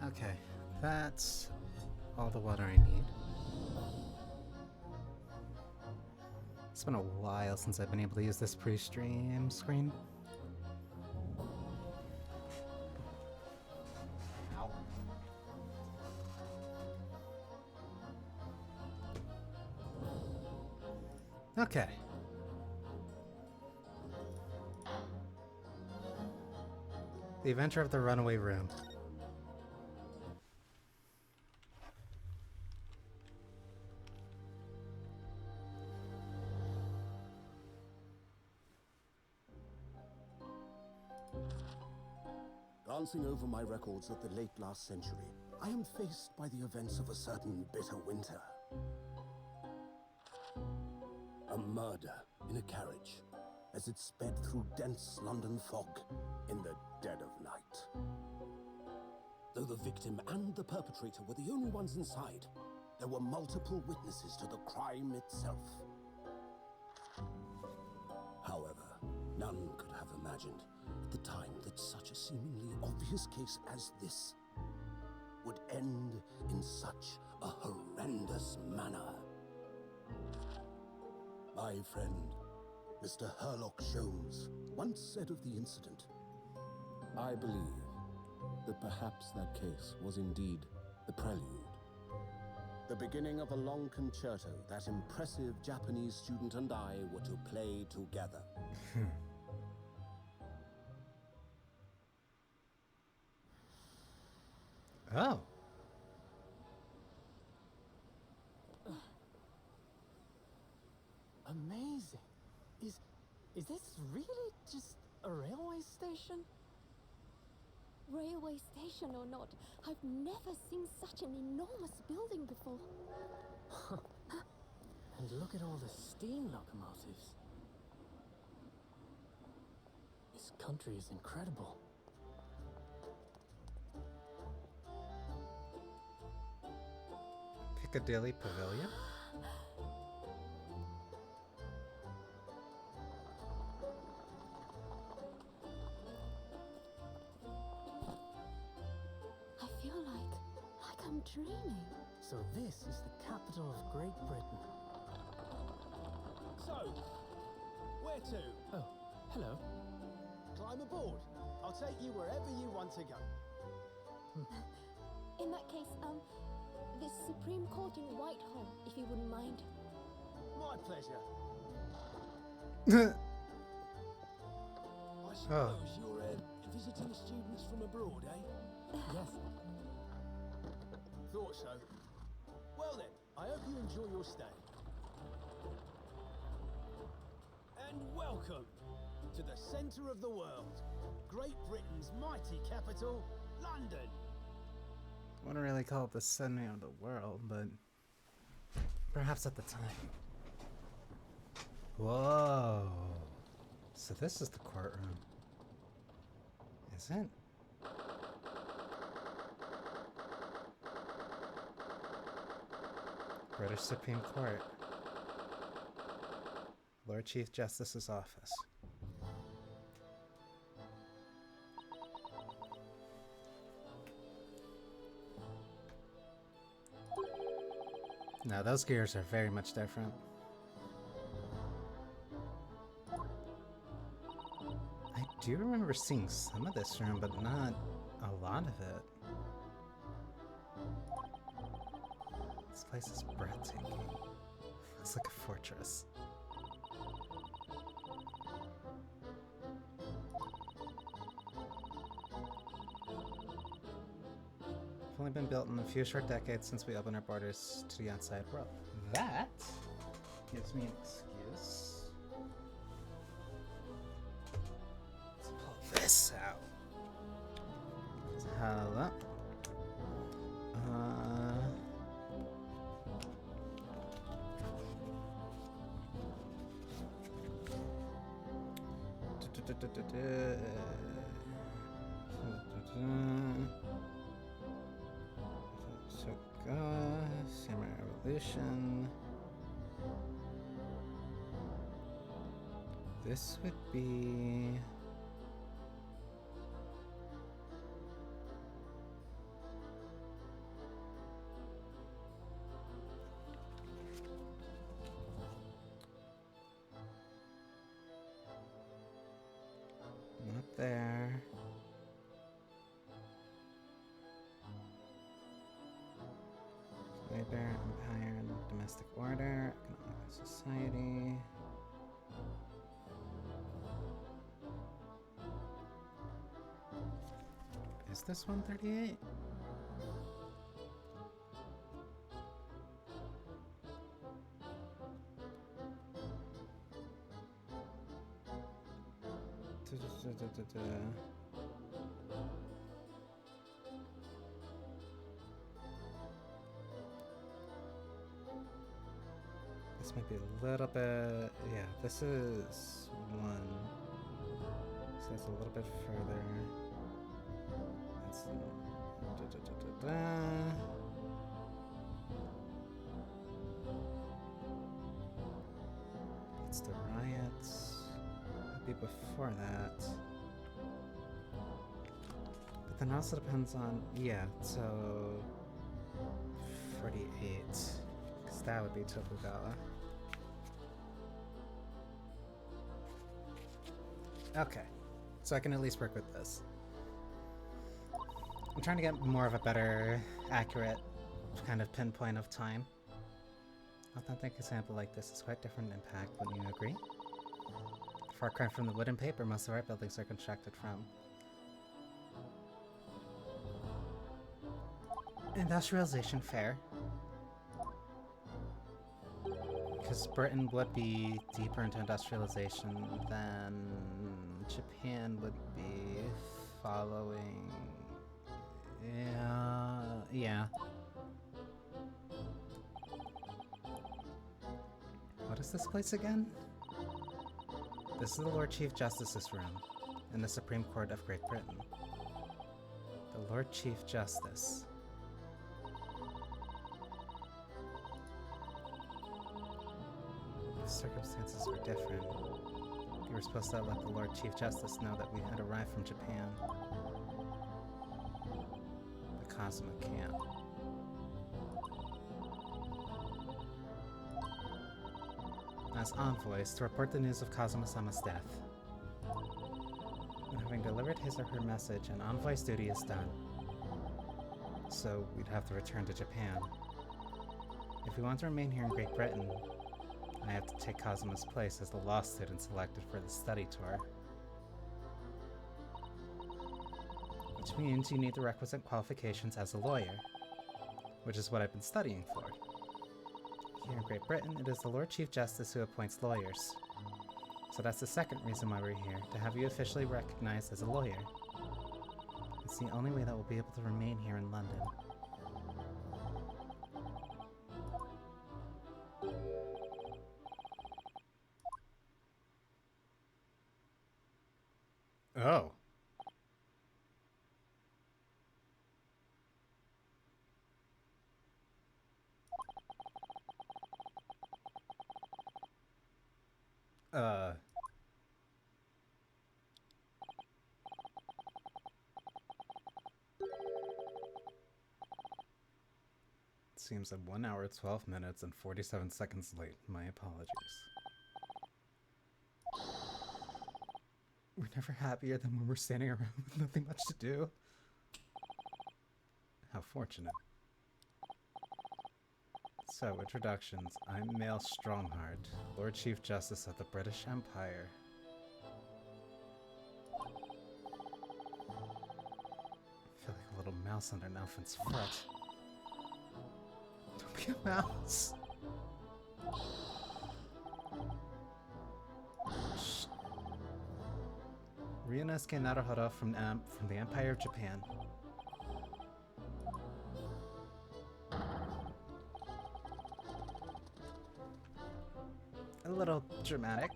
Okay, that's all the water I need. It's been a while since I've been able to use this pre-stream screen. Ow. Okay. The Adventure of the Runaway Room. Glancing over my records of the late last century, I am faced by the events of a certain bitter winter. A murder in a carriage as it sped through dense London fog in the dead of night. Though the victim and the perpetrator were the only ones inside, there were multiple witnesses to the crime itself. However, none could have imagined at the time that such a seemingly obvious case as this would end in such a horrendous manner. My friend, Mr. Herlock Sholmes, once said of the incident, I believe that perhaps that case was indeed the prelude. the beginning of a long concerto that impressive Japanese student and I were to play together. Oh. Amazing. Is this really just a railway station? Railway station or not, I've never seen such an enormous building before. And look at all the steam locomotives. This country is incredible. Piccadilly Pavilion? I feel like I'm dreaming. So this is the capital of Great Britain. So, where to? Oh, hello. Climb aboard. I'll take you wherever you want to go. In that case, the Supreme Court in Whitehall, if you wouldn't mind. My pleasure. I Oh. suppose you're visiting students from abroad, eh? Yes. Thought so. Well then, I hope you enjoy your stay. And welcome to the centre of the world, Great Britain's mighty capital, London. I wouldn't really call it the center of the world, but perhaps at the time. Whoa. So this is the courtroom. Is it? British Supreme Court. Lord Chief Justice's office. Now those gears are very much different. I do remember seeing some of this room, but not a lot of it. This place is breathtaking. It's like a fortress. It's only been built in a few short decades since we opened our borders to the outside world. That gives me an excuse. Let's pull this out. Hello. Samurai Revolution. This would be Labor, empire, domestic order, economic society. Is this 138? This might be a little bit, yeah, this is one, so that's a little bit further. That's, it's the riots, might be before that. But then also depends on, yeah, so 48, because that would be Tokugawa. Okay, so I can at least work with this. I'm trying to get more of a better, accurate kind of pinpoint of time. An authentic example like this is quite different in impact, wouldn't you agree? Far cry from the wood and paper most of our buildings are constructed from. Industrialization fair. Because Britain would be deeper into industrialization than Japan would be following. Yeah. What is this place again? This is the Lord Chief Justice's room in the Supreme Court of Great Britain. The Lord Chief Justice. The circumstances were different. You were supposed to let the Lord Chief Justice know that we had arrived from Japan. The Kazuma camp. As envoys to report the news of Kazuma-sama's death. And having delivered his or her message, an envoy's duty is done. So we'd have to return to Japan. If we want to remain here in Great Britain, I have to take Kazuma's place as the law student selected for the study tour. Which means you need the requisite qualifications as a lawyer, which is what I've been studying for. Here in Great Britain, it is the Lord Chief Justice who appoints lawyers. So that's the second reason why we're here, to have you officially recognized as a lawyer. It's the only way that we'll be able to remain here in London. Oh. Seems I'm 1 hour, 12 minutes, and 47 seconds late. My apologies. We're never happier than when we're standing around with nothing much to do. How fortunate. So, introductions. I'm Male Strongheart, Lord Chief Justice of the British Empire. I feel like a little mouse under an elephant's foot. Don't be a mouse. Shh. Ryunosuke Naruhodo from the Empire of Japan. A little dramatic.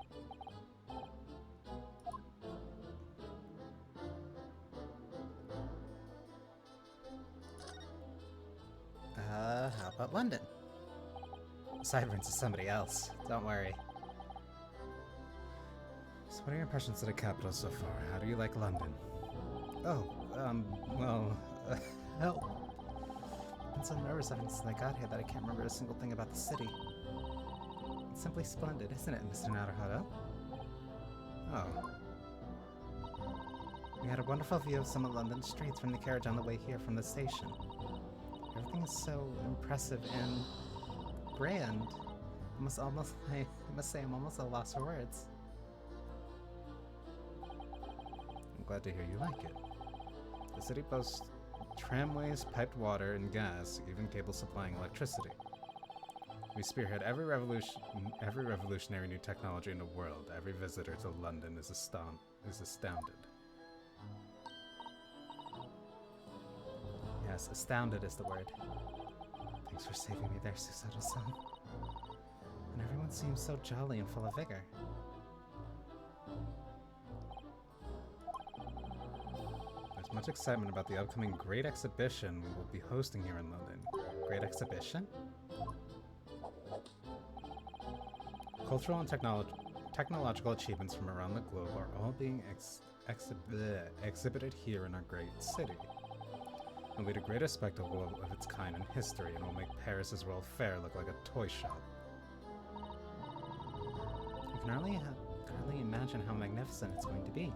How about London? Sideburns is somebody else. Don't worry. So what are your impressions of the capital so far? How do you like London? Oh, well, help. I've been so nervous ever since I got here that I can't remember a single thing about the city. It's simply splendid, isn't it, Mr. Naruhodo? Oh. We had a wonderful view of some of London's streets from the carriage on the way here from the station. Everything everything is so impressive and grand. I must say I'm almost at a loss for words. I'm glad to hear you like it. The city boasts tramways, piped water, and gas, even cables supplying electricity. We spearhead every revolutionary new technology in the world. Every visitor to London is astounded. Yes, astounded is the word. Thanks for saving me there, Susato-san. And everyone seems so jolly and full of vigor. There's much excitement about the upcoming Great Exhibition we will be hosting here in London. Great Exhibition? Cultural and technological achievements from around the globe are all being exhibited here in our great city. It'll be the greatest spectacle of its kind in history, and will make Paris's World Fair look like a toy shop. You can hardly imagine how magnificent it's going to be.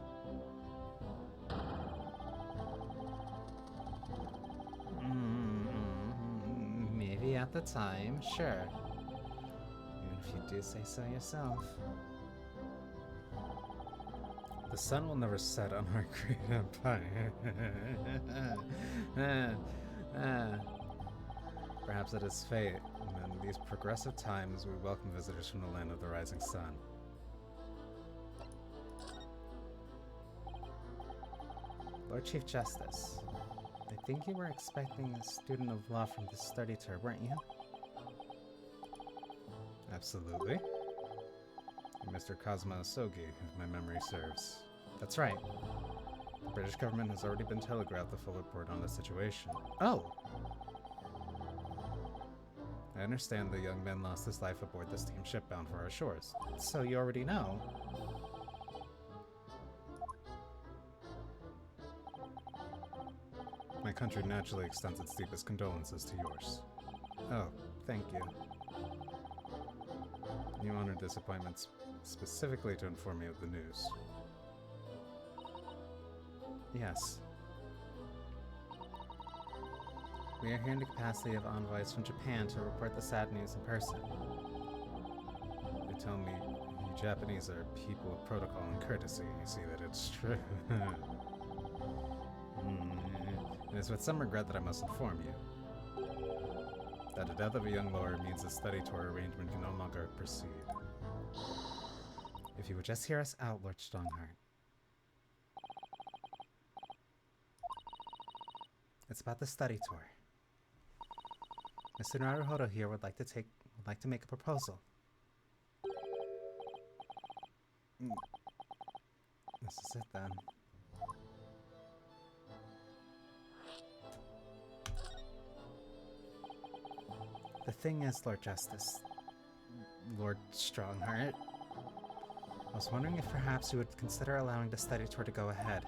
Maybe at the time, sure. Even if you do say so yourself. The sun will never set on our great empire. Perhaps it is fate, and in these progressive times we welcome visitors from the land of the rising sun. Lord Chief Justice, I think you were expecting a student of law from this study tour, weren't you? Absolutely. Mr. Kazuma Asogi, if my memory serves. That's right. The British government has already been telegraphed the full report on the situation. Oh! I understand the young man lost his life aboard the steamship bound for our shores. So you already know. My country naturally extends its deepest condolences to yours. Oh, thank you. You honored this appointment specifically to inform me of the news. Yes. We are here in the capacity of envoys from Japan to report the sad news in person. They tell me you Japanese are people of protocol and courtesy. You see that it's true. It is with some regret that I must inform you that the death of a young lawyer means the study tour arrangement can no longer proceed. If you would just hear us out, Lord Strongheart. It's about the study tour. Mr. Naruhodo here would like to make a proposal. This is it then. The thing is, Lord Justice, Lord Strongheart, I was wondering if perhaps you would consider allowing the study tour to go ahead.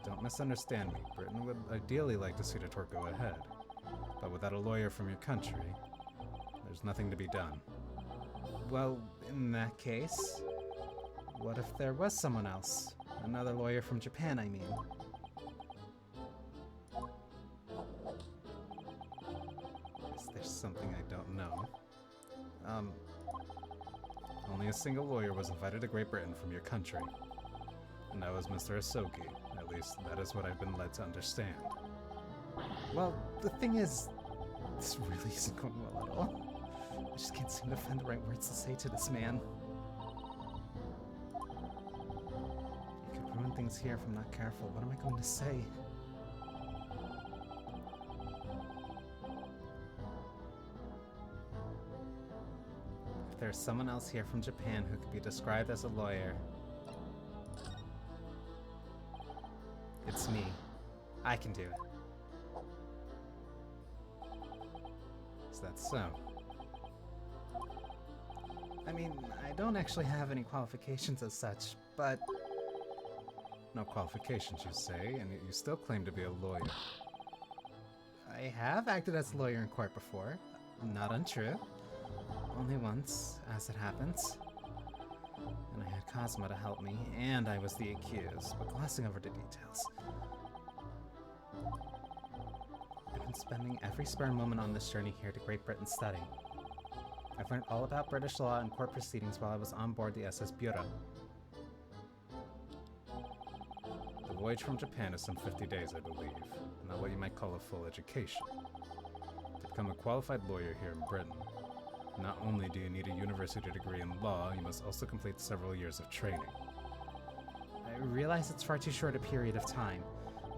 Don't misunderstand me. Britain would ideally like to see the tour go ahead. But without a lawyer from your country, there's nothing to be done. Well, in that case, what if there was someone else? Another lawyer from Japan, I mean. Is there something I don't know? Only a single lawyer was invited to Great Britain from your country. And that was Mr. Asogi. At least, that is what I've been led to understand. Well, the thing is, this really isn't going well at all. I just can't seem to find the right words to say to this man. I could ruin things here if I'm not careful. What am I going to say? If there's someone else here from Japan who could be described as a lawyer, it's me. I can do it. Is that so? I mean, I don't actually have any qualifications as such, but... No qualifications, you say, and you still claim to be a lawyer. I have acted as a lawyer in court before. Not untrue. Only once, as it happens. And I had Cosmo to help me, and I was the accused, but glossing over the details. I've been spending every spare moment on this journey here to Great Britain studying. I've learned all about British law and court proceedings while I was on board the SS Bureau. The voyage from Japan is some 50 days, I believe, not what you might call a full education. To become a qualified lawyer here in Britain, not only do you need a university degree in law, you must also complete several years of training. I realize it's far too short a period of time,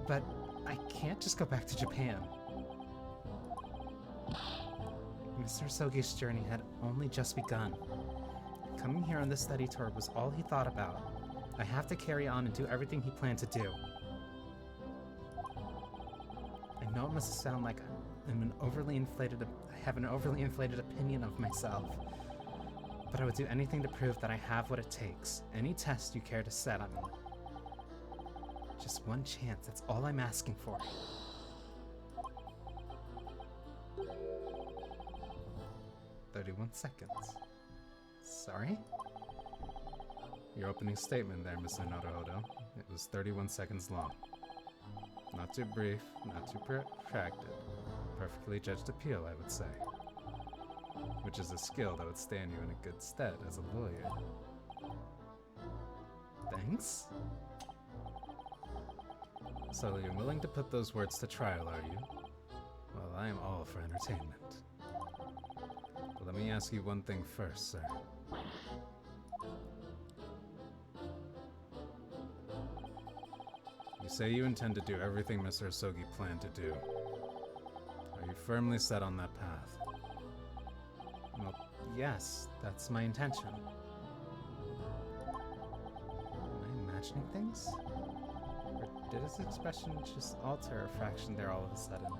but I can't just go back to Japan. Mr. Sogi's journey had only just begun. Coming here on this study tour was all he thought about. I have to carry on and do everything he planned to do. I know it must sound like I have an overly inflated opinion of myself, but I would do anything to prove that I have what it takes. Any test you care to set on me. Just one chance, that's all I'm asking for. "31 seconds. Sorry?" Your opening statement there, Mr. Naruhodo. It was 31 seconds long. Not too brief, not too protracted. Perfectly judged appeal, I would say. Which is a skill that would stand you in a good stead as a lawyer. Thanks? So you're willing to put those words to trial, are you? Well, I am all for entertainment. But let me ask you one thing first, sir. You say you intend to do everything Mr. Asogi planned to do. Are you firmly set on that path? Well, yes, that's my intention. Am I imagining things? Or did his expression just alter a fraction there all of a sudden?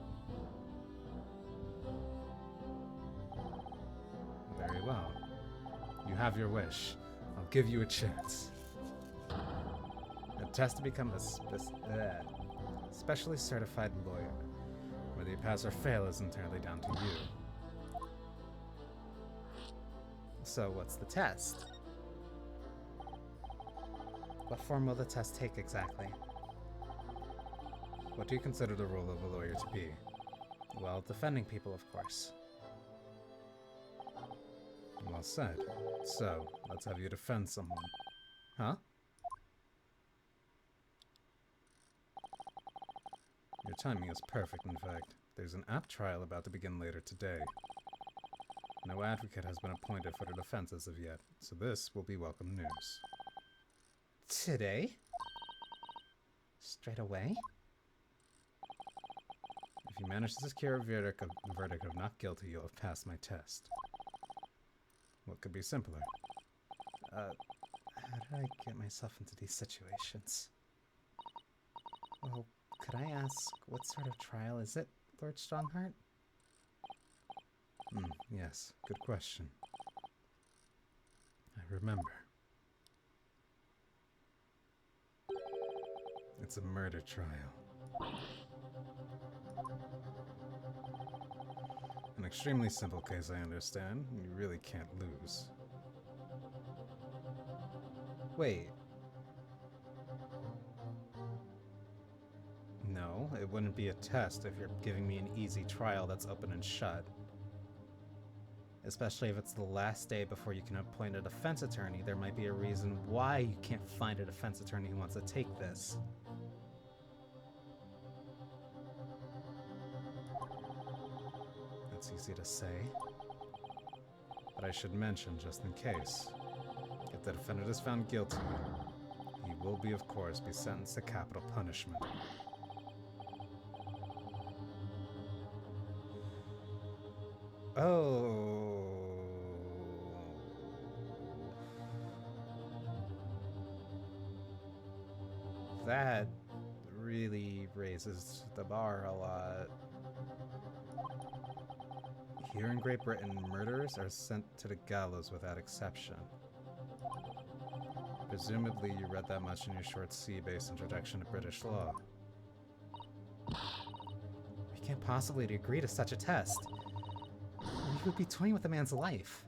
Very well. You have your wish. I'll give you a chance. A test to become a specially certified lawyer. Whether you pass or fail is entirely down to you. So what's the test? What form will the test take exactly? What do you consider the role of a lawyer to be? Well, defending people, of course. Well said. So, let's have you defend someone. Huh? Your timing is perfect, in fact. There's an app trial about to begin later today. No advocate has been appointed for the defense as of yet, so this will be welcome news. Today? Straight away? If you manage to secure a verdict of not guilty, you'll have passed my test. What could be simpler? How do I get myself into these situations? Well, could I ask, what sort of trial is it, Lord Strongheart? Yes, good question. I remember. It's a murder trial. An extremely simple case, I understand. You really can't lose. Wait. No, it wouldn't be a test if you're giving me an easy trial that's open and shut. Especially if it's the last day before you can appoint a defense attorney, there might be a reason why you can't find a defense attorney who wants to take this. That's easy to say. But I should mention, just in case, if the defendant is found guilty, he will be, of course, be sentenced to capital punishment. Oh. That really raises the bar a lot. Here in Great Britain, murderers are sent to the gallows without exception. Presumably you read that much in your short C-based introduction to British law. We can't possibly agree to such a test. You would be toying with a man's life.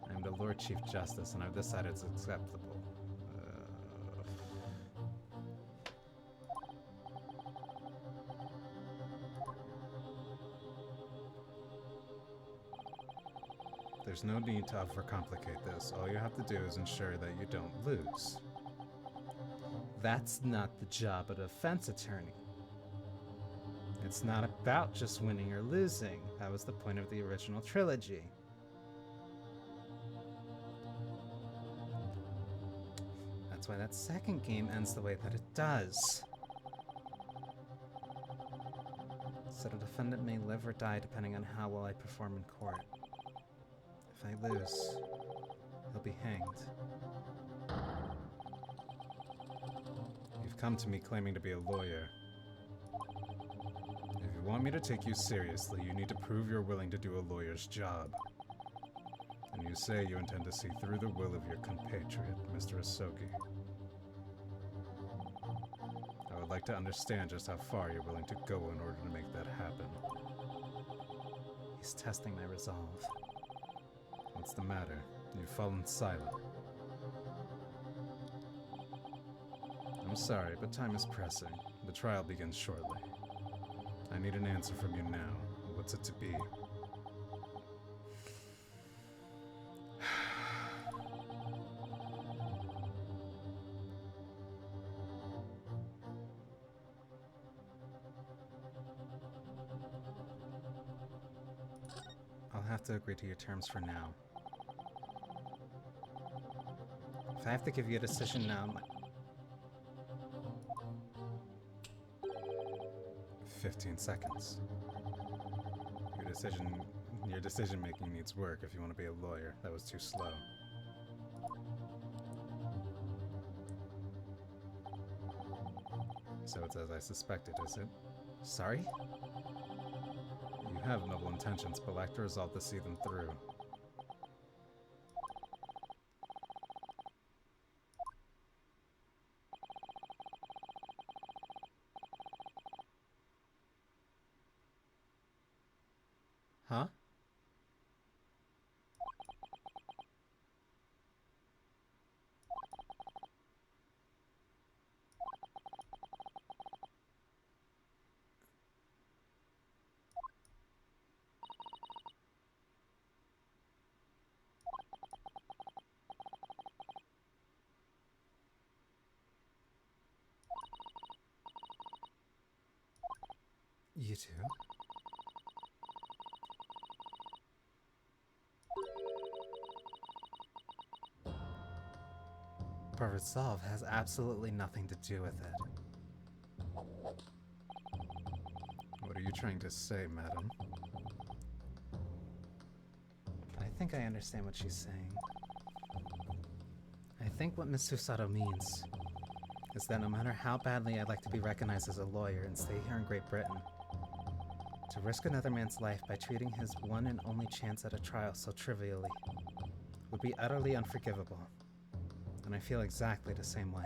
I'm the Lord Chief Justice, and I've decided it's acceptable. there's no need to overcomplicate this. All you have to do is ensure that you don't lose. That's not the job of a defense attorney. It's not about just winning or losing. That was the point of the original trilogy. That's why that second game ends the way that it does. So the defendant may live or die depending on how well I perform in court. If I lose, he'll be hanged. You've come to me claiming to be a lawyer. If you want me to take you seriously, you need to prove you're willing to do a lawyer's job. And you say you intend to see through the will of your compatriot, Mr. Asogi. I would like to understand just how far you're willing to go in order to make that happen. He's testing my resolve. What's the matter? You've fallen silent. I'm sorry, but time is pressing. The trial begins shortly. I need an answer from you now. What's it to be? I'll have to agree to your terms for now. If I have to give you a decision now, 15 seconds. Your decision making needs work if you want to be a lawyer. That was too slow. So it's as I suspected, is it? Sorry? You have noble intentions, but lack the resolve to see them through. Huh? You too? But resolve has absolutely nothing to do with it. What are you trying to say, madam? I think I understand what she's saying. I think what Miss Susato means is that no matter how badly I'd like to be recognized as a lawyer and stay here in Great Britain, to risk another man's life by treating his one and only chance at a trial so trivially would be utterly unforgivable. And I feel exactly the same way.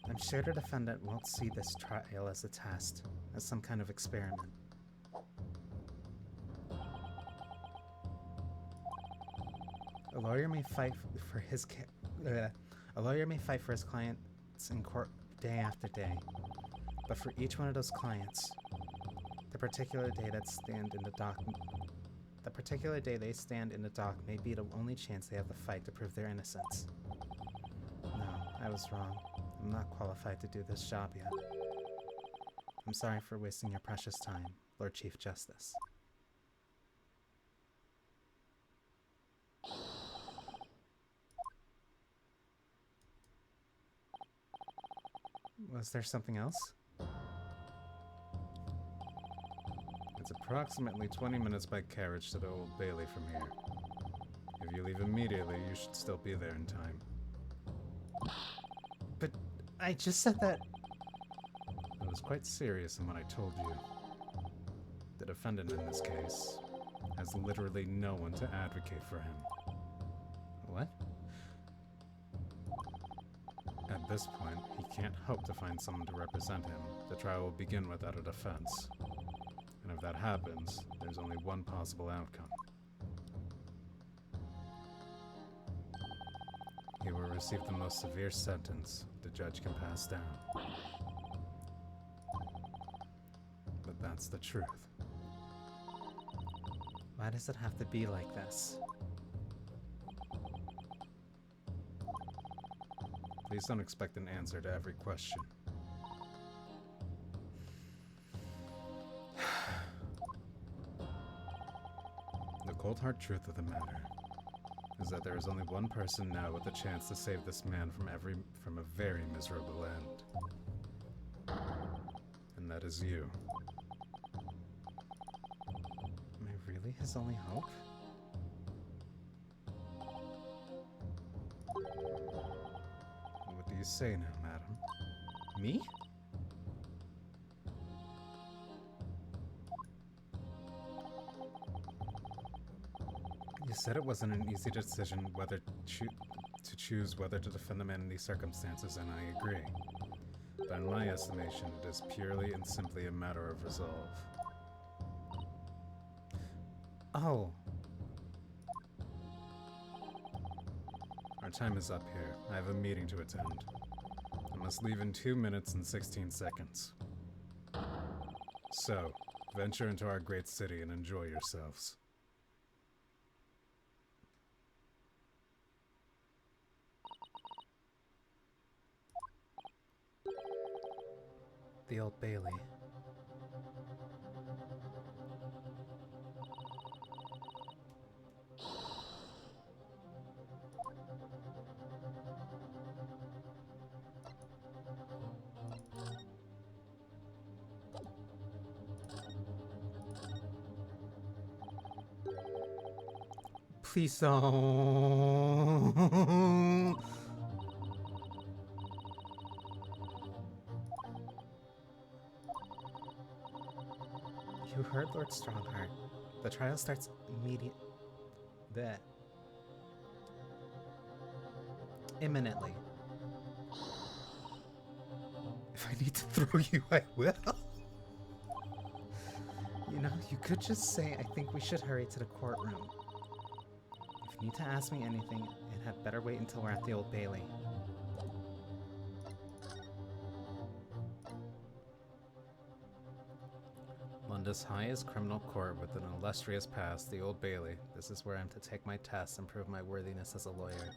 I'm sure the defendant won't see this trial as a test, as some kind of experiment. A lawyer may fight for his clients in court day after day, but for each one of those clients, the particular day they stand in the dock may be the only chance they have to fight to prove their innocence. No, I was wrong. I'm not qualified to do this job yet. I'm sorry for wasting your precious time, Lord Chief Justice. Was there something else? It's approximately 20 minutes by carriage to the Old Bailey from here. If you leave immediately, you should still be there in time. But I just said that... I was quite serious in what I told you. The defendant in this case has literally no one to advocate for him. What? At this point, he can't hope to find someone to represent him. The trial will begin without a defense. And if that happens, there's only one possible outcome. He will receive the most severe sentence the judge can pass down. But that's the truth. Why does it have to be like this? Please don't expect an answer to every question. The cold hard truth of the matter is that there is only one person now with a chance to save this man from a very miserable end. And that is you. Am I really his only hope? What do you say now, madam? Me? You said it wasn't an easy decision whether to choose whether to defend the man in these circumstances, and I agree. But in my estimation, it is purely and simply a matter of resolve. Oh. Our time is up here. I have a meeting to attend. I must leave in 2 minutes and 16 seconds. So, venture into our great city and enjoy yourselves. The Old Bailey. Please don't. You heard Lord Strongheart. The trial starts imminently. If I need to throw you, I will. You know, you could just say, I think we should hurry to the courtroom. If you need to ask me anything, it had better wait until we're at the Old Bailey. London's highest criminal court with an illustrious past, the Old Bailey. This is where I'm to take my test and prove my worthiness as a lawyer.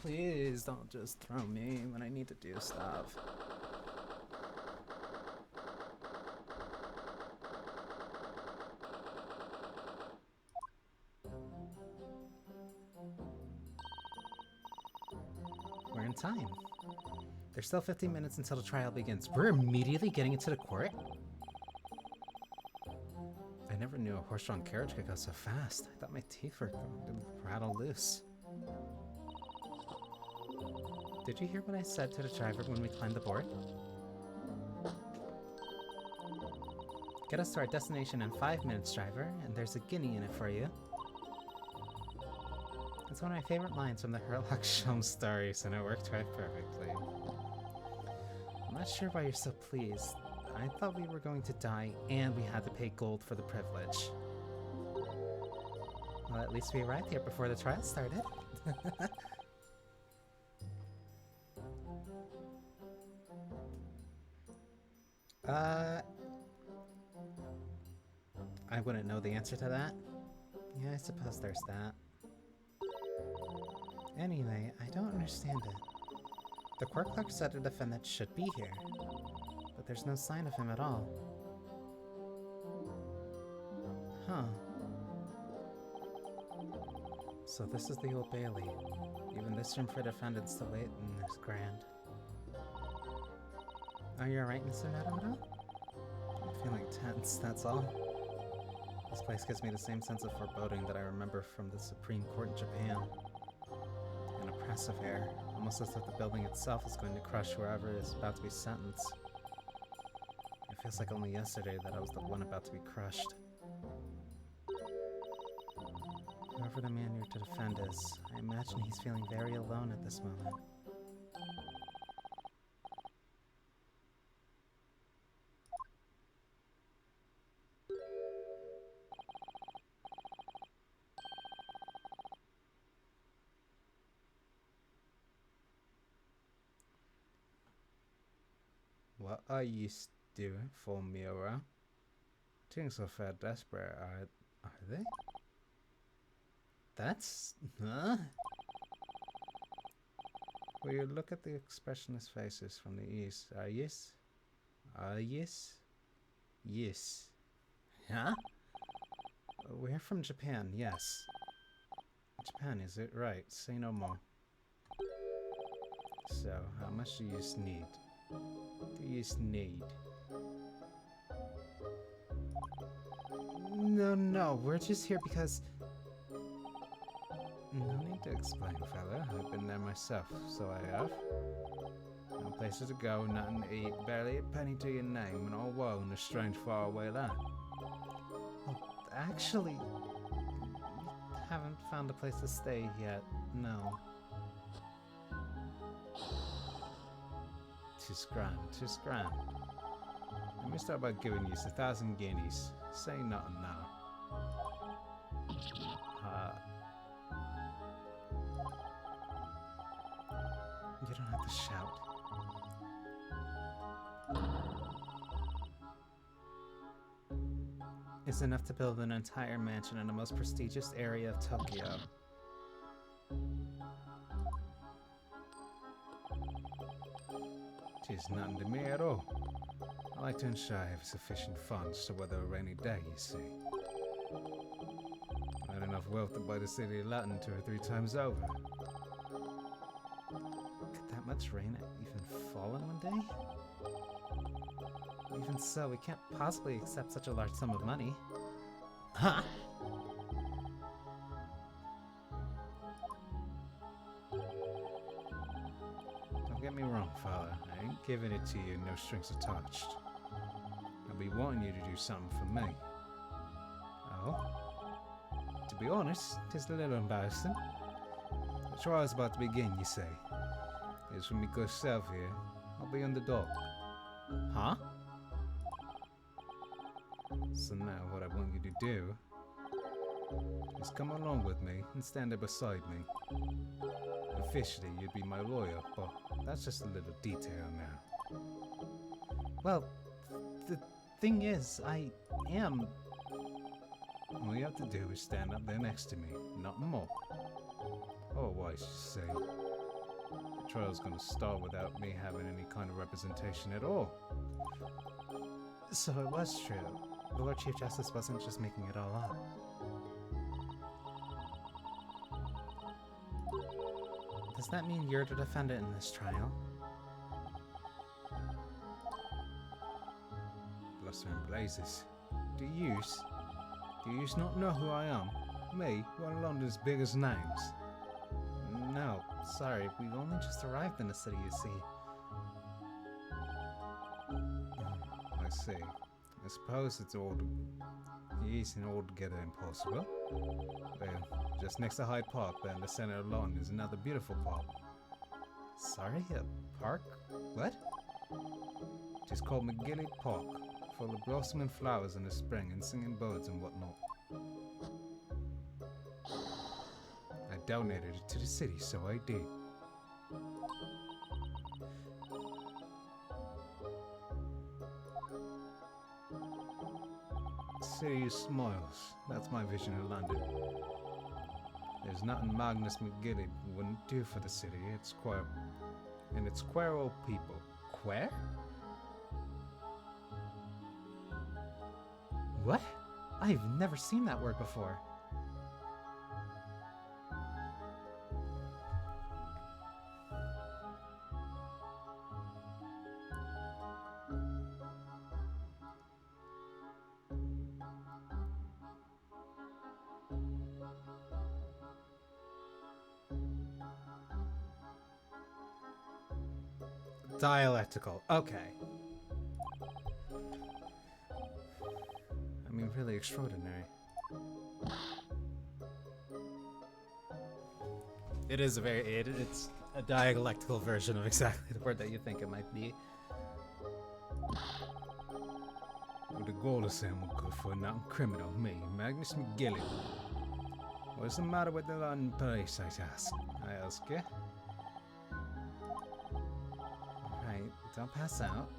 Please don't just throw me when I need to do stuff. We're in time. There's still 15 minutes until the trial begins. We're immediately getting into the court? I never knew a horse-drawn carriage could go so fast. I thought my teeth were going to rattle loose. Did you hear what I said to the driver when we climbed aboard? Get us to our destination in 5 minutes, driver, and there's a guinea in it for you. It's one of my favorite lines from the Herlock Sholmes stories, and it worked right perfectly. I'm not sure why you're so pleased. I thought we were going to die, and we had to pay gold for the privilege. Well, at least we arrived here before the trial started. I wouldn't know the answer to that. Yeah, I suppose there's that. Anyway, I don't understand it. The court clerk said the defendant should be here, but there's no sign of him at all. Huh. So this is the Old Bailey. Even this room for defendants to wait in is grand. Are you alright, Mr. Naruto? I'm feeling tense, that's all. This place gives me the same sense of foreboding that I remember from the Supreme Court in Japan. An oppressive air, almost as if the building itself is going to crush whoever is about to be sentenced. It feels like only yesterday that I was the one about to be crushed. Whoever the man you're to defend is, I imagine he's feeling very alone at this moment. What are you doing for, Miura? Things so fair desperate, are they? That's... Huh? Will you look at the expressionless faces from the east? Yes? Yes? Yes. Huh? We're from Japan, yes. Japan, is it? Right, say no more. So, how much do you need? No, we're just here because... No need to explain, fella. I've been there myself, so I have. No places to go, nothing to eat, barely a penny to your name, and all woe in a strange faraway land. Well, actually... haven't found a place to stay yet, no. Tis grand. Let me start by giving you 1,000 guineas. Say nothing now. You don't have to shout. It's enough to build an entire mansion in the most prestigious area of Tokyo. Tis nothing to me at all. I like to ensure I have sufficient funds to weather a rainy day, you see. I had enough wealth to buy the city of Latin 2 or 3 times over. Could that much rain even fall in one day? Even so, we can't possibly accept such a large sum of money. Huh? Don't get me wrong, father. I ain't giving it to you, no strings attached. I'll be wanting you to do something for me. Oh? To be honest, it's a little embarrassing. The trial's about to begin, you say. It's from me good self here. I'll be on the dock. Huh? So now what I want you to do is come along with me and stand there beside me. Officially, you'd be my lawyer, but that's just a little detail now. Well, the thing is, I am... All you have to do is stand up there next to me, nothing more. Otherwise, you see, the trial's gonna start without me having any kind of representation at all. So it was true. The Lord Chief Justice wasn't just making it all up. Does that mean you're the defendant in this trial? Bluster and blazes. Do you not know who I am? Me, one of London's biggest names. No, sorry, we've only just arrived in the city, you see. I see. I suppose it's isn't altogether impossible. Well, just next to Hyde Park, there in the center of London, is another beautiful park. Sorry, a park? What? It is called McGilly Park, full of blossoming flowers in the spring and singing birds and whatnot. I donated it to the city, so I did. City of smiles. That's my vision of London. There's nothing Magnus McGilly wouldn't do for the city. It's queer. And it's queer old people. Queer? What? I've never seen that word before. Dialectical. Okay. I mean, really extraordinary. It is it's a dialectical version of exactly the word that you think it might be. With the gold assembly good for nothing criminal, me, Magnus McGilly. What's the matter with the London police, I ask you? Right, don't pass out.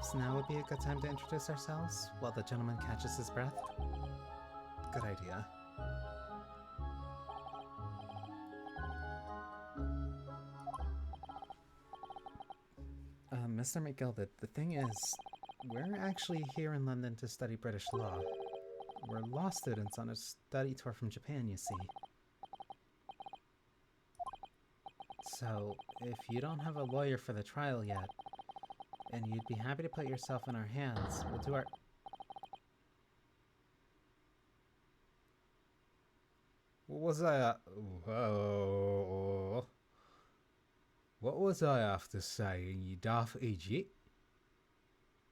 perhaps now would be a good time to introduce ourselves while the gentleman catches his breath? Good idea. Mr. McGilded, the thing is, we're actually here in London to study British law. We're law students on a study tour from Japan, you see. So, if you don't have a lawyer for the trial yet, and you'd be happy to put yourself in our hands, we'll do our... What was I... What was I after saying, you daft idiot?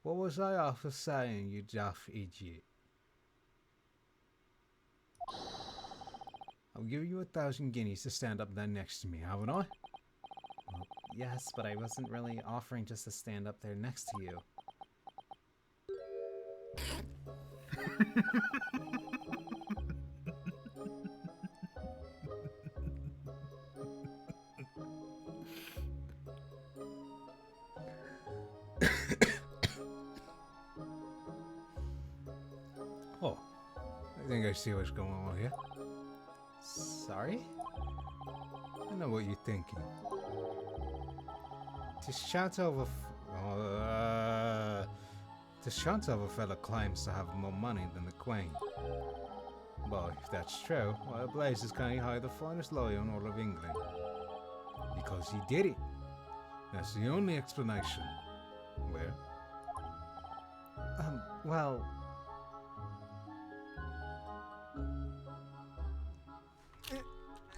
What was I after saying, you daft idiot? I'll give you 1,000 guineas to stand up there next to me, haven't I? Well, yes, but I wasn't really offering just to stand up there next to you. Oh, I think I see what's going on here. Sorry? I know what you're thinking. This Chantover fella claims to have more money than the Queen. Well, if that's true, why blazes can't he hire the finest lawyer in all of England? Because he did it. That's the only explanation. Where? Well...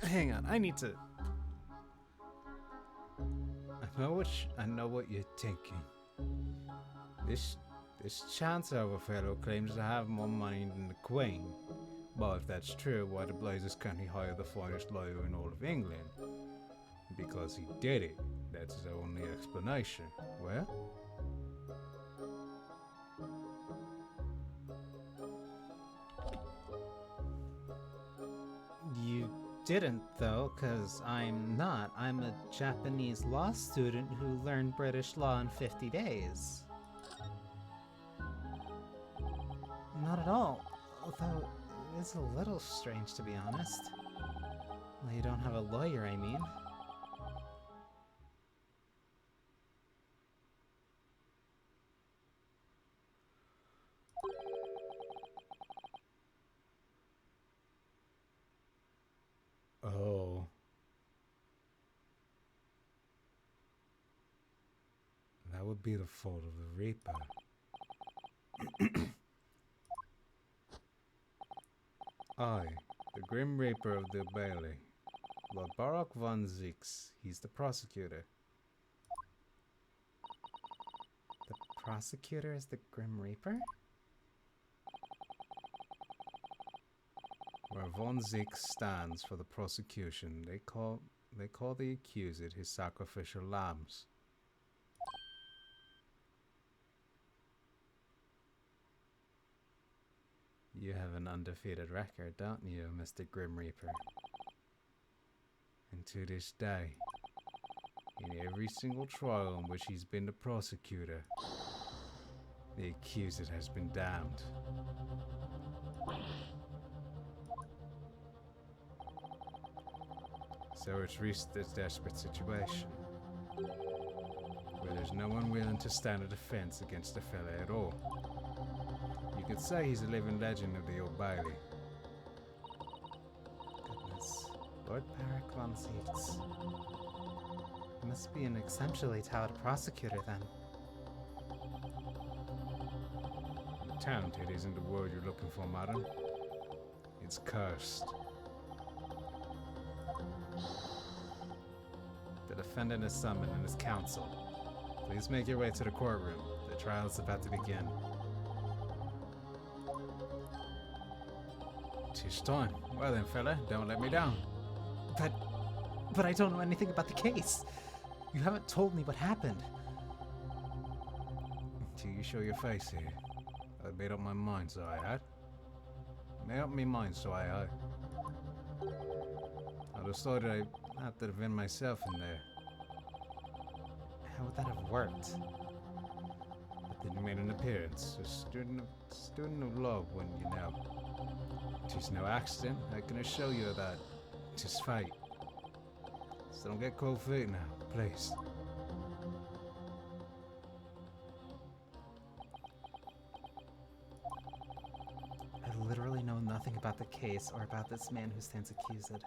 Hang on, I need to... I know what you're thinking. This Chantover fellow claims to have more money than the Queen. But if that's true, why the blazes can't he hire the finest lawyer in all of England? Because he did it. That's the only explanation. Well? You didn't, though, because I'm not. I'm a Japanese law student who learned British law in 50 days. Not at all. Although, it's a little strange, to be honest. Well, you don't have a lawyer, I mean. Oh. That would be the fault of the Reaper. I, the Grim Reaper of the Bailey, Lord Barak von Zix, he's the prosecutor. The prosecutor is the Grim Reaper? Where von Zix stands for the prosecution, they call the accused his sacrificial lambs. You have an undefeated record, don't you, Mr. Grim Reaper? And to this day, in every single trial in which he's been the prosecutor, the accused has been damned. So it's reached this desperate situation, where there's no one willing to stand a defense against the fella at all. You could say he's a living legend of the Old Bailey. Goodness. Lord Barak von Zietz. He must be an exceptionally talented prosecutor, then. Talented isn't the word you're looking for, madam. It's cursed. The defendant is summoned and his counsel. Please make your way to the courtroom. The trial is about to begin. 'Tis time. Well then, fella, don't let me down. But I don't know anything about the case. You haven't told me what happened. Till you show your face here. I made up my mind, so I had. Made up my mind, so I had. I decided I had to defend myself in there. How would that have worked? The Then you made an appearance, a student of law when you know. 'Tis no accident, I can assure you that 'tis fate. So don't get cold feet now, please. I literally know nothing about the case or about this man who stands accused.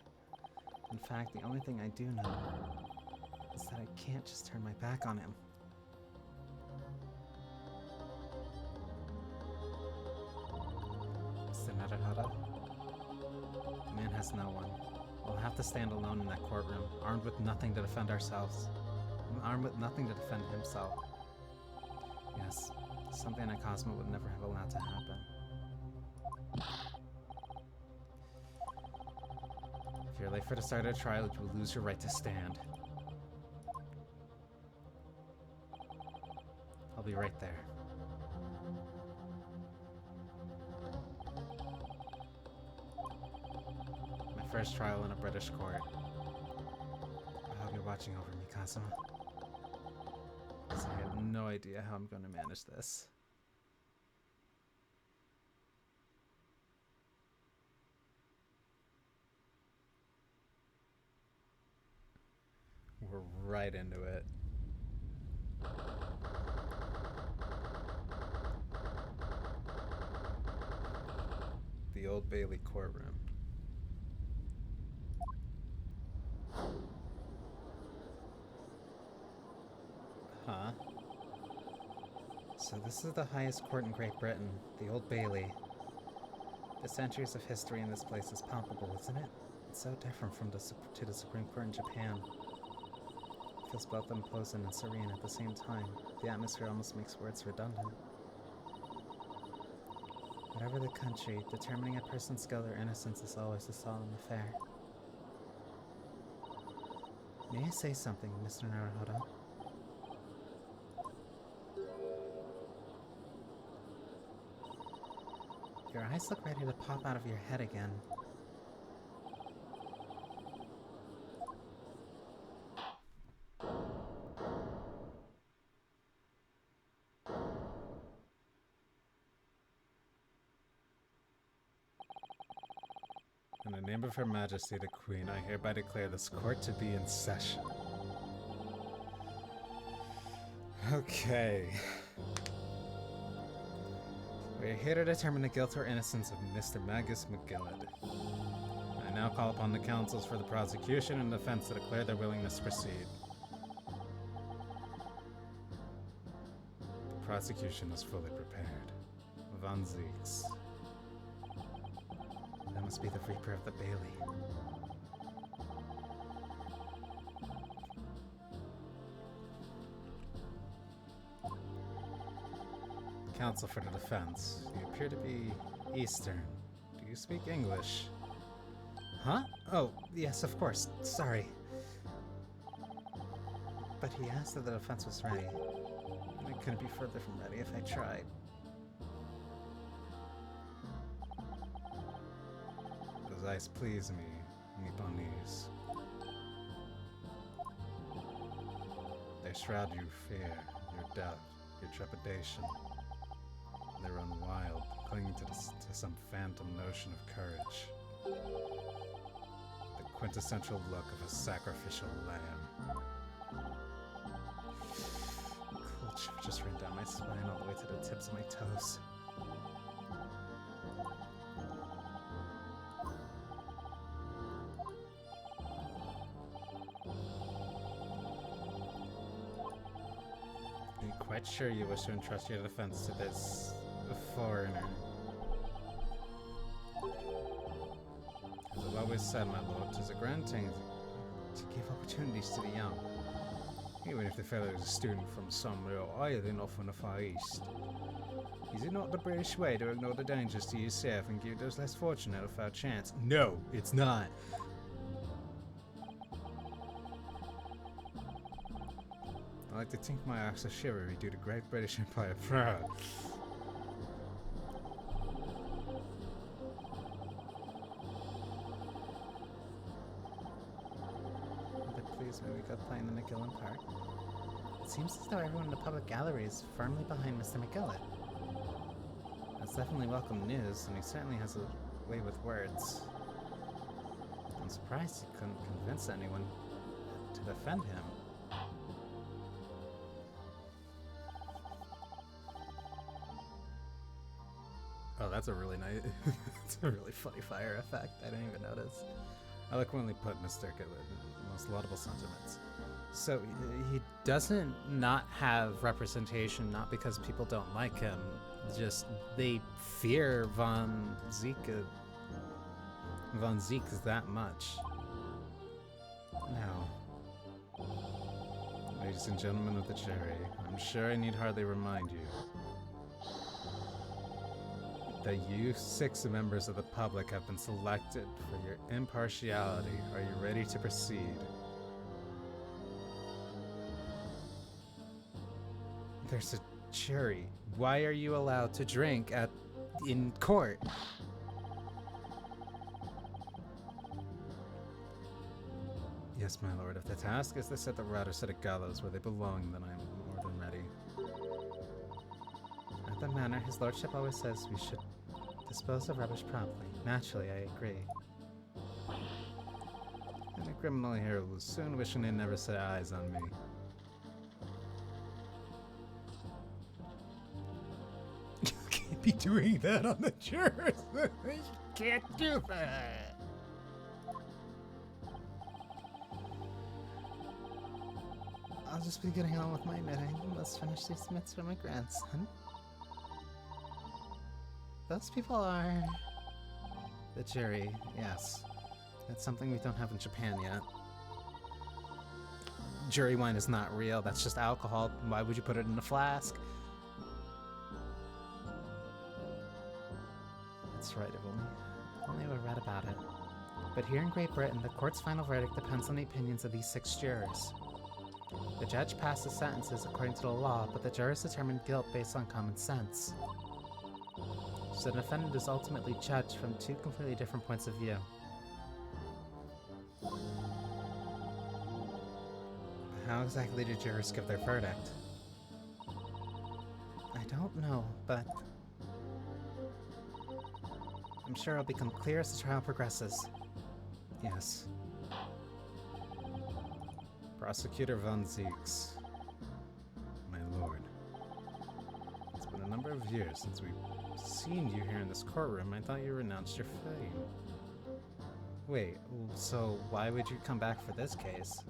In fact, the only thing I do know is that I can't just turn my back on him. Mr. Naruhodo? The man has no one. We'll have to stand alone in that courtroom, armed with nothing to defend ourselves. Armed with nothing to defend himself. Yes, something that Cosmo would never have allowed to happen. If you're late for the start of the trial, you will lose your right to stand. I'll be right there. My first trial in a British court. I hope you're watching over me, Cosmo. Because I have no idea how I'm going to manage this. We're right into it. The Old Bailey courtroom. Huh? So this is the highest court in Great Britain, the Old Bailey. The centuries of history in this place is palpable, isn't it? It's so different from to the Supreme Court in Japan. It feels both imposing and serene at the same time. The atmosphere almost makes words redundant. Whatever the country, determining a person's guilt or innocence is always a solemn affair. May I say something, Mr. Naruhodo? Your eyes look ready to pop out of your head again. In the name of Her Majesty the Queen, I hereby declare this court to be in session. Okay. We are here to determine the guilt or innocence of Mr. Magus McGillard. I now call upon the counsels for the prosecution and defense to declare their willingness to proceed. The prosecution is fully prepared. Von Zeeks. That must be the Reaper of the Bailey. Counsel for the defense. You appear to be Eastern. Do you speak English? Huh? Oh, yes, of course. Sorry. But he asked if the defense was ready. And it couldn't be further from ready if I tried. Those eyes please me, Nipponese. They shroud you fear, your doubt, your trepidation. They run wild, clinging to some phantom notion of courage. The quintessential look of a sacrificial lamb. Cool chill just ran down my spine all the way to the tips of my toes. Are you quite sure you wish to entrust your defense to this foreigner? As I've always said, my lord, 'tis a grand thing to give opportunities to the young. Even if the fellow is a student from some real island off in the Far East. Is it not the British way to ignore the dangers to yourself and give those less fortunate a fair chance? No, it's not. I like to think my acts of chivalry do the great British Empire proud. But please, may we go playing in the Gillen Park? It seems as though everyone in the public gallery is firmly behind Mr. McGillet. That's definitely welcome news, and he certainly has a way with words. I'm surprised he couldn't convince anyone to defend him. Oh, that's a really nice, it's a really funny fire effect. I didn't even notice. Eloquently put, Mr. Gillet. Most laudable sentiments. So he doesn't not have representation, not because people don't like him, just they fear Von Zeke that much. Now, ladies and gentlemen of the jury, I'm sure I need hardly remind you that you 6 members of the public have been selected for your impartiality. Are you ready to proceed? There's a jury. Why are you allowed to drink in court? Yes, my lord. If the task is to set the routers at a gallows where they belong, then I am more than ready. At the manor, his lordship always says we should dispose of rubbish promptly. Naturally, I agree. And a criminal here will soon wishing they never set eyes on me. You can't be doing that on the jurors. You can't do that. I'll just be getting on with my knitting. Let's finish these mitts for my grandson. Those people are... the jury, yes. That's something we don't have in Japan yet. Jury wine is not real, that's just alcohol. Why would you put it in a flask? That's right, if only I read about it. But here in Great Britain, the court's final verdict depends on the opinions of these 6 jurors. The judge passes sentences according to the law, but the jurors determine guilt based on common sense. So the defendant is ultimately judged from 2 completely different points of view. How exactly do jurors give their verdict? I don't know, but I'm sure it'll become clear as the trial progresses. Yes. Prosecutor Von Zieks. My lord. It's been a number of years since we've seen you here in this courtroom. I thought you renounced your fame. Wait, so why would you come back for this case?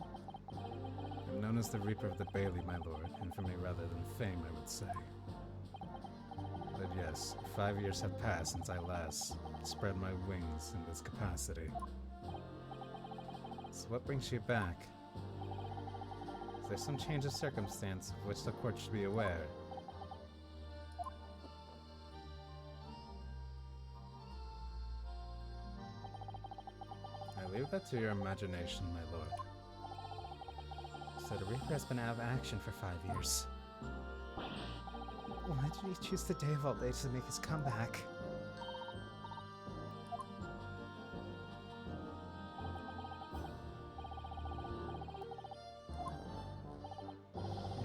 I'm known as the Reaper of the Bailey, my lord. Infamy rather than fame, I would say. But yes, 5 years have passed since I last spread my wings in this capacity. So what brings you back? Is there some change of circumstance of which the court should be aware? I leave that to your imagination, my lord. So the Reaper has been out of action for 5 years. Why did he choose the day of all days to make his comeback?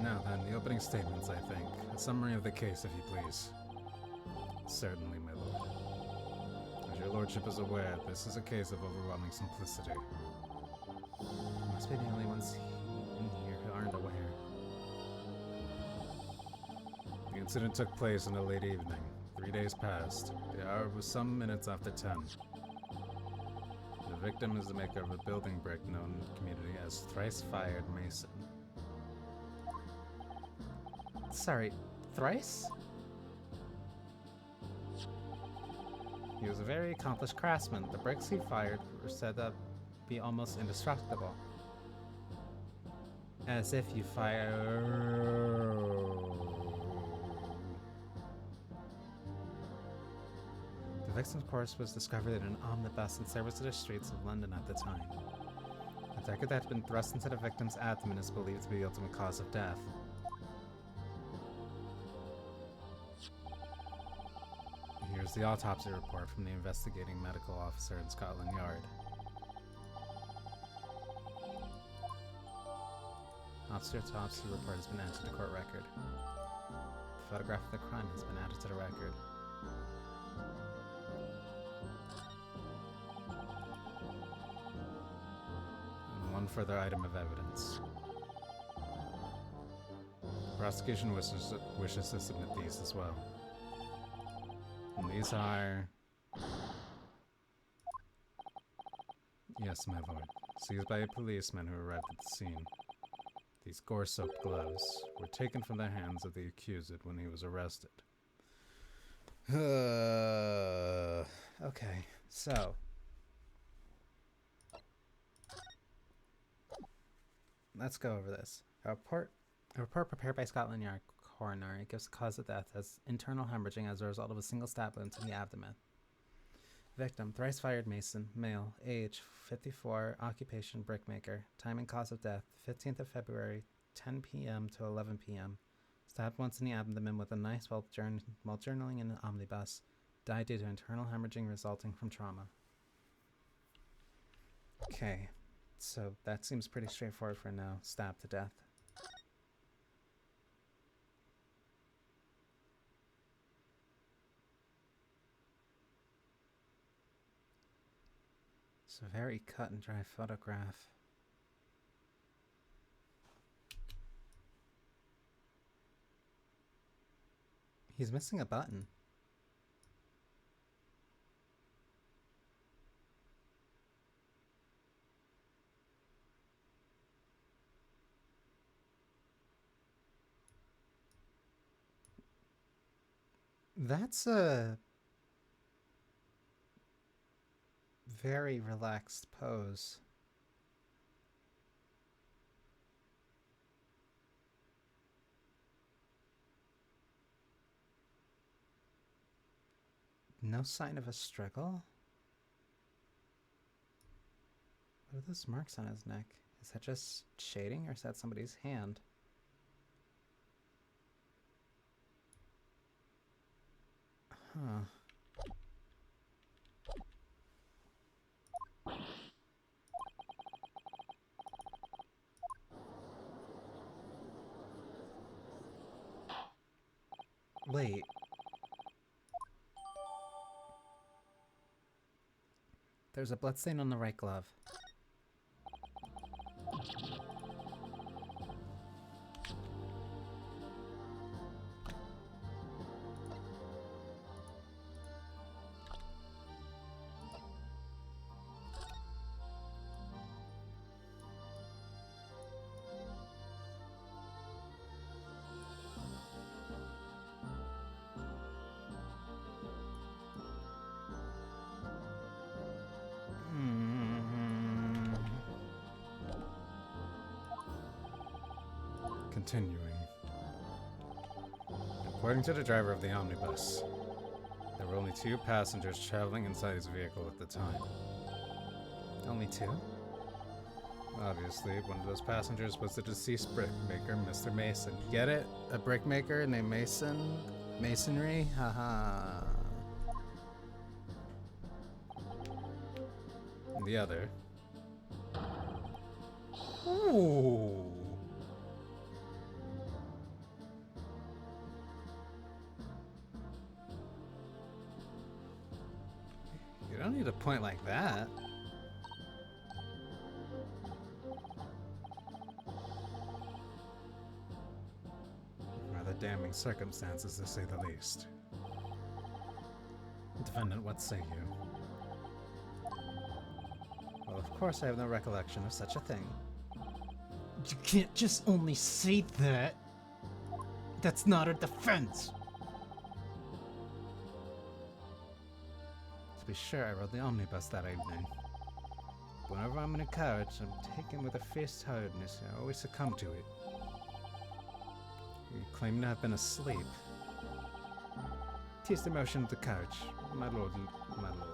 Now then, the opening statements, I think. A summary of the case, if you please. Certainly, my lord. As your lordship is aware, this is a case of overwhelming simplicity. You must be the only ones in here who aren't aware. The incident took place in the late evening. 3 days passed. The hour was some minutes after 10. The victim is the maker of a building brick known in the community as Thrice-Fired Mason. Sorry, thrice? He was a very accomplished craftsman. The bricks he fired were said to be almost indestructible. As if you fire... The victim's corpse was discovered in an omnibus in service to the streets of London at the time. A dagger that had been thrust into the victim's abdomen is believed to be the ultimate cause of death. Here's the autopsy report from the investigating medical officer in Scotland Yard. Officer autopsy report has been added to the court record. The photograph of the crime has been added to the record. And one further item of evidence. The prosecution wishes to submit these as well. And these are... Yes, my lord. Seized by a policeman who arrived at the scene. These gore-soaked gloves were taken from the hands of the accused when he was arrested. Okay, so... let's go over this. A report prepared by Scotland Yard coroner gives the cause of death as internal hemorrhaging as a result of a single stab wound to the abdomen. Victim, thrice-fired mason, male, age 54, occupation brickmaker, time and cause of death 15th of February, 10 p.m. to 11 p.m. Stabbed once in the abdomen with a knife while journaling in an omnibus. Died due to internal hemorrhaging resulting from trauma. Okay, so that seems pretty straightforward for now. Stabbed to death. It's a very cut and dry photograph. He's missing a button. That's a very relaxed pose. No sign of a struggle? What are those marks on his neck? Is that just shading or is that somebody's hand? Huh. Wait. There's a bloodstain on the right glove. Continuing. According to the driver of the omnibus, there were only 2 passengers traveling inside his vehicle at the time. Only 2? Obviously, one of those passengers was the deceased brickmaker, Mr. Mason. Get it? A brickmaker named Mason? Masonry? Haha. And the other... Ooh. You don't need a point like that. Rather damning circumstances, to say the least. Defendant, what say you? Well, of course I have no recollection of such a thing. You can't just only say that. That's not a defense. To be sure, I rode the omnibus that evening. Whenever I'm in a carriage, I'm taken with a fierce tiredness, and I always succumb to it. You claim to have been asleep. 'Tis the motion of the carriage, my lord, my lord.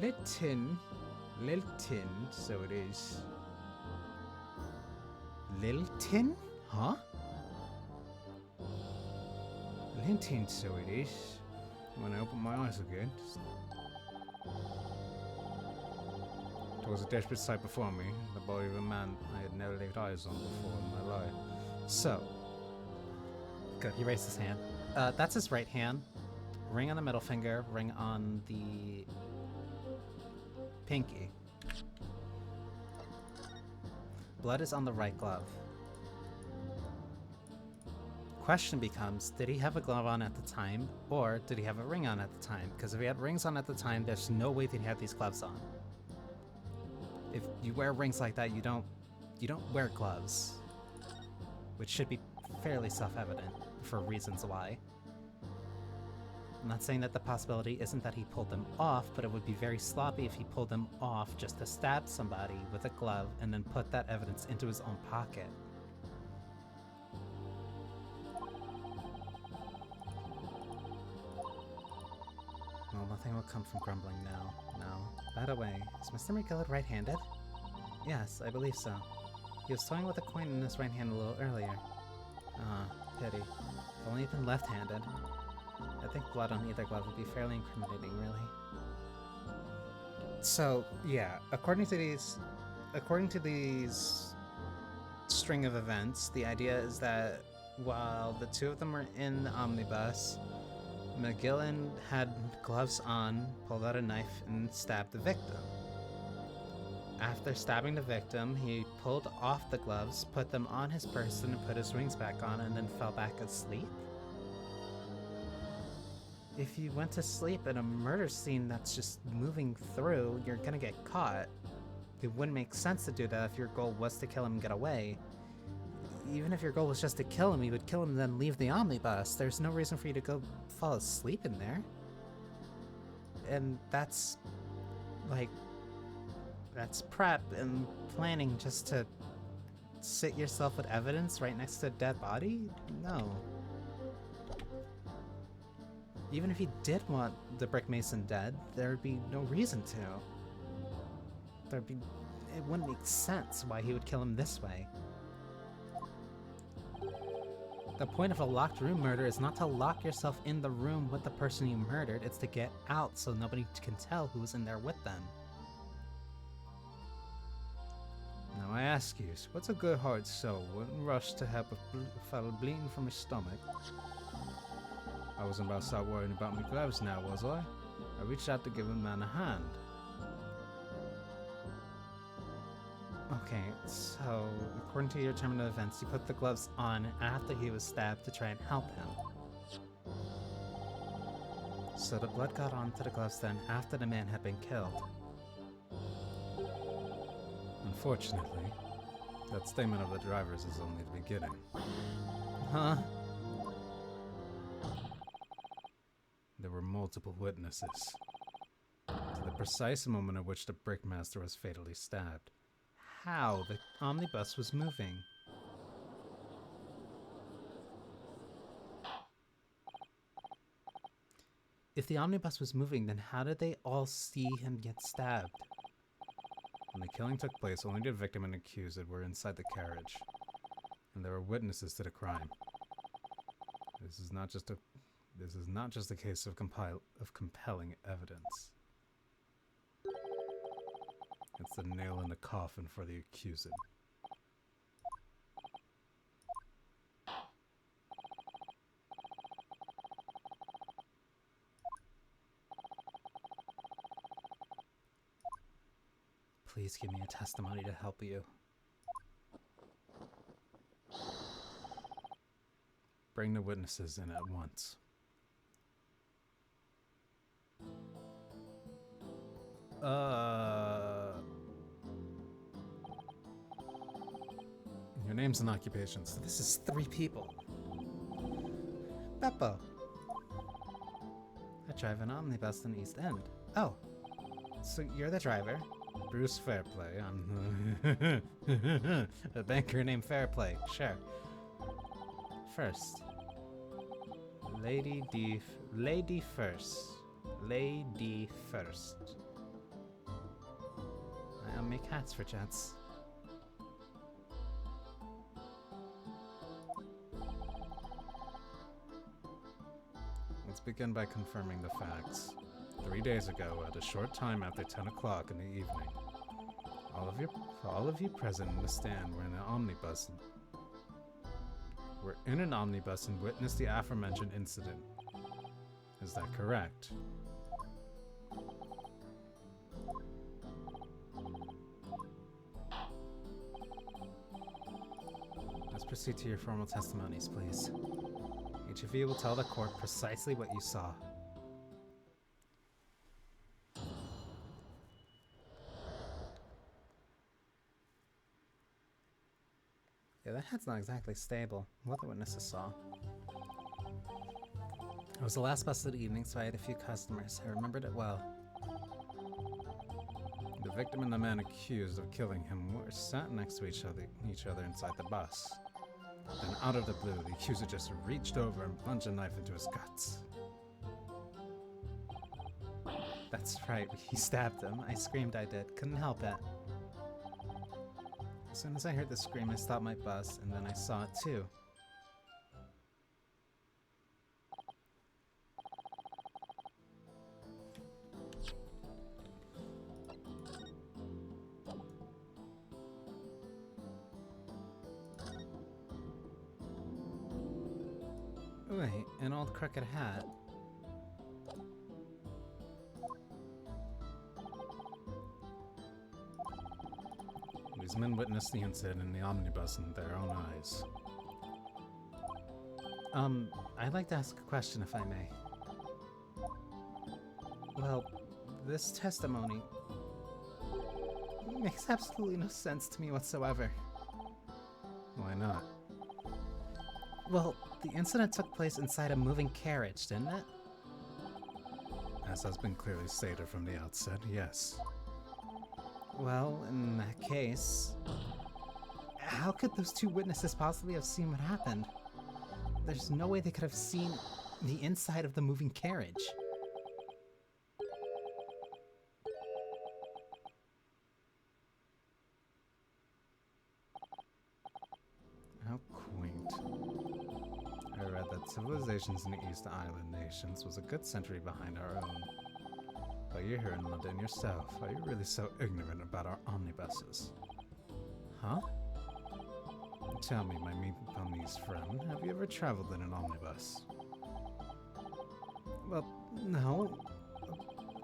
Lilton, so it is. Lilton? Huh? Lilton, so it is. When I open my eyes again. It was a desperate sight before me, the body of a man I had never laid eyes on before in my life. So, good, he raised his hand. That's his right hand. Ring on the middle finger, ring on the pinky. Blood is on the right glove. Question becomes, did he have a glove on at the time, or did he have a ring on at the time? Because if he had rings on at the time, there's no way that he had these gloves on. If you wear rings like that, you don't wear gloves, which should be fairly self-evident for reasons why. I'm not saying that the possibility isn't that he pulled them off, but it would be very sloppy if he pulled them off just to stab somebody with a glove and then put that evidence into his own pocket. Well, nothing will come from grumbling now. No. By the way, is Mr. McGillard right-handed? Yes, I believe so. He was toying with a coin in his right hand a little earlier. Ah, pity. If only he'd been left-handed. I think blood on either glove would be fairly incriminating, really. So, yeah, according to these string of events, the idea is that while the two of them were in the omnibus, McGillen had gloves on, pulled out a knife, and stabbed the victim. After stabbing the victim, he pulled off the gloves, put them on his person, and put his rings back on, and then fell back asleep? If you went to sleep in a murder scene that's just moving through, you're gonna get caught. It wouldn't make sense to do that if your goal was to kill him and get away. Even if your goal was just to kill him, you would kill him and then leave the omnibus. There's no reason for you to go fall asleep in there. And that's, like, that's prep and planning just to sit yourself with evidence right next to a dead body? No. Even if he did want the Brick Mason dead, there would be no reason to. It wouldn't make sense why he would kill him this way. The point of a locked room murder is not to lock yourself in the room with the person you murdered, it's to get out so nobody can tell who was in there with them. Now I ask you, what's a good heart soul wouldn't rush to help a fellow bleeding from his stomach? I wasn't about to start worrying about my gloves now, was I? I reached out to give a man a hand. Okay, so according to your terminal events, you put the gloves on after he was stabbed to try and help him. So the blood got onto the gloves then after the man had been killed. Unfortunately, that statement of the driver's is only the beginning. Huh? There were multiple witnesses to the precise moment at which the brickmaster was fatally stabbed. How the omnibus was moving. If the omnibus was moving, then how did they all see him get stabbed? When the killing took place, only the victim and accused were inside the carriage, and there were witnesses to the crime. This is not just a case of compelling evidence. It's the nail in the coffin for the accused. Please give me a testimony to help you. Bring the witnesses in at once. Your names and occupations. So this is 3 people. Beppo. I drive an omnibus in East End. Oh, so you're the driver. Bruce Fairplay. I'm A banker named Fairplay, sure. First. Lady first. Lady first. I'll make hats for gents. Let's begin by confirming the facts. 3 days ago, at a short time after 10 o'clock in the evening, For all of you present in the stand, we're in an omnibus. We're in an omnibus and witnessed the aforementioned incident. Is that correct? Let's proceed to your formal testimonies, please. Each of you will tell the court precisely what you saw. Yeah, that head's not exactly stable. What the witnesses saw. It was the last bus of the evening, so I had a few customers. I remembered it well. The victim and the man accused of killing him were sat next to each other inside the bus. Then out of the blue, the accuser just reached over and plunged a knife into his guts. That's right, he stabbed him. I screamed, I did. Couldn't help it. As soon as I heard the scream, I stopped my bus, and then I saw it too. Wait, an old crooked hat. These men witnessed the incident in the omnibus in their own eyes. I'd like to ask a question, if I may. Well, this testimony makes absolutely no sense to me whatsoever. Why not? Well, the incident took place inside a moving carriage, didn't it? As has been clearly stated from the outset, yes. Well, in that case, how could those two witnesses possibly have seen what happened? There's no way they could have seen the inside of the moving carriage. How quaint. I read that civilizations in the East Island nations was a good century behind our own. But you're here in London yourself. Are you really so ignorant about our omnibuses? Huh? Tell me, my Nipponese friend, have you ever traveled in an omnibus? Well, no.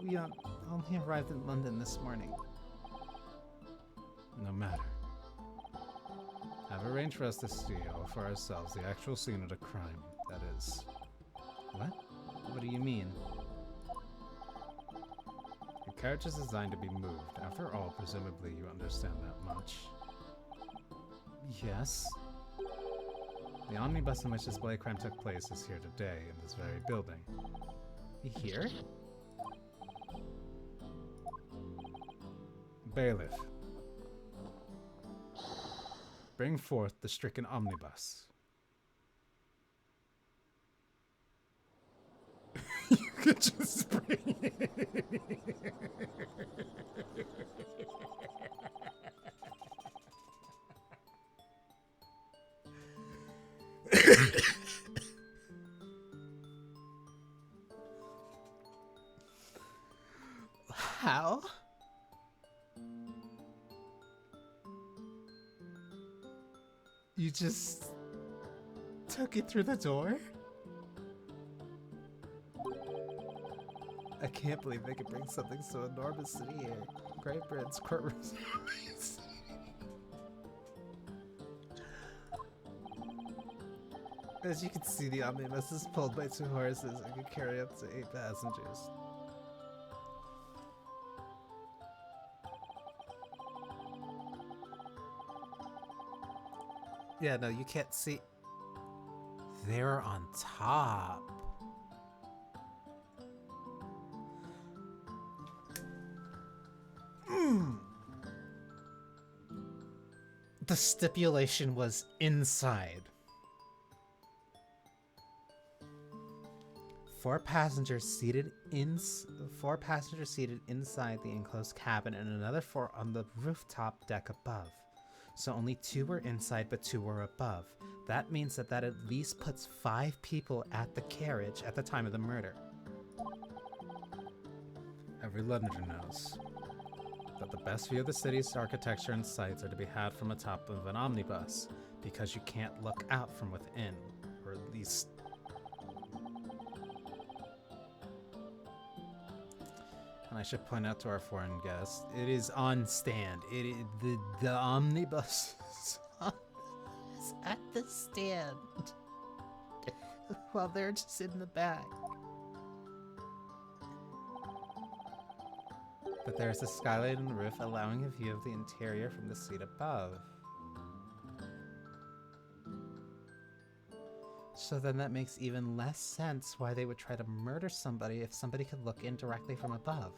We only arrived in London this morning. No matter. I've arranged for us to see for ourselves the actual scene of the crime, that is. What? What do you mean? The carriage is designed to be moved. After all, presumably you understand that much. Yes. The omnibus in which this bloody crime took place is here today, in this very building. Here? Bailiff. Bring forth the stricken omnibus. You could just bring it. How? You just took it through the door? I can't believe they could bring something so enormous to here. Great Britain's courtrooms. As you can see, the omnibus is pulled by 2 horses and can carry up to 8 passengers. Yeah, no, you can't see. They're on top. The stipulation was inside. 4 passengers seated inside the enclosed cabin and another 4 on the rooftop deck above. So only 2 were inside, but 2 were above. That means that at least puts 5 people at the carriage at the time of the murder. Every Londoner knows. that the best view of the city's architecture and sights are to be had from the top of an omnibus, because you can't look out from within, or at least... And I should point out to our foreign guest, it is on stand. The omnibus is at the stand, while they're just in the back. But there's a skylight in the roof allowing a view of the interior from the seat above. So then that makes even less sense why they would try to murder somebody if somebody could look in directly from above.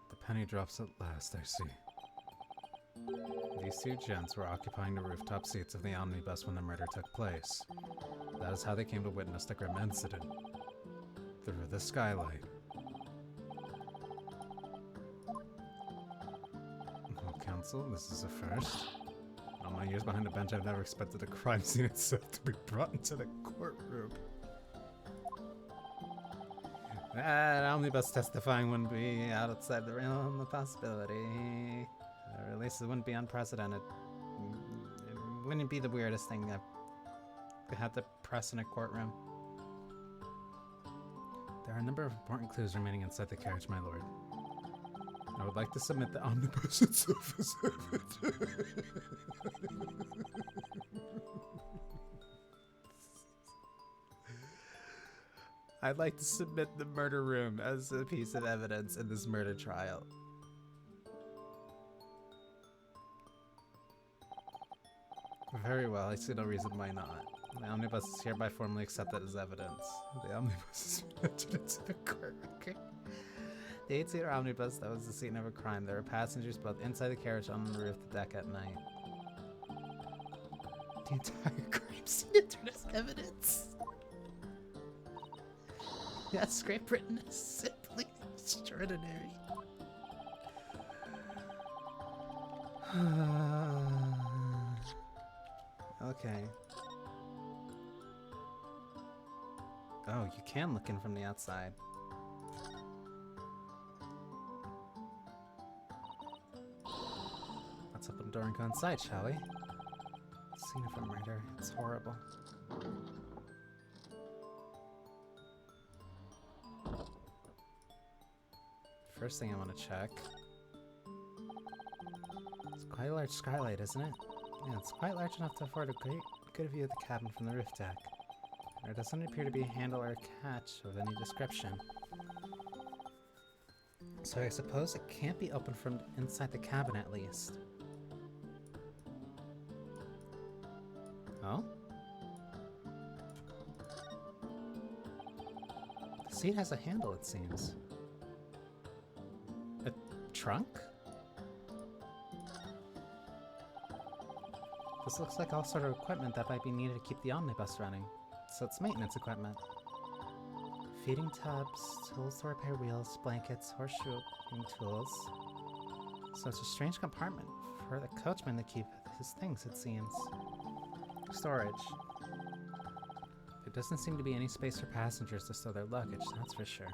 The penny drops at last, I see. These two gents were occupying the rooftop seats of the omnibus when the murder took place. That is how they came to witness the grim incident. Through the skylight. Oh, Counsel, this is a first. In all my years behind the bench, I've never expected a crime scene itself to be brought into the courtroom. That omnibus testifying wouldn't be outside the realm of possibility. Or at least it wouldn't be unprecedented. It wouldn't be the weirdest thing I've had to press in a courtroom. There are a number of important clues remaining inside the carriage, my lord. I would like to submit the omnibus itself as evidence. I'd like to submit the murder room as a piece of evidence in this murder trial. Very well, I see no reason why not. The omnibus is hereby formally accepted as evidence. The omnibus is entered into the court record. The 8-seater omnibus that was the scene of a crime. There were passengers both inside the carriage and on the roof of the deck at night. The entire crime scene entered as evidence. Yes, Great Britain is simply extraordinary. Okay. Oh, you can look in from the outside. Let's open the door and go inside, shall we? Scene of a murder. It's horrible. First thing I want to check. It's quite a large skylight, isn't it? Yeah, it's quite large enough to afford a good view of the cabin from the roof deck. There doesn't appear to be a handle or a catch of any description. So I suppose it can't be opened from inside the cabin at least. Oh? The seat has a handle, it seems. A trunk? This looks like all sort of equipment that might be needed to keep the omnibus running. So it's maintenance equipment. Feeding tubs, tools to repair wheels, blankets, horseshoeing tools. So it's a strange compartment for the coachman to keep his things, it seems. Storage. There doesn't seem to be any space for passengers to store their luggage, that's for sure.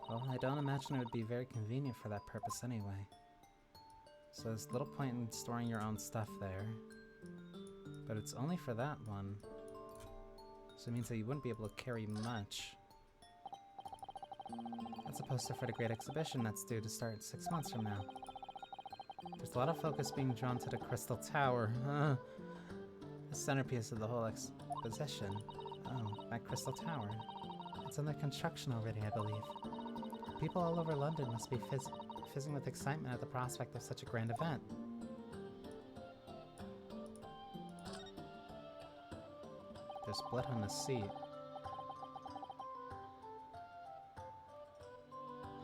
Well, I don't imagine it would be very convenient for that purpose anyway. So there's little point in storing your own stuff there. But it's only for that one. So it means that you wouldn't be able to carry much. That's a poster for the Great Exhibition that's due to start 6 months from now. There's a lot of focus being drawn to the Crystal Tower. The centerpiece of the whole exposition. Oh, that Crystal Tower. It's under construction already, I believe. People all over London must be fizzing with excitement at the prospect of such a grand event. There's blood on the seat.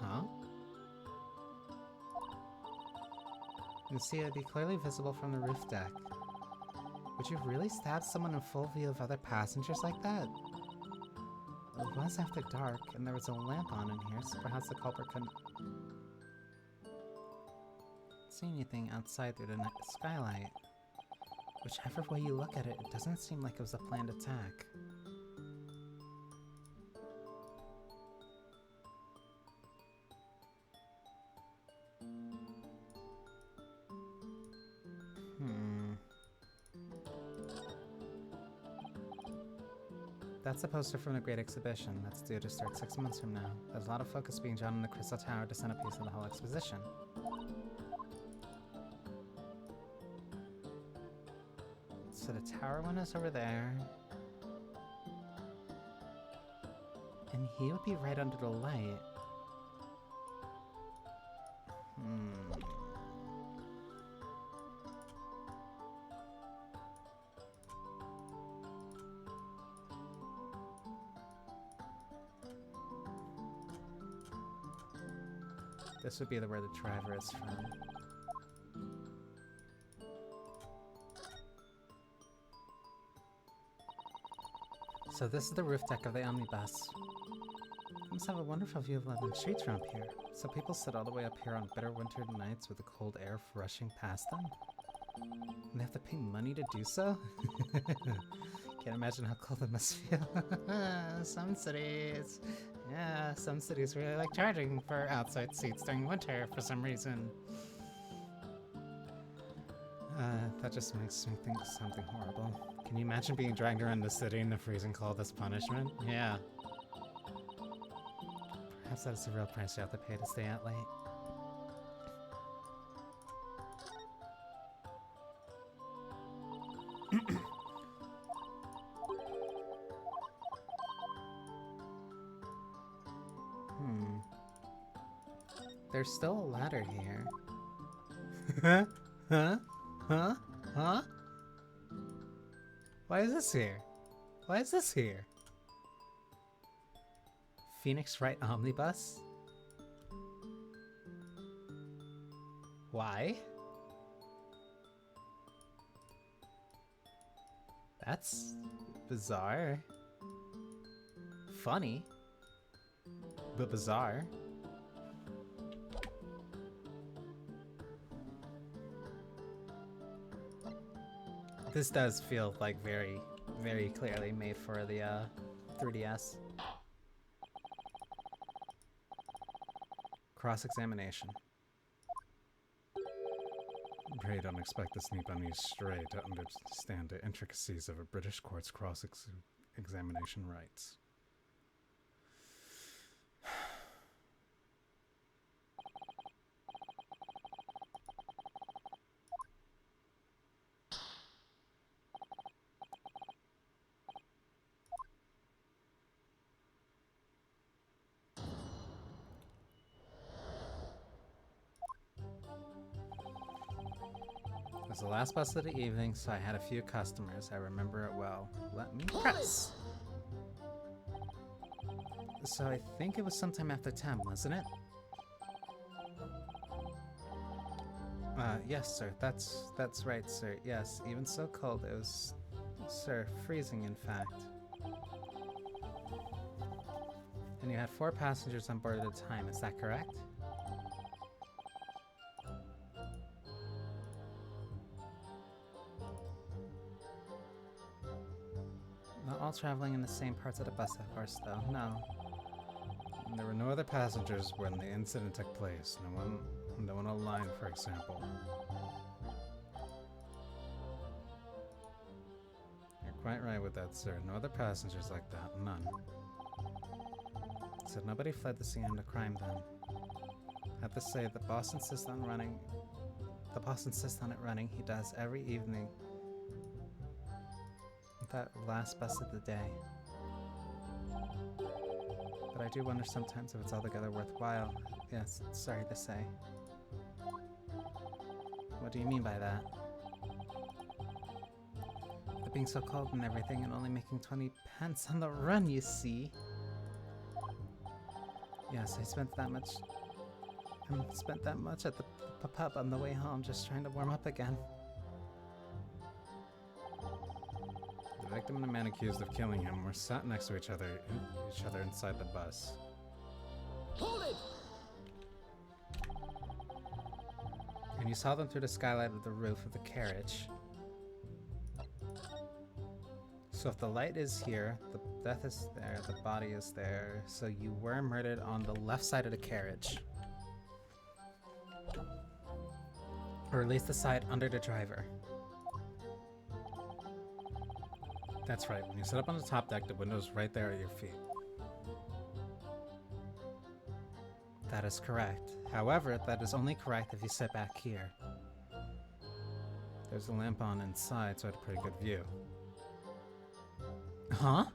Huh? You see, it'd be clearly visible from the roof deck. Would you really stab someone in full view of other passengers like that? It was after dark, and there was a lamp on in here, so perhaps the culprit couldn't see anything outside through the skylight. Whichever way you look at it, it doesn't seem like it was a planned attack. That's the poster from the Great Exhibition. That's due to start 6 months from now. There's a lot of focus being drawn on the Crystal Tower, the centerpiece of the whole exposition. So the tower one is over there. And he would be right under the light. This would be where the driver is from. So this is the roof deck of the omnibus. It must have a wonderful view of London streets from up here. So people sit all the way up here on bitter winter nights with the cold air rushing past them? And they have to pay money to do so? Can't imagine how cold it must feel. Some cities... Yeah, some cities really like charging for outside seats during winter for some reason. That just makes me think of something horrible. Can you imagine being dragged around the city in the freezing cold as punishment? Yeah. Perhaps that is the real price you have to pay to stay out late. There's still a ladder here. Huh? Why is this here? Why is this here? Phoenix Wright Omnibus? Why? That's bizarre. Funny. But bizarre. This does feel like very, very clearly made for the 3DS. Cross-examination. Pray don't expect this Nipponese stray to understand the intricacies of a British court's cross-examination rights. It was the last bus of the evening, so I had a few customers. I remember it well. Let me press! So I think it was sometime after 10, wasn't it? Yes, sir. That's right, sir. Yes, even so cold, it was, sir, freezing, in fact. And you had 4 passengers on board at a time, is that correct? Not all traveling in the same parts of the bus, of course, though. No. And there were no other passengers when the incident took place. No one on the line, for example. You're quite right with that, sir. No other passengers like that. None. So nobody fled the scene of the crime then. I have to say, the boss insists on running. The boss insists on it running. He does every evening. That last bus of the day. But I do wonder sometimes if it's altogether worthwhile. Yes, sorry to say. What do you mean by that? It being so cold and everything and only making 20 pence on the run, you see. Yes, I spent that much at the pub on the way home just trying to warm up again. The victim and the man accused of killing him were sat next to each other inside the bus. Hold it! And you saw them through the skylight of the roof of the carriage. So if the light is here, the death is there, the body is there, so you were murdered on the left side of the carriage. Or at least the side under the driver. That's right. When you sit up on the top deck, the window's right there at your feet. That is correct. However, that is only correct if you sit back here. There's a lamp on inside, so I had a pretty good view. Huh?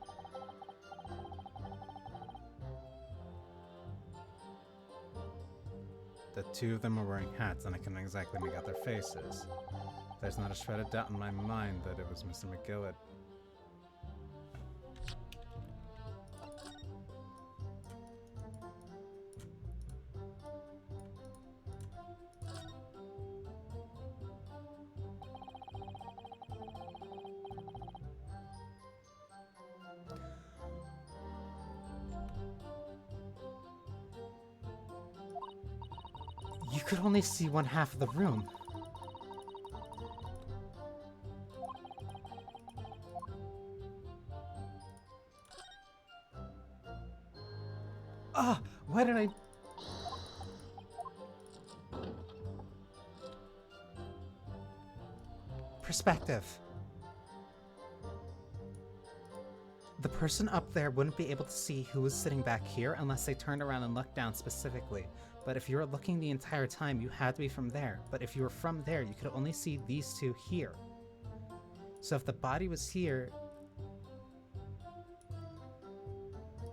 The two of them are wearing hats, and I couldn't exactly make out their faces. There's not a shred of doubt in my mind that it was Mr. McGillett. You could only see one half of the room. Ah, why did I... Perspective. The person up there wouldn't be able to see who was sitting back here unless they turned around and looked down specifically. But if you were looking the entire time, you had to be from there. But if you were from there, you could only see these two here. So if the body was here...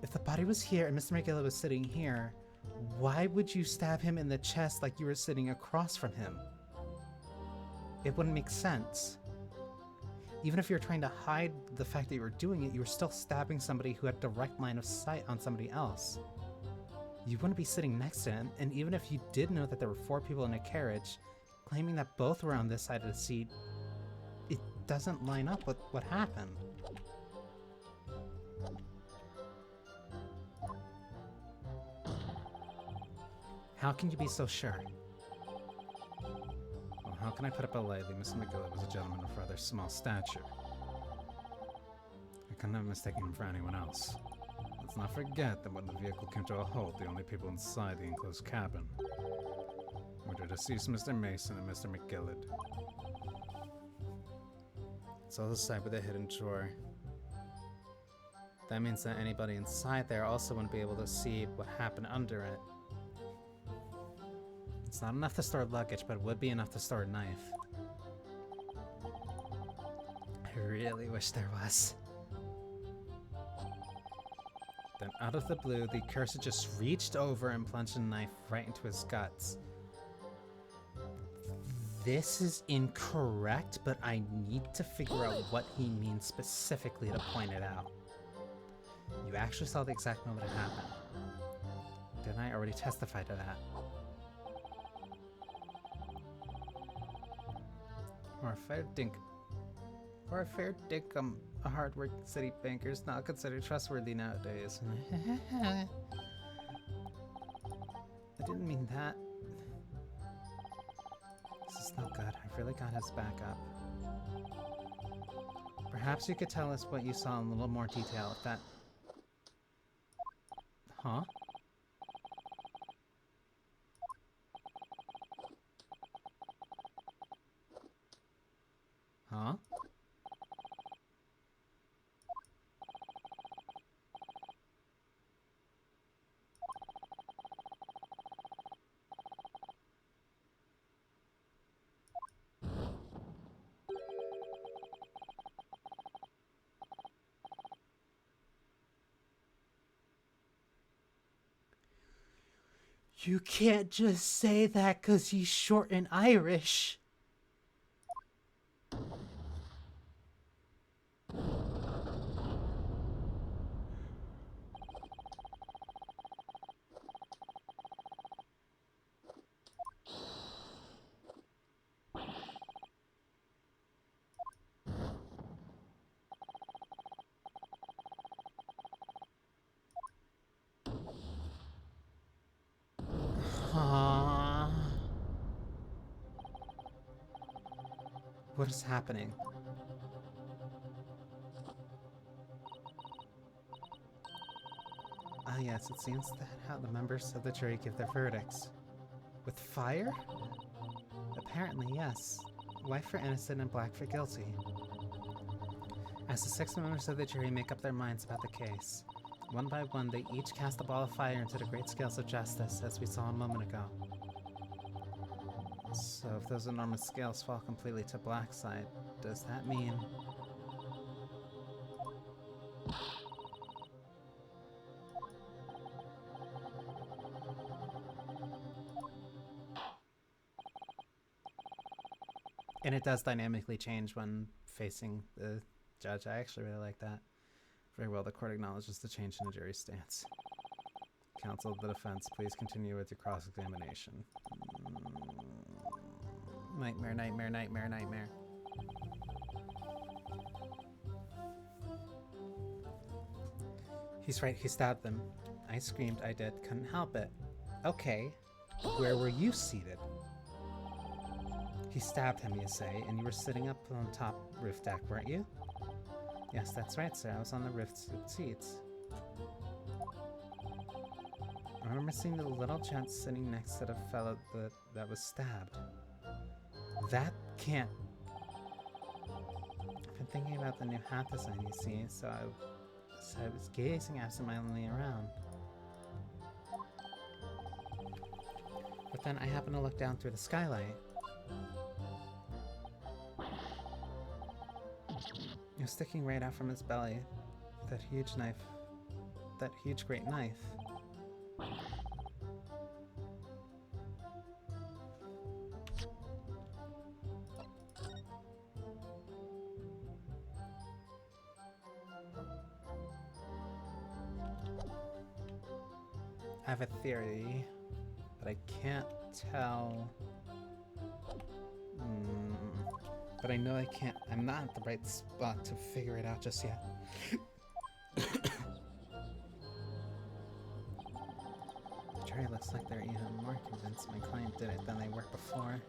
If the body was here and Mr. McGillett was sitting here, why would you stab him in the chest like you were sitting across from him? It wouldn't make sense. Even if you're trying to hide the fact that you were doing it, you were still stabbing somebody who had direct line of sight on somebody else. You wouldn't be sitting next to him, and even if you did know that there were 4 people in a carriage, claiming that both were on this side of the seat, it doesn't line up with what happened. How can you be so sure? Well, how can I put it politely? Mr. McGillett was a gentleman of rather small stature. I couldn't have mistaken him for anyone else. Let's not forget that when the vehicle came to a halt, the only people inside the enclosed cabin were the deceased Mr. Mason and Mr. McGillett. It's all the side with a hidden drawer. That means that anybody inside there also wouldn't be able to see what happened under it. It's not enough to store luggage, but it would be enough to store a knife. I really wish there was. Then out of the blue, the cursor just reached over and plunged a knife right into his guts. This is incorrect, but I need to figure out what he means specifically to point it out. You actually saw the exact moment it happened. Didn't I already testify to that? Or a fair dinkum, a hard-working city banker is not considered trustworthy nowadays. I didn't mean that. This is not good. I've really got his back up. Perhaps you could tell us what you saw in a little more detail if that... Huh? Huh? You can't just say that 'cause he's short and Irish. What is happening? Ah yes, it seems that how the members of the jury give their verdicts. With fire? Apparently, yes. White for innocent and black for guilty. As the 6 members of the jury make up their minds about the case, one by one they each cast a ball of fire into the great scales of justice, as we saw a moment ago. So if those enormous scales fall completely to black side, does that mean... And it does dynamically change when facing the judge. I actually really like that. Very well, the court acknowledges the change in the jury's stance. Counsel of the defense, please continue with your cross-examination. Nightmare, nightmare, nightmare, nightmare. He's right, he stabbed them. I screamed, I did, couldn't help it. Okay, where were you seated? He stabbed him, you say, and you were sitting up on top roof deck, weren't you? Yes, that's right, sir. I was on the roof seats. I remember seeing the little gent sitting next to the fellow that was stabbed. That can't... I've been thinking about the new hat design, you see, so I was gazing absentmindedly around. But then I happened to look down through the skylight. It was sticking right out from his belly. That huge knife. That huge great knife. I have a theory, but I can't tell. But I know I'm not at the right spot to figure it out just yet. The jury looks like they're even more convinced my client did it than they were before.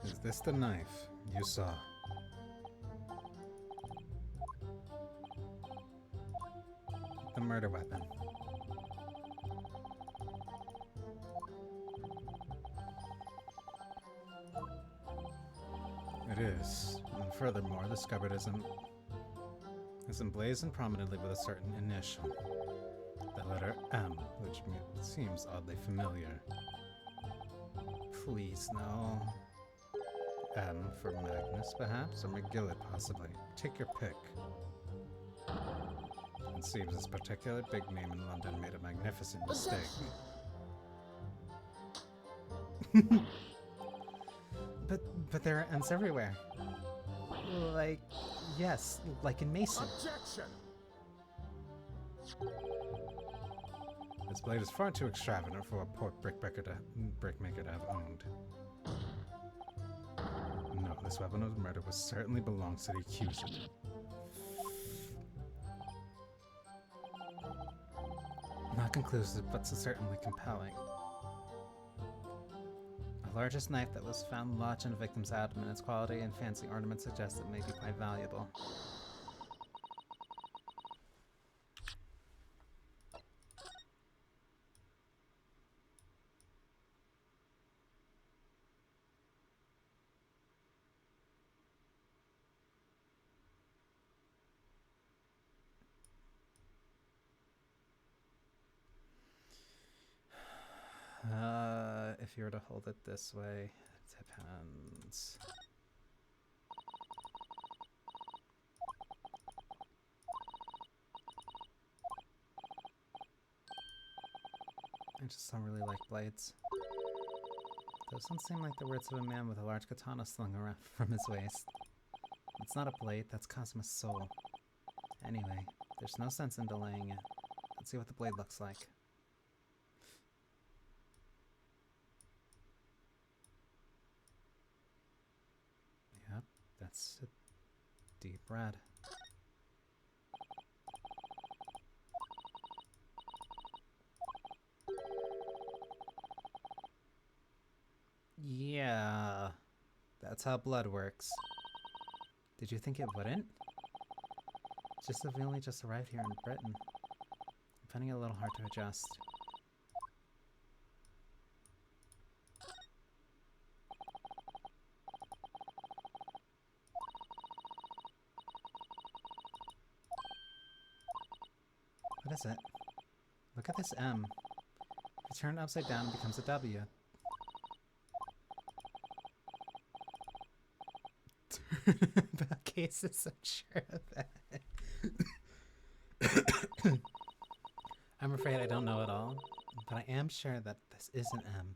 Is this the knife you saw? The murder weapon. It is. And furthermore, this cupboard is emblazoned prominently with a certain initial. The letter M, which seems oddly familiar. Please, no. M for Magnus, perhaps? Or McGillet, possibly. Take your pick. It seems this particular big name in London made a magnificent mistake. But there are M's everywhere. Like, yes, like in Mason. Objection! This blade is far too extravagant for a poor brickmaker to have owned. No, this weapon of murder certainly belongs to the accuser. Not conclusive, but certainly compelling. The largest knife that was found lodged in a victim's abdomen, its quality and fancy ornaments suggest it may be quite valuable. If you were to hold it this way, it depends. I just don't really like blades. Those don't seem like the words of a man with a large katana slung around from his waist. It's not a blade, that's Cosmo's soul. Anyway, there's no sense in delaying it. Let's see what the blade looks like. Yep, that's a deep red. Yeah, that's how blood works. Did you think it wouldn't? just that we only just arrived here in Britain. I'm finding it a little hard to adjust. What is it? Look at this M. If you turn it upside down, it becomes a W. About cases, I'm sure of that. I'm afraid I don't know it all, but I am sure that this is an M.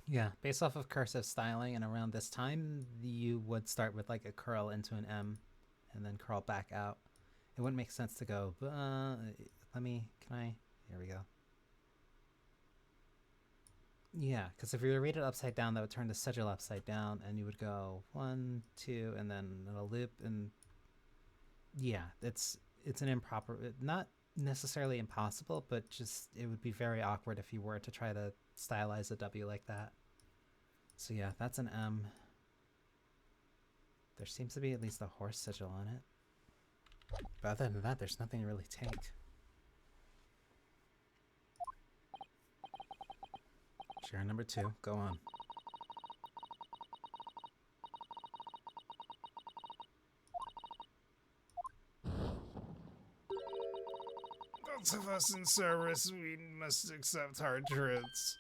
Yeah, based off of cursive styling, and around this time, you would start with like a curl into an M, and then curl back out. It wouldn't make sense to go, let me, here we go. Yeah, because if you were to read it upside down, that would turn the sigil upside down, and you would go 1, 2, and then it'll loop, and yeah, it's an improper, not necessarily impossible, but just it would be very awkward if you were to try to stylize a W like that. So yeah, that's an M. There seems to be at least a horse sigil on it. But other than that, there's nothing to really take. Share number 2, go on. Those of us in service, we must accept hard truths.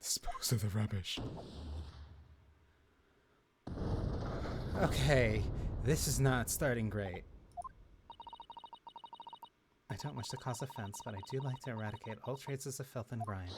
Dispose of the rubbish. Okay, this is not starting great. I don't wish to cause offense, but I do like to eradicate all traces of filth and grime.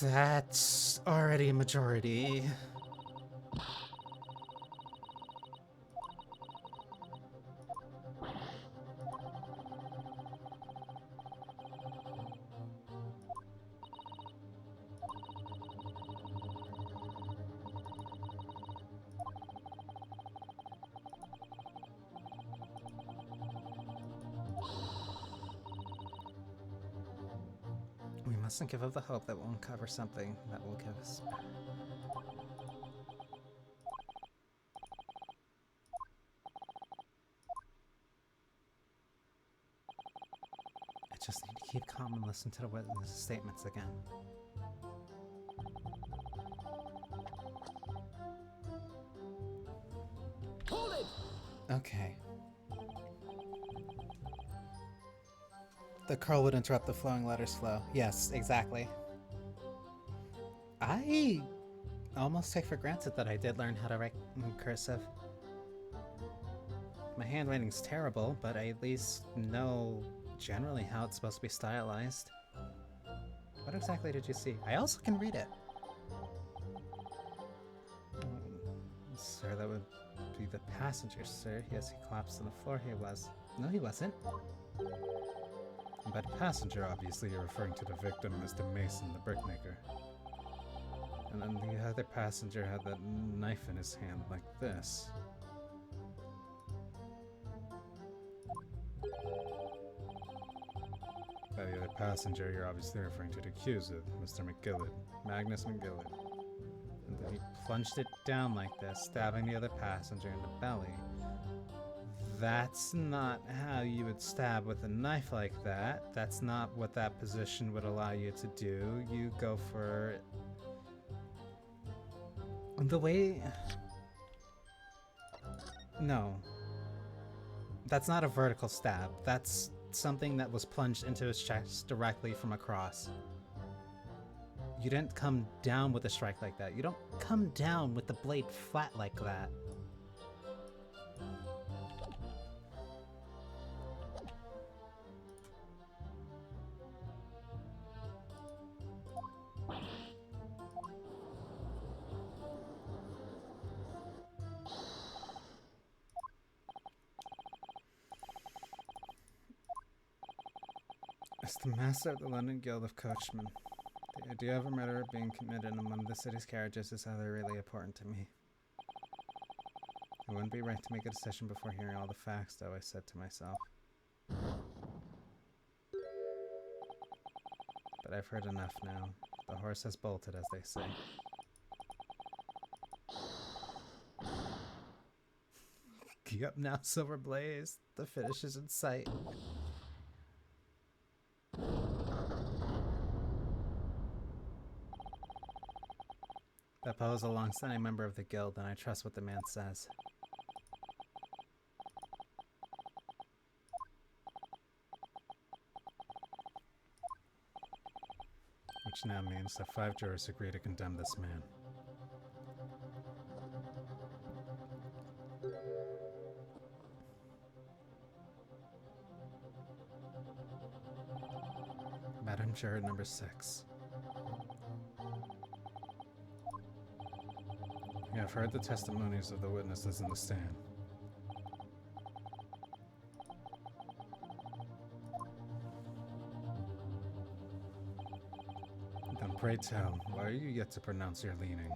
That's already a majority. We mustn't give up the hope that we'll uncover something that will give us... I just need to keep calm and listen to the witness statements again. Hold it! Okay. The curl would interrupt the flowing letters flow. Yes, exactly. I almost take for granted that I did learn how to write in cursive. My handwriting's terrible, but I at least know generally how it's supposed to be stylized. What exactly did you see? I also can read it. Sir, that would be the passenger, sir. Yes, he collapsed on the floor. He was. No, he wasn't. And by passenger, obviously you're referring to the victim, Mr. Mason, the brickmaker. And then the other passenger had that knife in his hand like this. By the other passenger, you're obviously referring to the accused, Mr. McGillett, Magnus McGillett. And then he plunged it down like this, stabbing the other passenger in the belly. That's not how you would stab with a knife like that. That's not what that position would allow you to do. You go for... the way... No. That's not a vertical stab. That's something that was plunged into his chest directly from across. You didn't come down with a strike like that. You don't come down with the blade flat like that. As the master of the London Guild of Coachmen, the idea of a murder being committed in one of the city's carriages is highly really important to me. It wouldn't be right to make a decision before hearing all the facts, though, I said to myself. But I've heard enough now. The horse has bolted, as they say. Key up now, Silver Blaze. The finish is in sight. Beppo is a long-standing member of the guild, and I trust what the man says. Which now means that 5 jurors agree to condemn this man. Madam Juror number 6. You have heard the testimonies of the witnesses in the stand. Then pray tell, why are you yet to pronounce your leaning?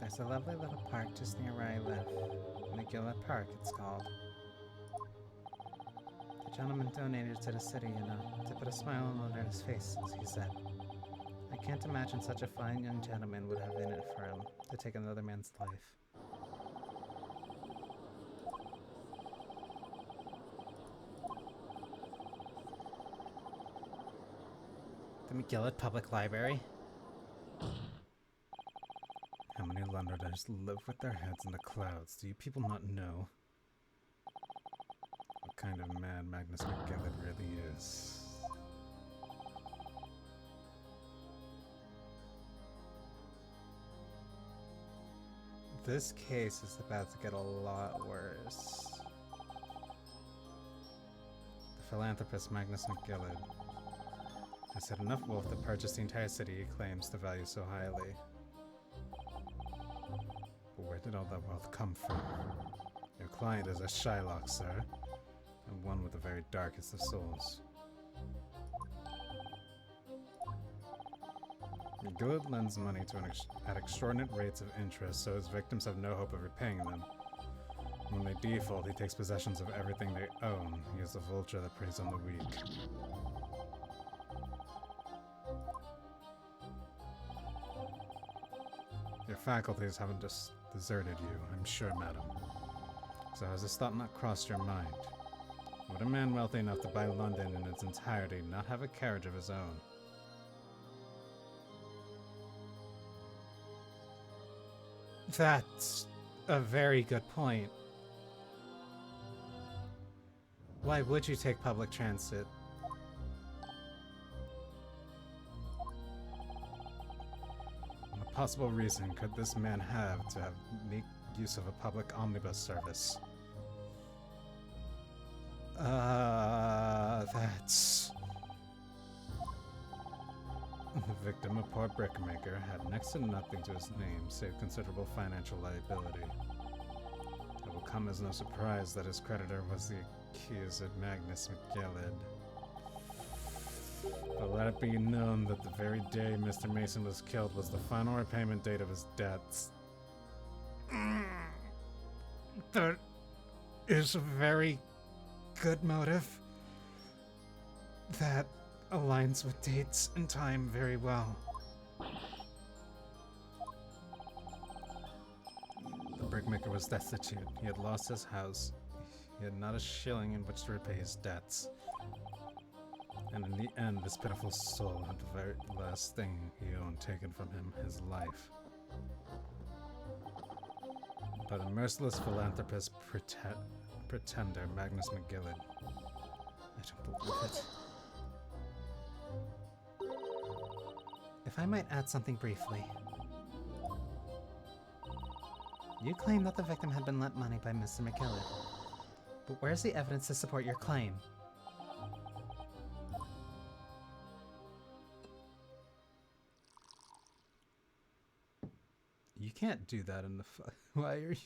There's a lovely little park just near where I live. McGillett Park, it's called. The gentleman donated to the city, you know, to put a smile on Loner's face, as he said. I can't imagine such a fine young gentleman would have in it for him to take another man's life. The McGillett Public Library? How many Londoners live with their heads in the clouds? Do you people not know what kind of man Magnus McGillett really is? This case is about to get a lot worse. The philanthropist Magnus McGillett has had enough wealth to purchase the entire city he claims to value so highly. But where did all that wealth come from? Your client is a Shylock, sir, and one with the very darkest of souls. McGillett lends money to at extraordinary rates of interest, so his victims have no hope of repaying them. When they default, he takes possessions of everything they own. He is the vulture that preys on the weak. Your faculties haven't just deserted you, I'm sure, madam. So has this thought not crossed your mind? Would a man wealthy enough to buy London in its entirety not have a carriage of his own? That's a very good point. Why would you take public transit? What possible reason could this man have to make use of a public omnibus service? That's... The victim, a poor brickmaker, had next to nothing to his name save considerable financial liability. It will come as no surprise that his creditor was the accused Magnus McGillett. But let it be known that the very day Mr. Mason was killed was the final repayment date of his debts. That is a very good motive. That aligns with dates and time very well. The brickmaker was destitute. He had lost his house. He had not a shilling in which to repay his debts. And in the end, this pitiful soul had the very last thing he owned taken from him, his life. By the merciless philanthropist pretender Magnus McGillett. I don't believe it. If I might add something briefly. You claim that the victim had been lent money by Mr. McGillett. But where's the evidence to support your claim? You can't do that in the Why are you?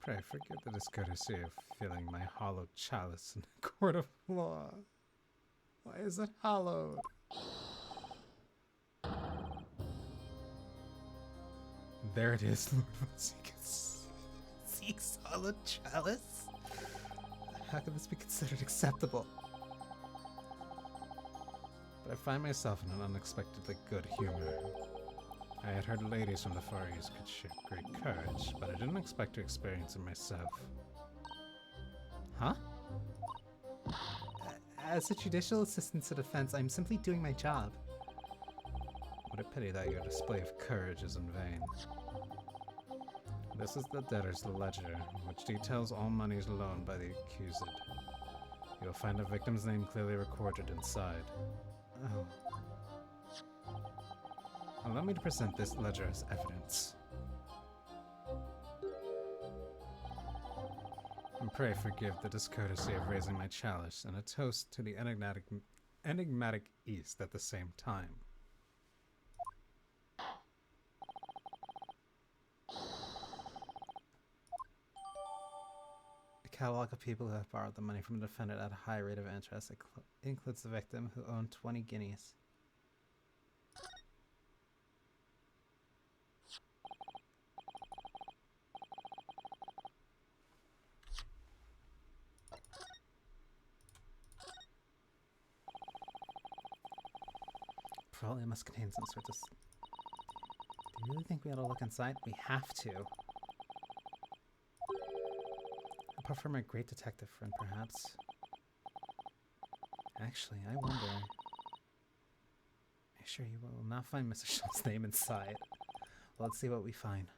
Pray forgive the discourtesy of filling my hollow chalice in a court of law. Why is it hollowed? There it is, Lord Seeks hollow chalice? How can this be considered acceptable? But I find myself in an unexpectedly good humor. I had heard ladies from the Far East could show great courage, but I didn't expect to experience it myself. Huh? As a judicial assistant to defense, I'm simply doing my job. What a pity that your display of courage is in vain. This is the debtor's ledger, which details all monies loaned by the accused. You will find the victim's name clearly recorded inside. Oh. Allow me to present this ledger as evidence. And pray forgive the discourtesy of raising my chalice and a toast to the enigmatic East at the same time. A catalog of people who have borrowed the money from the defendant at a high rate of interest includes the victim who owned 20 guineas. Probably must contain some sort of... Do you really think we ought to look inside? We have to. Apart from my great detective friend, perhaps. Actually, I wonder... Are you sure you will not find Mr. Schultz's name inside? Well, let's see what we find.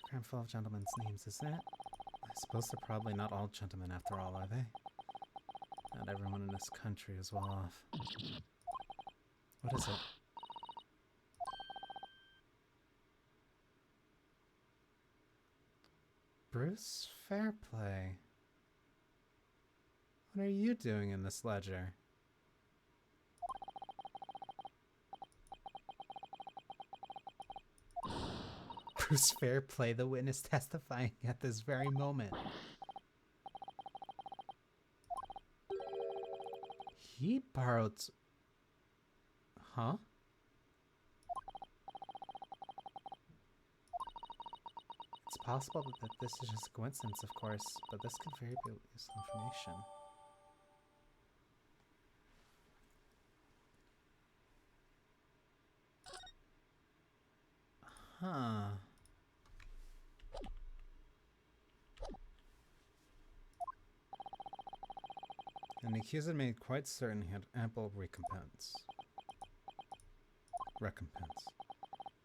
Cram full of gentlemen's names, isn't it? I suppose they're probably not all gentlemen after all, are they? Not everyone in this country is well off. What is it? Bruce Fairplay. What are you doing in this ledger? Bruce Fairplay, the witness testifying at this very moment. He borrowed... Huh? It's possible that this is just a coincidence, of course, but this could very be useful information. Huh. And the accuser made quite certain he had ample recompense.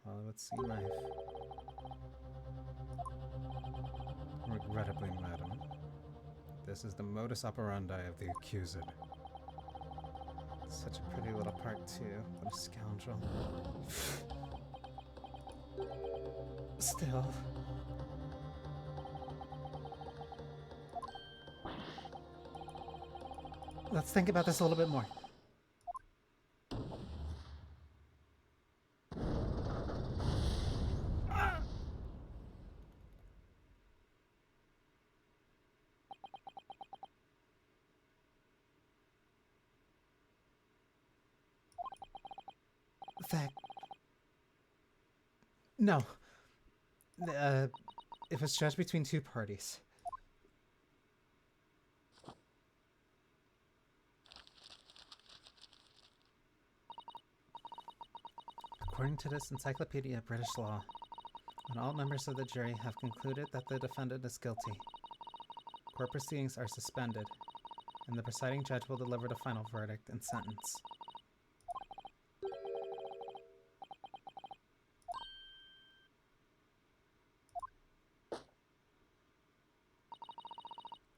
Well, it would seem I've... Regrettably, madam, this is the modus operandi of the accused. Such a pretty little part, too. What a scoundrel. Still... Let's think about this a little bit more. No. If it's judged between two parties. According to this Encyclopedia of British Law, when all members of the jury have concluded that the defendant is guilty, court proceedings are suspended, and the presiding judge will deliver the final verdict and sentence.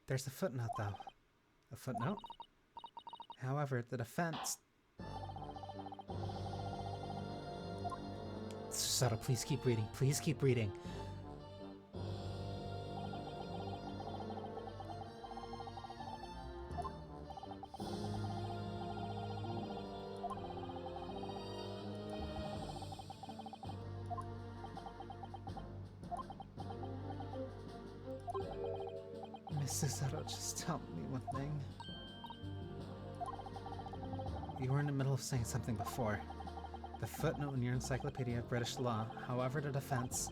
There's a footnote, though. A footnote? However, the defense... Subtle, please keep reading. Please keep reading. Miss Susato, just tell me one thing. You were in the middle of saying something before. The footnote in your Encyclopedia of British Law, however the defense.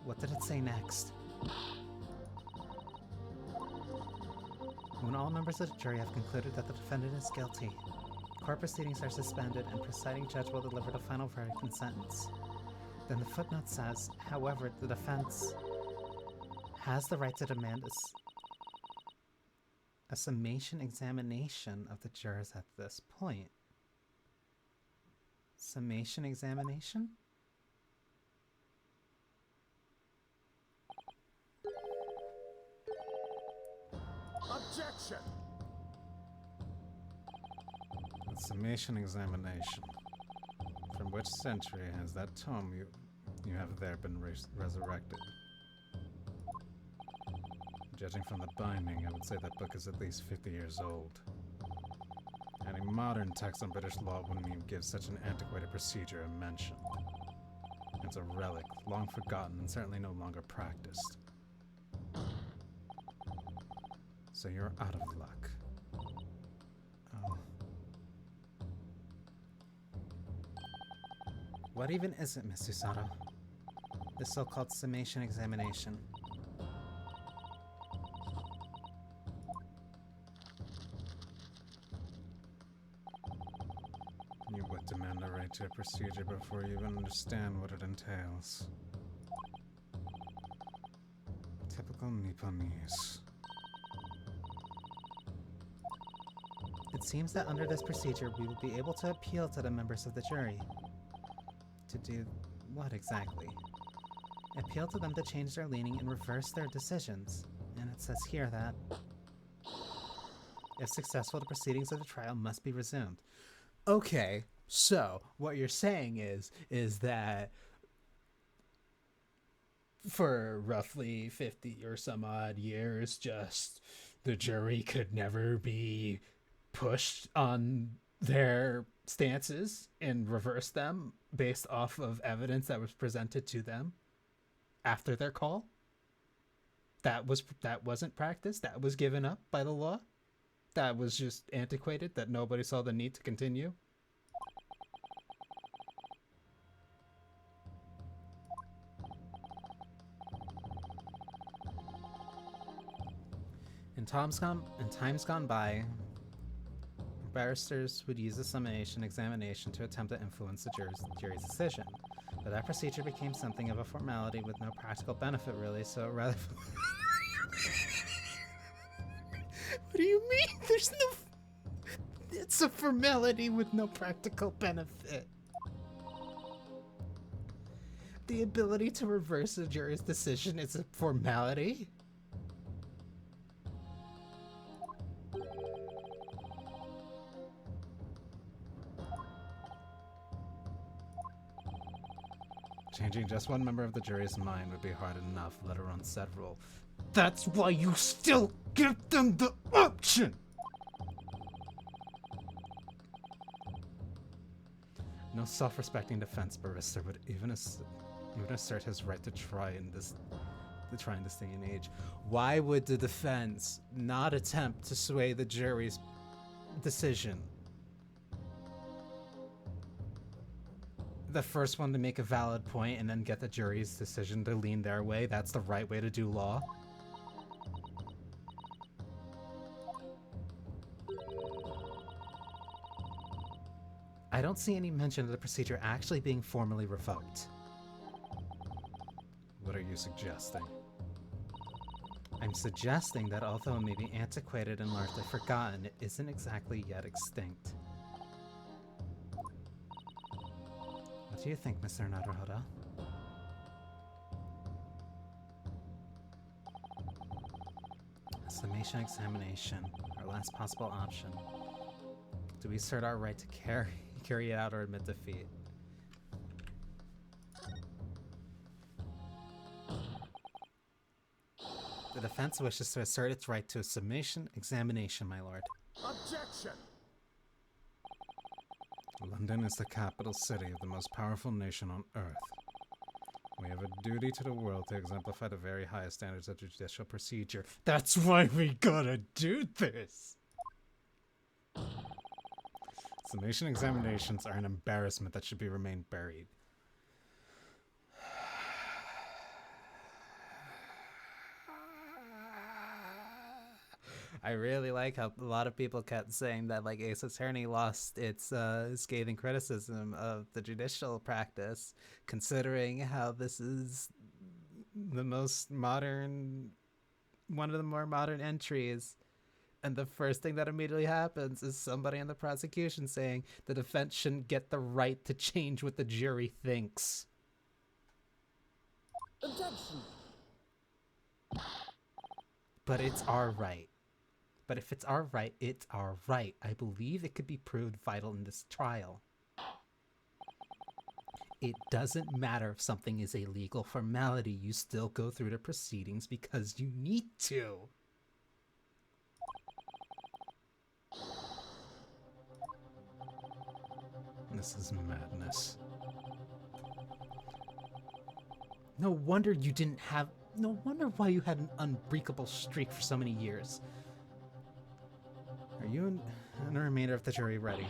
What did it say next? When all members of the jury have concluded that the defendant is guilty, court proceedings are suspended and presiding judge will deliver the final verdict and sentence. Then the footnote says, however, the defense has the right to demand a summation examination of the jurors at this point. Summation examination? Objection! The summation examination. From which century has that tome you have there been resurrected? Judging from the binding, I would say that book is at least 50 years old. Any modern text on British law wouldn't even give such an antiquated procedure a mention. It's a relic, long forgotten and certainly no longer practiced. So you're out of luck. Oh. What even is it, Miss Susato? The so-called summation examination. You would demand a right to a procedure before you even understand what it entails. Typical Nipponese. It seems that under this procedure, we will be able to appeal to the members of the jury. To do what exactly? Appeal to them to change their leaning and reverse their decisions. And it says here that, if successful, the proceedings of the trial must be resumed. Okay, so what you're saying is that for roughly 50 or some odd years, just the jury could never be pushed on their stances and reverse them based off of evidence that was presented to them after their call? That wasn't practiced? That was given up by the law? That was just antiquated, that nobody saw the need to continue? In times gone by, barristers would use the summation examination to attempt to influence the jury's decision. But that procedure became something of a formality with no practical benefit, really, so rather... What do you mean? There's no... It's a formality with no practical benefit. The ability to reverse a jury's decision is a formality? Changing just one member of the jury's mind would be hard enough, let alone several. That's why you still give them the option! No self-respecting defense barrister would even assert his right to try in this day and age. Why would the defense not attempt to sway the jury's decision? The first one to make a valid point and then get the jury's decision to lean their way, that's the right way to do law? I don't see any mention of the procedure actually being formally revoked. What are you suggesting? I'm suggesting that although it may be antiquated and largely forgotten, it isn't exactly yet extinct. What do you think, Mr. Naruhodo? A summation examination, our last possible option. Do we assert our right to carry it out or admit defeat? The defense wishes to assert its right to a summation examination, my lord. Objection! London is the capital city of the most powerful nation on Earth. We have a duty to the world to exemplify the very highest standards of judicial procedure. That's why we gotta do this. Summation examinations are an embarrassment that should be remain buried. I really like how a lot of people kept saying that like Ace Attorney lost its scathing criticism of the judicial practice, considering how this is the most modern, one of the more modern entries. And the first thing that immediately happens is somebody in the prosecution saying the defense shouldn't get the right to change what the jury thinks. Objection! But it's our right. But if it's our right, it's our right. I believe it could be proved vital in this trial. It doesn't matter if something is a legal formality. You still go through the proceedings because you need to. This is madness. No wonder you didn't have... No wonder why you had an unbreakable streak for so many years. Are you and the remainder of the jury ready?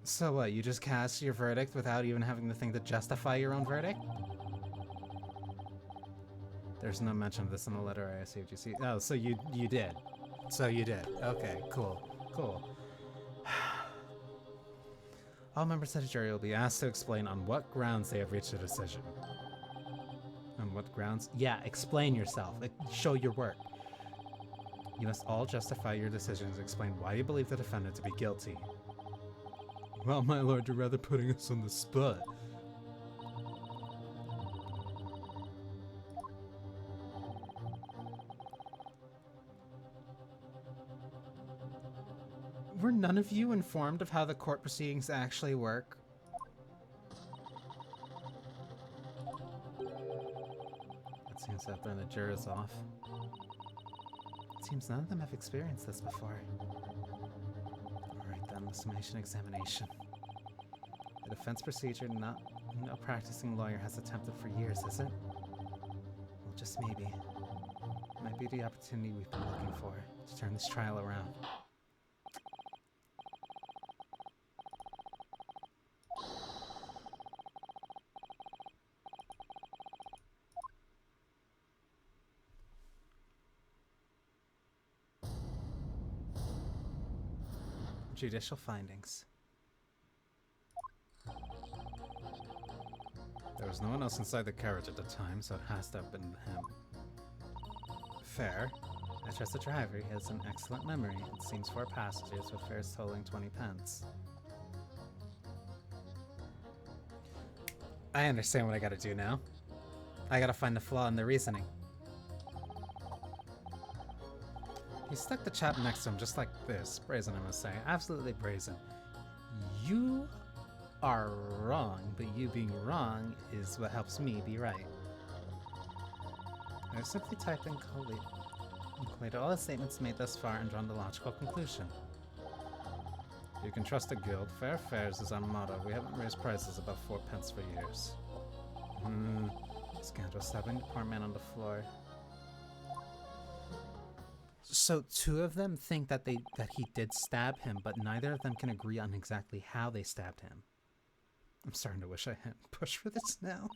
So what, you just cast your verdict without even having the thing to justify your own verdict? There's no mention of this in the letter I received. You see? Oh, so you did. So you did. Okay, cool. Cool. All members of the jury will be asked to explain on what grounds they have reached a decision. On what grounds? Yeah, explain yourself. Show your work. You must all justify your decisions and explain why you believe the defendant to be guilty. Well, my lord, you're rather putting us on the spot. Were none of you informed of how the court proceedings actually work? It seems to have thrown the jurors off. It seems none of them have experienced this before. Alright then, the summation examination. The defense procedure no practicing lawyer has attempted for years, is it? Well, just maybe. It might be the opportunity we've been looking for to turn this trial around. Judicial findings. There was no one else inside the carriage at the time, so it has to have been him. Fair. I trust the driver. He has an excellent memory. It seems 4 passengers with fares totaling 20 pence. I understand what I gotta do now. I gotta find the flaw in the reasoning. He stuck the chap next to him just like this. Brazen, I must say. Absolutely brazen. You are wrong, but you being wrong is what helps me be right. I've simply typed in collated all the statements made thus far and drawn the logical conclusion. You can trust the guild. Fair fares is our motto. We haven't raised prices above 4 pence for years. Scoundrel stabbing the poor man on the floor. So 2 of them think that he did stab him, but neither of them can agree on exactly how they stabbed him. I'm starting to wish I hadn't pushed for this now.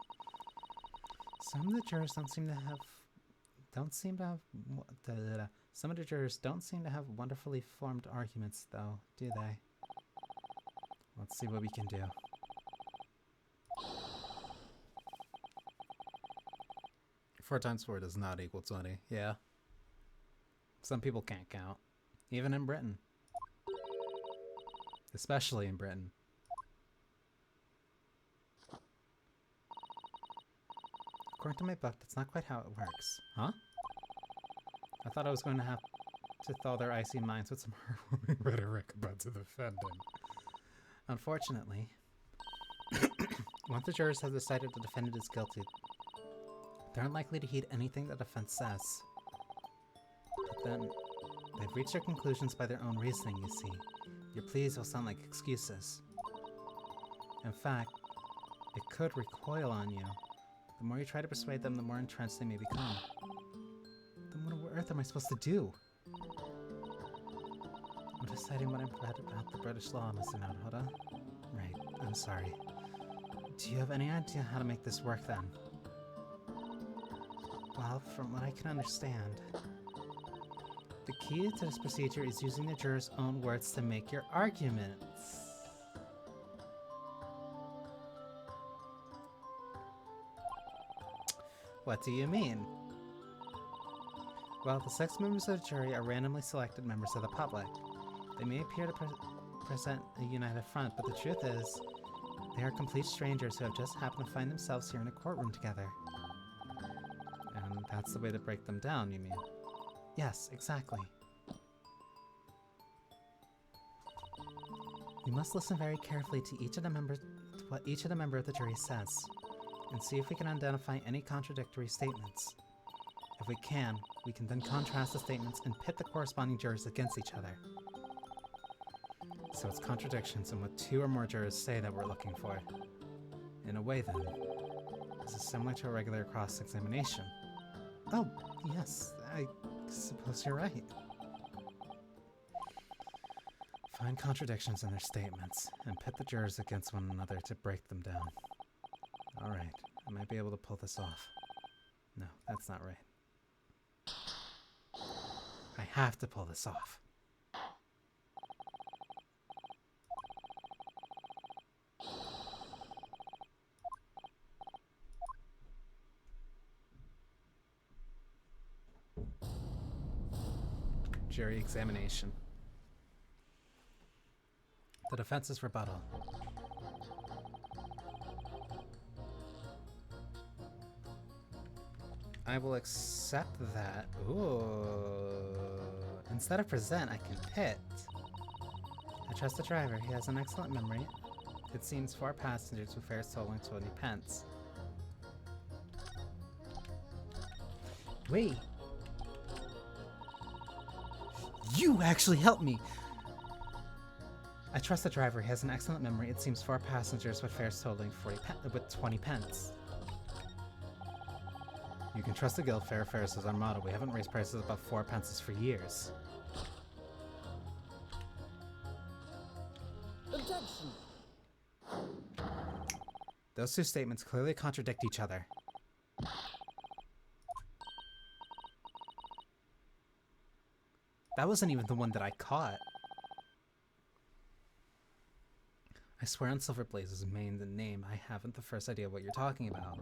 Some of the jurors don't seem to have wonderfully formed arguments, though, do they? Let's see what we can do. Four times 4 does not equal 20. Yeah. Some people can't count. Even in Britain. Especially in Britain. According to my book, that's not quite how it works. Huh? I thought I was going to have to thaw their icy minds with some heartwarming rhetoric about the defendant. Unfortunately, once the jurors have decided the defendant is guilty, they aren't likely to heed anything the defense says. But then, they've reached their conclusions by their own reasoning, you see. Your pleas will sound like excuses. In fact, it could recoil on you. The more you try to persuade them, the more entrenched they may become. Then what on earth am I supposed to do? I'm deciding what I've read about the British law, Mr. Naruhodo. Right, I'm sorry. Do you have any idea how to make this work then? Well, from what I can understand, the key to this procedure is using the jurors' own words to make your arguments. What do you mean? Well, the 6 members of the jury are randomly selected members of the public. They may appear to present a united front, but the truth is, they are complete strangers who have just happened to find themselves here in a courtroom together. And that's the way to break them down, you mean? Yes, exactly. You must listen very carefully to what each of the members of the jury says, and see if we can identify any contradictory statements. If we can then contrast the statements and pit the corresponding jurors against each other. So it's contradictions in what 2 or more jurors say that we're looking for. In a way, then, this is similar to a regular cross-examination. Oh, yes, I suppose you're right. Find contradictions in their statements, and pit the jurors against one another to break them down. Alright, I might be able to pull this off. No, that's not right. I have to pull this off. Jury examination. The defense's rebuttal. I will accept that. Ooh. Instead of present, I can pit. I trust the driver. He has an excellent memory. It seems 4 passengers with fares totaling 20 pence. Wait. You actually helped me! I trust the driver. He has an excellent memory. It seems 4 passengers with fares totaling 20 pence. You can trust the guild. Fair fares is our motto. We haven't raised prices above 4 pences for years. Objection! Those 2 statements clearly contradict each other. That wasn't even the one that I caught. I swear on Silver Blaze's main name, I haven't the first idea what you're talking about.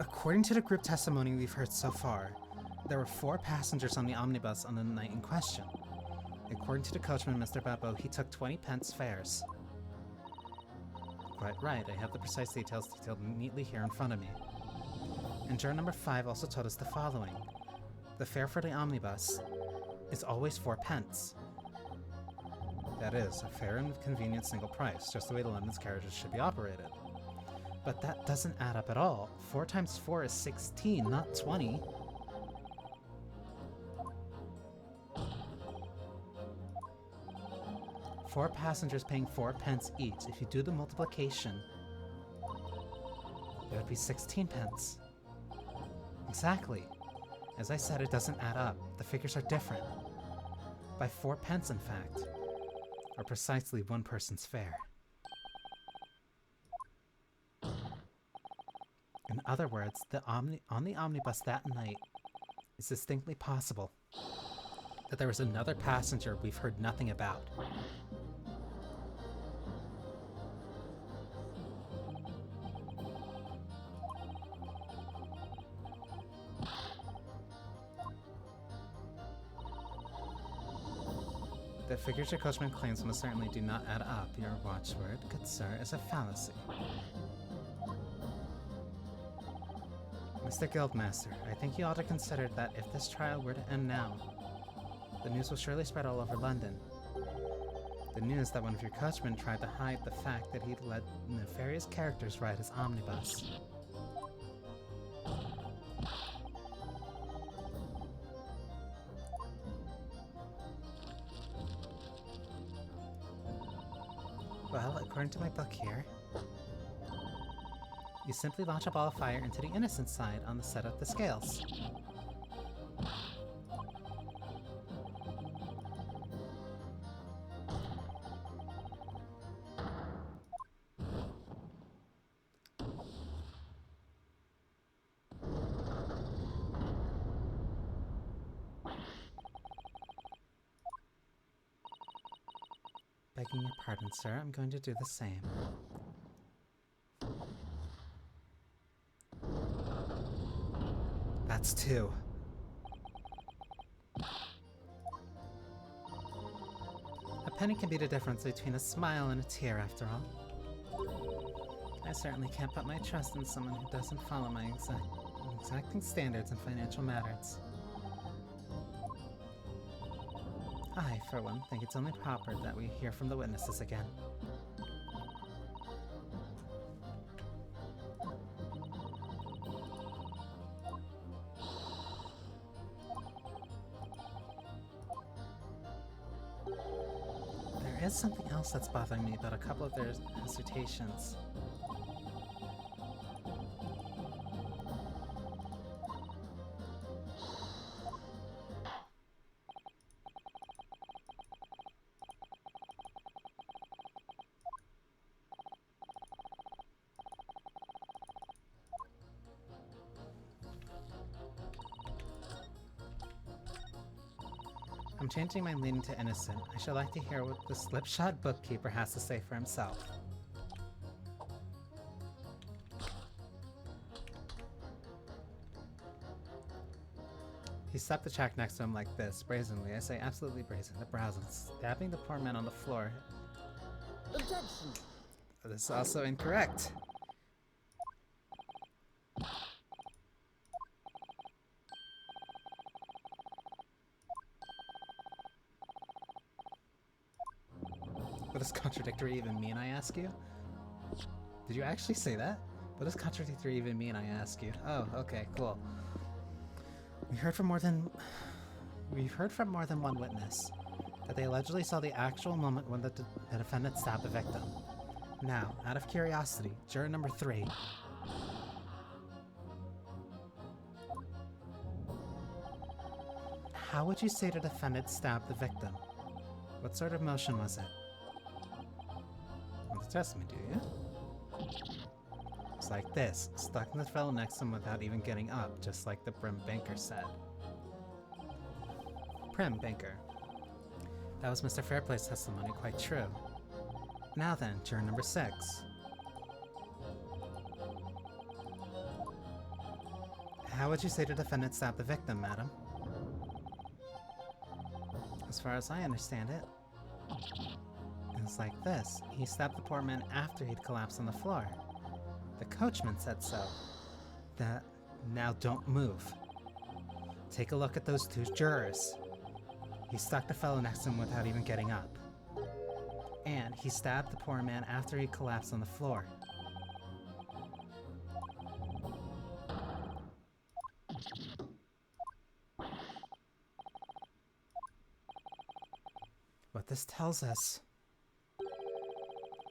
According to the group testimony we've heard so far, there were 4 passengers on the omnibus on the night in question. According to the coachman, Mr. Babo, he took 20 pence fares. Quite right, I have the precise details detailed neatly here in front of me. And juror number 5 also told us the following. The fare for the omnibus is always 4 pence. That is, a fair and convenient single price, just the way the London's carriages should be operated. But that doesn't add up at all. 4 times 4 is 16, not 20. Four passengers paying 4 pence each. If you do the multiplication, it would be 16 pence. Exactly. As I said, it doesn't add up. The figures are different. By 4 pence, in fact. Or precisely 1 person's fare. In other words, on the omnibus that night, it's distinctly possible that there was another passenger we've heard nothing about. The figures your coachman claims most certainly do not add up. Your watchword, good sir, is a fallacy. Mr. Guildmaster, I think you ought to consider that if this trial were to end now, the news will surely spread all over London. The news that one of your coachmen tried to hide the fact that he'd let nefarious characters ride his omnibus. Well, according to my book here, you simply launch a ball of fire into the innocent side on the set of the scales. Begging your pardon, sir, I'm going to do the same. That's 2. A penny can be the difference between a smile and a tear, after all. I certainly can't put my trust in someone who doesn't follow my exacting standards in financial matters. I, for one, think it's only proper that we hear from the witnesses again. There is something else that's bothering me about a couple of their dissertations. I'm changing my leaning to innocent. I should like to hear what the slipshod bookkeeper has to say for himself. He slapped the check next to him like this, brazenly. I say absolutely brazen. The brows and stabbing the poor man on the floor. Objection! This is also incorrect. What does contradictory even mean, I ask you? Did you actually say that? What does contradictory even mean, I ask you? Oh, okay, cool. We've heard from more than one witness that they allegedly saw the actual moment when the defendant stabbed the victim. Now, out of curiosity, juror number 3. How would you say the defendant stabbed the victim? What sort of motion was it? Don't test me, do you? It's like this, stuck in the fellow next to him without even getting up, just like the Prim Banker said. Prim Banker. That was Mr. Fairplay's testimony, quite true. Now then, juror number 6. How would you say the defendant stabbed the victim, madam? As far as I understand it, it was like this. He stabbed the poor man after he'd collapsed on the floor. The coachman said so. Now don't move. Take a look at those 2 jurors. He stuck the fellow next to him without even getting up. And he stabbed the poor man after he collapsed on the floor. What this tells us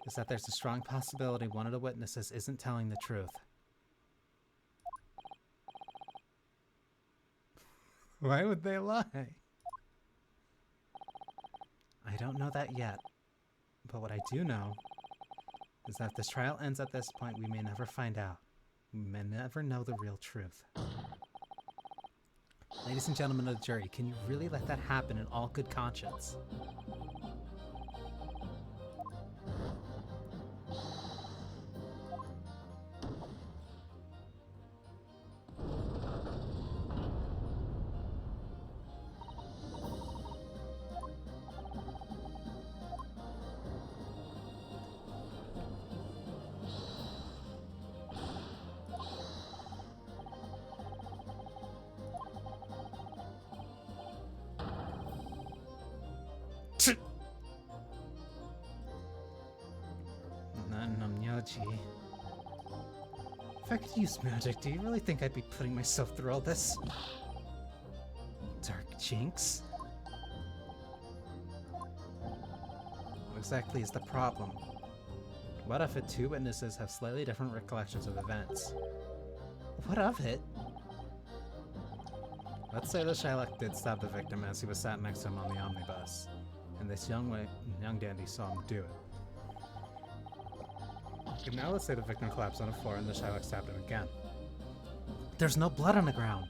is that there's a strong possibility one of the witnesses isn't telling the truth. Why would they lie? I don't know that yet, but what I do know is that if this trial ends at this point, we may never find out. We may never know the real truth. Ladies and gentlemen of the jury, can you really let that happen in all good conscience? If I could use magic, do you really think I'd be putting myself through all this? Dark jinx? What exactly is the problem? What if the two witnesses have slightly different recollections of events? What of it? Let's say the Shylock did stab the victim as he was sat next to him on the omnibus, and this young dandy saw him do it. And now let's say the victim collapsed on the floor and the Shylock stabbed him again. There's no blood on the ground!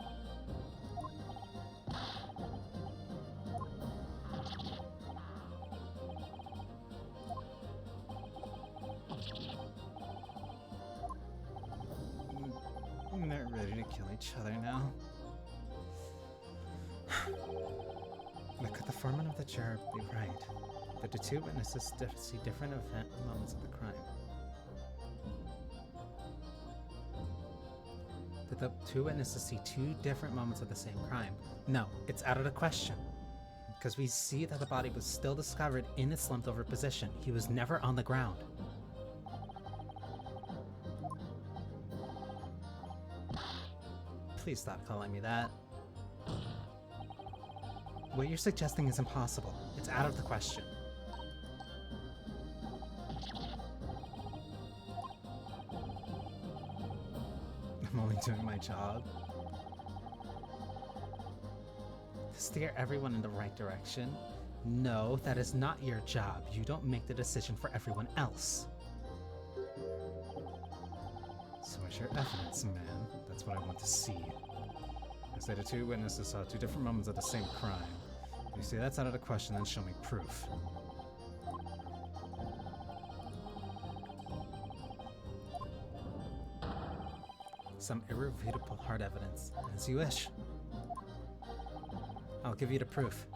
They're ready to kill each other now. But could the foreman of the juror be right? That the two witnesses see different moments of the crime? Did the two witnesses see two different moments of the same crime? No, it's out of the question. Because we see that the body was still discovered in its slumped over position. He was never on the ground. Please stop calling me that. What you're suggesting is impossible. It's out of the question. I'm only doing my job. To steer everyone in the right direction? No, that is not your job. You don't make the decision for everyone else. So where's your evidence, man? That's what I want to see. I say the two witnesses saw two different moments of the same crime. If you say that's out of the question, then show me proof. Some irrefutable hard evidence, as you wish. I'll give you the proof.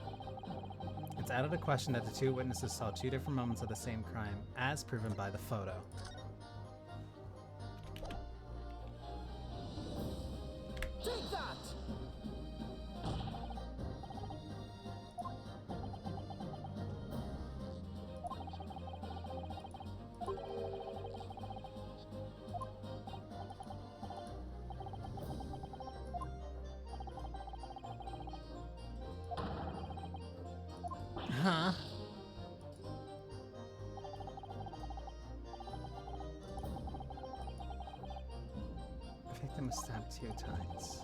It's out of the question that the two witnesses saw two different moments of the same crime, as proven by the photo. Take that! Huh? The victim was stabbed 2 times.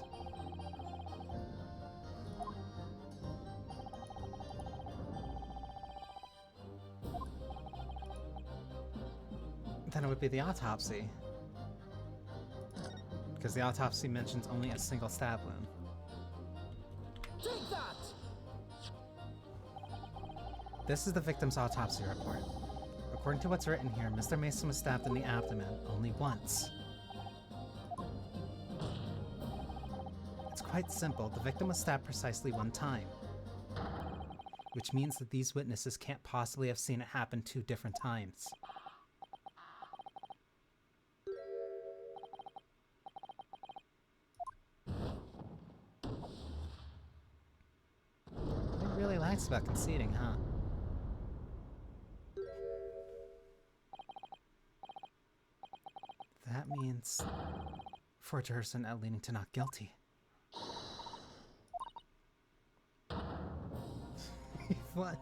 Then it would be the autopsy. Because the autopsy mentions only a single stab wound. Take that! This is the victim's autopsy report. According to what's written here, Mr. Mason was stabbed in the abdomen only once. It's quite simple. The victim was stabbed precisely 1 time. Which means that these witnesses can't possibly have seen it happen 2 different times. He really likes about conceding, huh? That means 4 jurors are leaning to not guilty. What?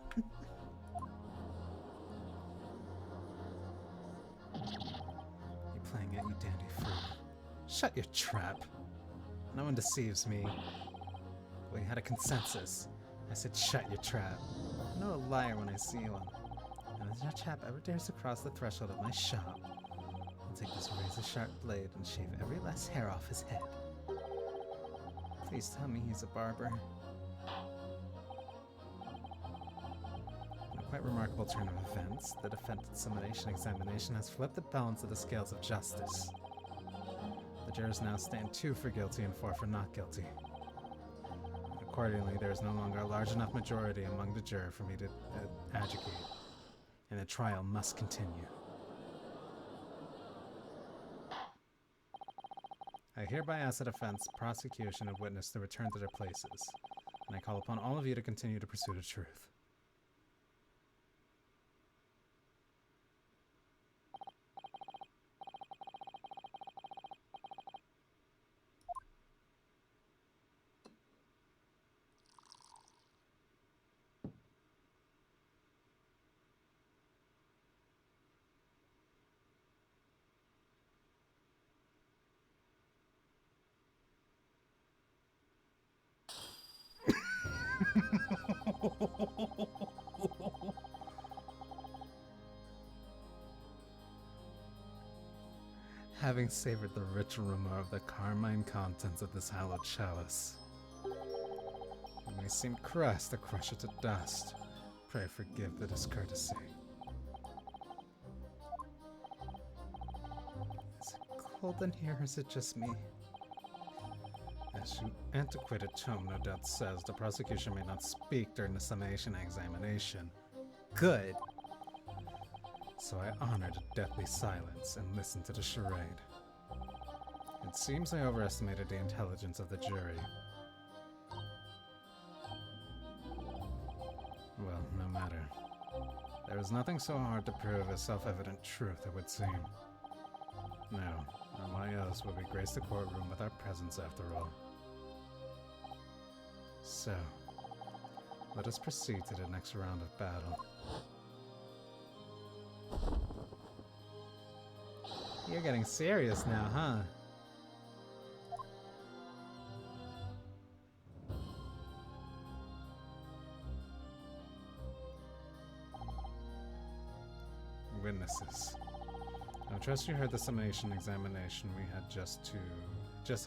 You playing at, you dandy fool. Shut your trap. No one deceives me. We had a consensus. I said shut your trap. I know a liar when I see one. And if that chap ever dares to cross the threshold of my shop, I'll take this razor-sharp blade and shave every last hair off his head. Please tell me he's a barber. In a quite remarkable turn of events, the defendant's summation examination has flipped the balance of the scales of justice. The jurors now stand 2 for guilty and 4 for not guilty. Accordingly, there is no longer a large enough majority among the jury for me to adjudicate, and the trial must continue. I hereby ask the defense, prosecution, and witness to return to their places, and I call upon all of you to continue to pursue the truth. Having savored the rich aroma of the carmine contents of this hallowed chalice, it may seem crass to crush it to dust. Pray forgive the discourtesy. Is it cold in here, or is it just me? As your antiquated tome no doubt says, the prosecution may not speak during the summation examination. Good. So I honored a deathly silence and listened to the charade. It seems I overestimated the intelligence of the jury. Well, no matter. There is nothing so hard to prove as self-evident truth, it would seem. No, why else would we grace the courtroom with our presence after all? So, let us proceed to the next round of battle. You're getting serious now, huh? Witnesses. I trust you heard the summation examination we had just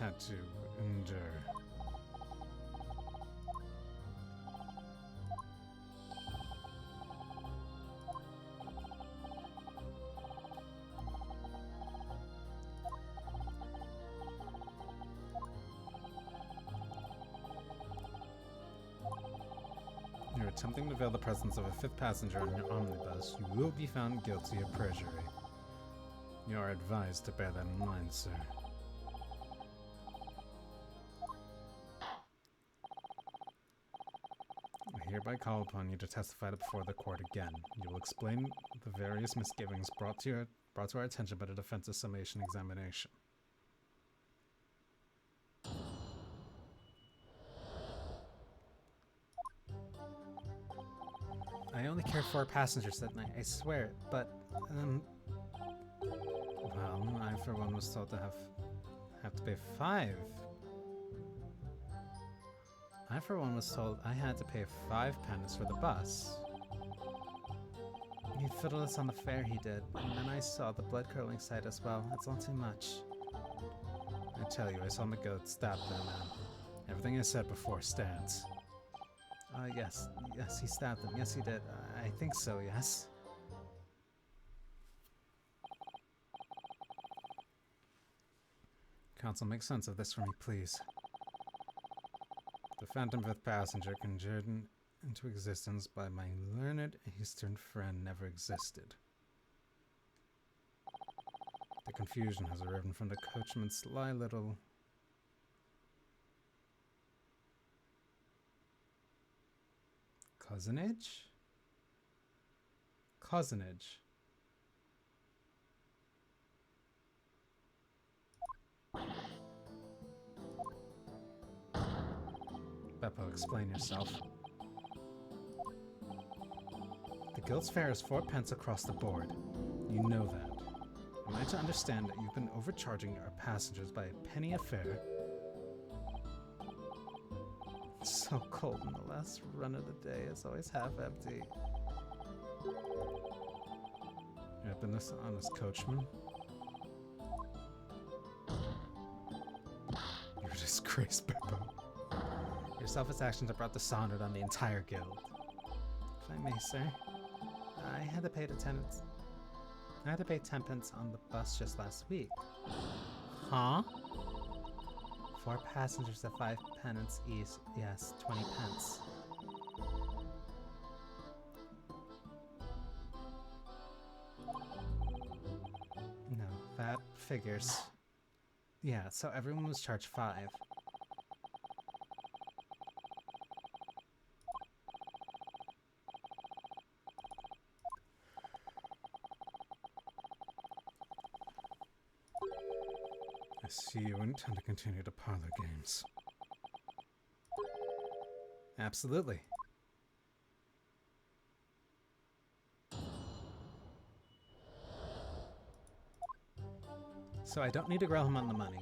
had to endure. You're attempting to veil the presence of a fifth passenger on your omnibus. You will be found guilty of perjury. You are advised to bear that in mind, sir. I hereby call upon you to testify before the court again. You will explain the various misgivings brought to our attention by the defense's summation examination. I only carried 4 passengers that night, I swear, but, Well, I for one was told to have to pay 5. I for one was told I had to pay 5 pennies for the bus. He fiddled us on the fare, he did, and then I saw the blood-curdling sight as well. That's all too much. I tell you, I saw McGoat stab that man. Everything I said before stands. Yes, he stabbed him. Yes, he did. I think so, yes. Counsel, make sense of this for me, please. The phantom fifth passenger conjured into existence by my learned Eastern friend never existed. The confusion has arisen from the coachman's sly little... Cousinage? Cousinage. Beppo, explain yourself. The guild's fare is 4 pence across the board. You know that. Am I to understand that you've been overcharging our passengers by a penny a fare? It's so cold and the last run of the day is always half empty. You have been this honest, coachman? You're a disgrace, Beppo. Your selfish actions have brought dishonor on the entire guild. If I may, sir, I had to pay 10 pence on the bus just last week. Huh? 4 passengers at 5 pence each. Yes, 20 pence. No, that figures. Yeah, so everyone was charged 5. I see you intend to continue the parlor games. Absolutely. So I don't need to grill him on the money.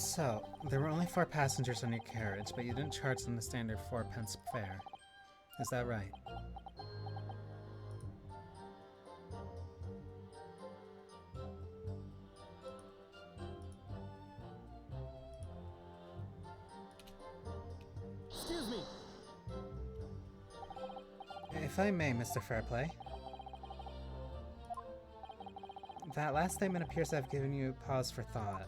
So, there were only 4 passengers on your carriage, but you didn't charge them the standard 4 pence fare. Is that right? Excuse me. If I may, Mr. Fairplay. That last statement appears to have given you pause for thought.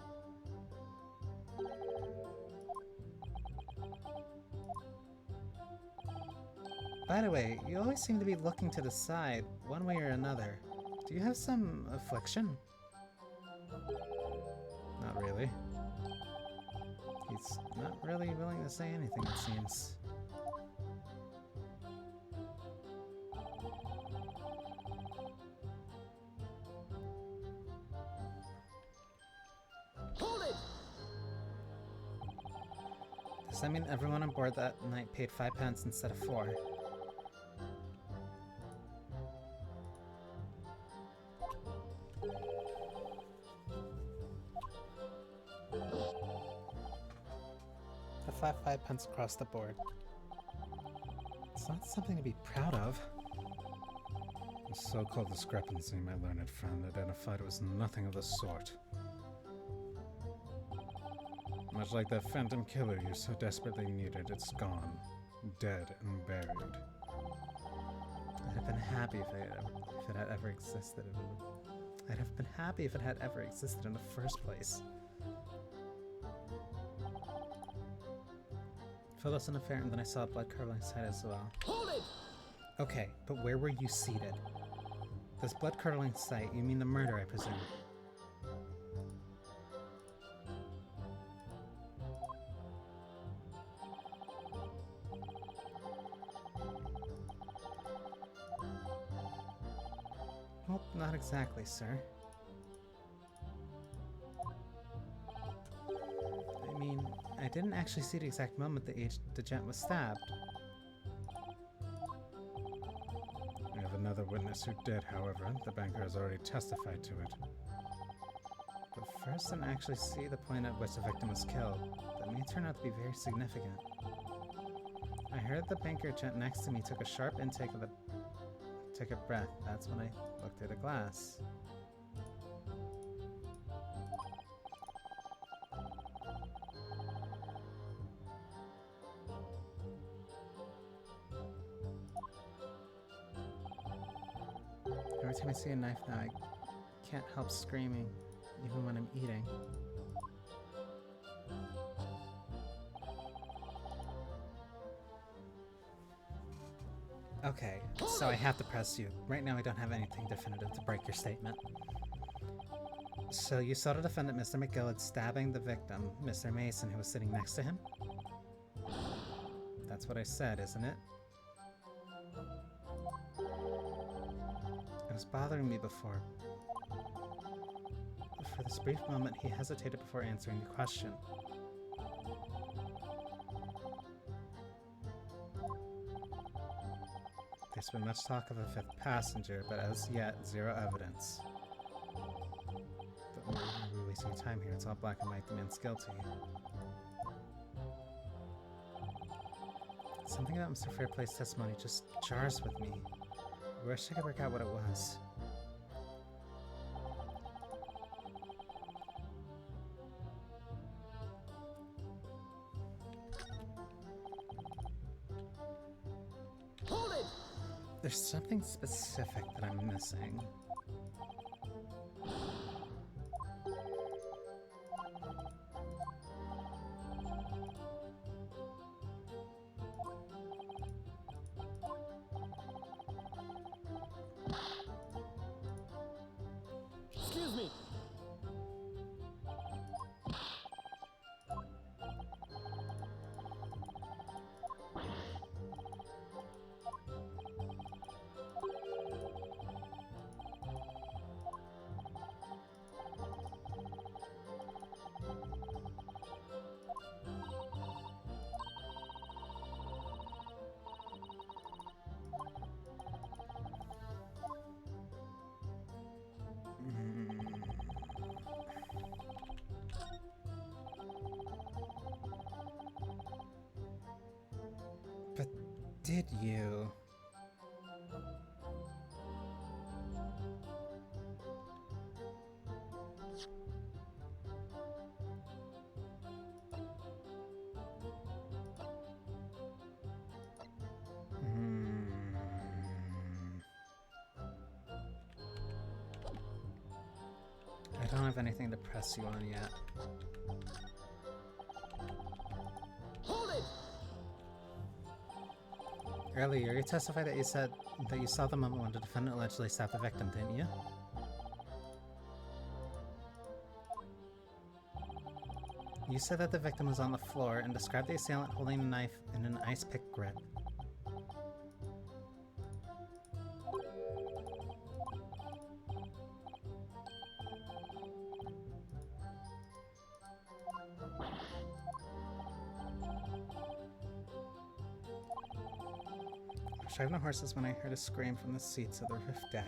By the way, you always seem to be looking to the side, one way or another. Do you have some affliction? Not really. He's not really willing to say anything, it seems. Hold it! Does that mean everyone on board that night paid 5 pence instead of 4? The 5 pence across the board. It's not something to be proud of. The so-called discrepancy, my learned friend identified was nothing of the sort. Much like that phantom killer you so desperately needed, it's gone. Dead and buried. I'd have been happy if it had ever existed. I'd have been happy if it had ever existed in the first place. Phyllis in a fair, and then I saw a blood-curdling sight as well. Hold it! Okay, but where were you seated? This blood-curdling sight, you mean the murder, I presume? Well, not exactly, sir. I mean, I didn't actually see the exact moment the gent was stabbed. We have another witness who did, however. The banker has already testified to it. But first, I didn't actually see the point at which the victim was killed. That may turn out to be very significant. I heard the banker gent next to me took a sharp intake of took a breath. That's when I looked through the glass. Every time I see a knife now, I can't help screaming, even when I'm eating. Okay, so I have to press you. Right now I don't have anything definitive to break your statement. So you saw the defendant, Mr. McGillard, stabbing the victim, Mr. Mason, who was sitting next to him? That's what I said, isn't it? It was bothering me before. For this brief moment, he hesitated before answering the question. There's been much talk of a 5th passenger, but as yet, 0 evidence. But we're wasting time here. It's all black and white. The man's guilty. Something about Mr. Fairplay's testimony just jars with me. I wish I could work out what it was. Hold it! There's something specific that I'm missing. Excuse me. did you? I don't have anything to press you on yet. Hold it! Earlier, you testified that you said that you saw the moment when the defendant allegedly stabbed the victim, didn't you? You said that the victim was on the floor and described the assailant holding a knife in an ice pick grip. I have no horses when I heard a scream from the seats of the roof deck.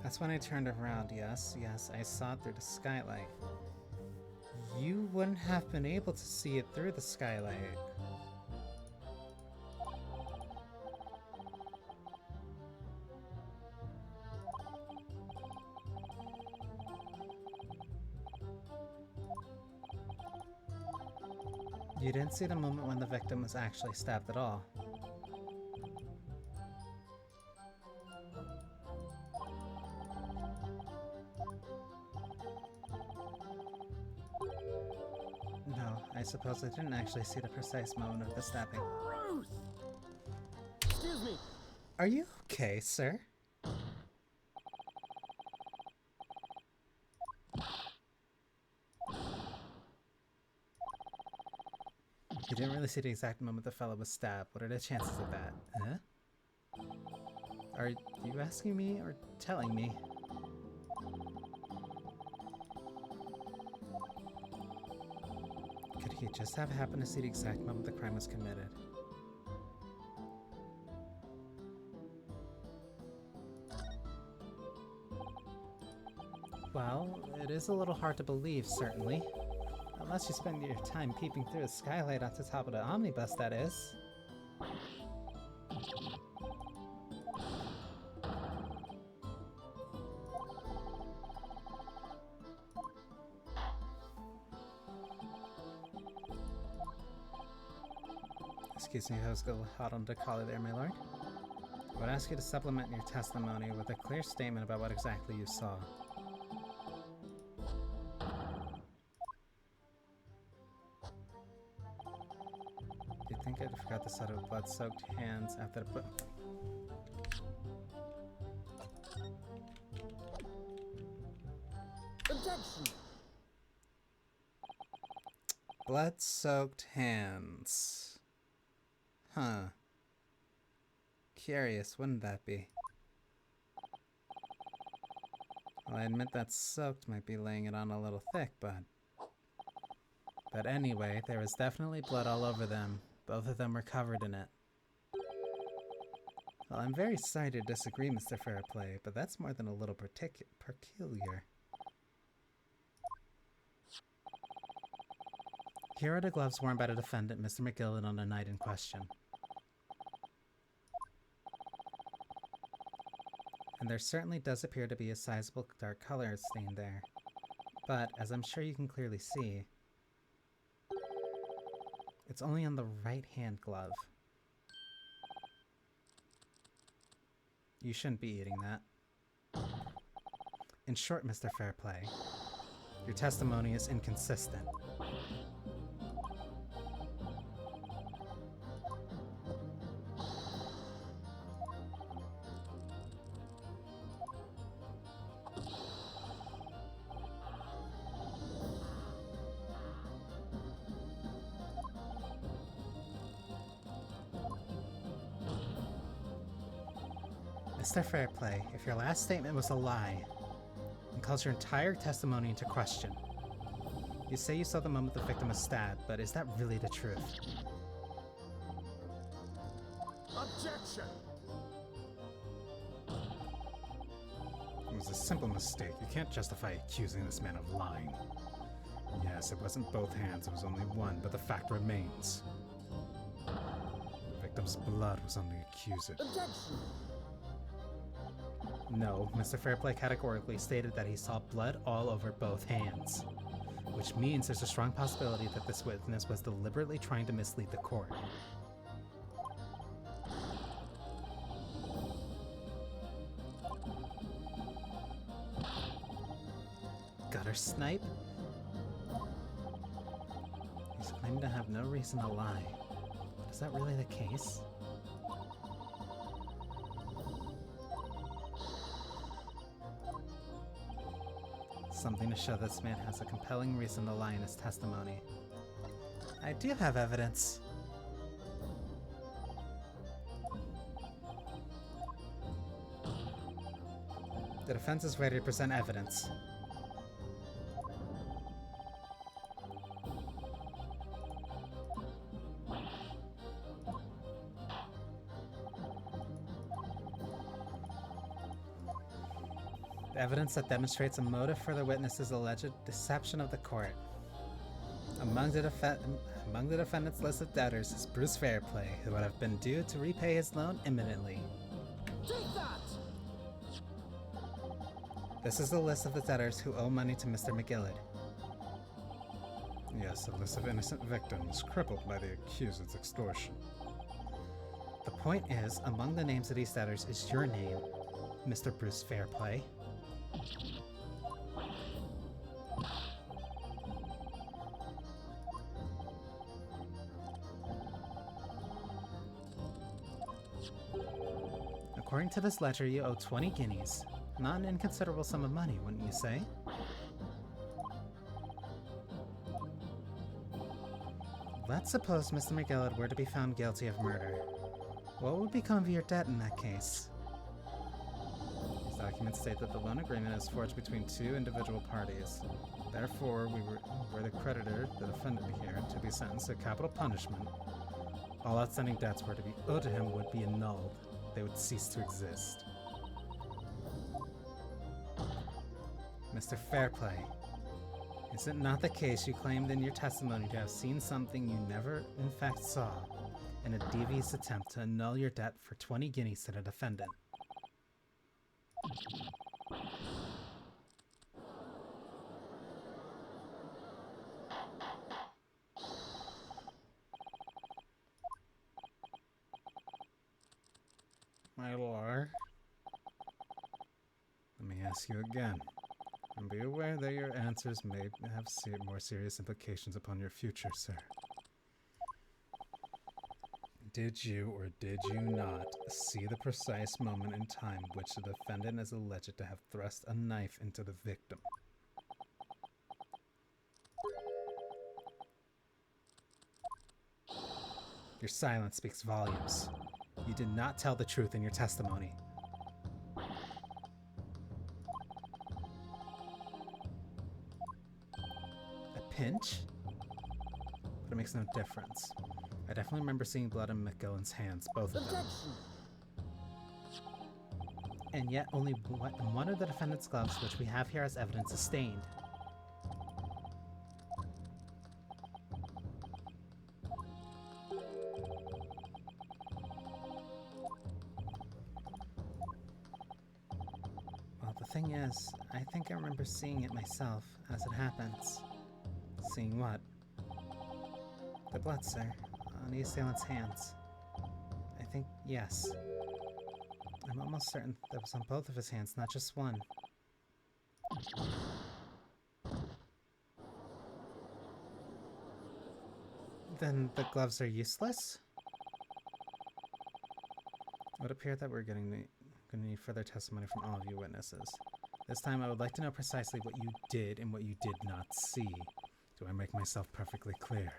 That's when I turned around, yes, I saw it through the skylight. You wouldn't have been able to see it through the skylight. You didn't see the moment when the victim was actually stabbed at all. No, I suppose I didn't actually see the precise moment of the stabbing. Ruth! Excuse me! Are you okay, sir? You didn't really see the exact moment the fellow was stabbed. What are the chances of that? Huh? Are you asking me or telling me? Could he just have happened to see the exact moment the crime was committed? Well, it is a little hard to believe, certainly. Unless you spend your time peeping through the skylight at the top of the omnibus, that is. Excuse me, I was a little hot on the collar there, my lord. I would ask you to supplement your testimony with a clear statement about what exactly you saw. You'd think I'd forgot the set of blood-soaked hands after the Objection! blood-soaked hands. Huh. Curious, wouldn't that be? Well, I admit that soaked might be laying it on a little thick, but anyway, there was definitely blood all over them. Both of them were covered in it. Well, I'm very sorry to disagree, Mr. Fairplay, but that's more than a little peculiar. Here are the gloves worn by the defendant, Mr. McGillen, on the night in question. And there certainly does appear to be a sizable dark color stain there. But, as I'm sure you can clearly see, it's only on the right-hand glove. You shouldn't be eating that. In short, Mr. Fairplay, your testimony is inconsistent. Mr. Fairplay, if your last statement was a lie, and calls your entire testimony into question. You say you saw the moment the victim was stabbed, but is that really the truth? Objection! It was a simple mistake. You can't justify accusing this man of lying. Yes, it wasn't both hands, it was only one, but the fact remains. The victim's blood was on the accuser. Objection! No, Mr. Fairplay categorically stated that he saw blood all over both hands, which means there's a strong possibility that this witness was deliberately trying to mislead the court. Gutter snipe? He's claiming to have no reason to lie. But is that really the case? Something to show this man has a compelling reason to lie in his testimony. I do have evidence. The defense is ready to present evidence. Evidence that demonstrates a motive for the witness's alleged deception of the court. Among the defendant's list of debtors is Bruce Fairplay, who would have been due to repay his loan imminently. Take that! This is the list of the debtors who owe money to Mr. McGillard. Yes, a list of innocent victims crippled by the accuser's extortion. The point is, among the names of these debtors is your name, Mr. Bruce Fairplay. According to this ledger, you owe 20 guineas. Not an inconsiderable sum of money, wouldn't you say? Let's suppose Mr. McGillard were to be found guilty of murder. What would become of your debt in that case? These documents state that the loan agreement is forged between two individual parties. Therefore, were the creditor, the defendant here, to be sentenced to capital punishment, all outstanding debts were to be owed to him would be annulled. They would cease to exist. Mr. Fairplay, is it not the case you claimed in your testimony to have seen something you never in fact saw in a devious attempt to annul your debt for 20 guineas to the defendant? My lord. Let me ask you again. And be aware that your answers may have more serious implications upon your future, sir. Did you or did you not see the precise moment in time which the defendant is alleged to have thrust a knife into the victim? Your silence speaks volumes. You did not tell the truth in your testimony. A pinch? But it makes no difference. I definitely remember seeing blood on McGillen's hands, both of them. And yet only one of the defendant's gloves, which we have here as evidence, is stained. Well, the thing is, I think I remember seeing it myself as it happens. Seeing what? The blood, sir, on the assailant's hands. I think, yes. I'm almost certain that was on both of his hands, not just one. Then the gloves are useless? It would appear that we're going to need further testimony from all of you witnesses. This time I would like to know precisely what you did and what you did not see. Do I make myself perfectly clear?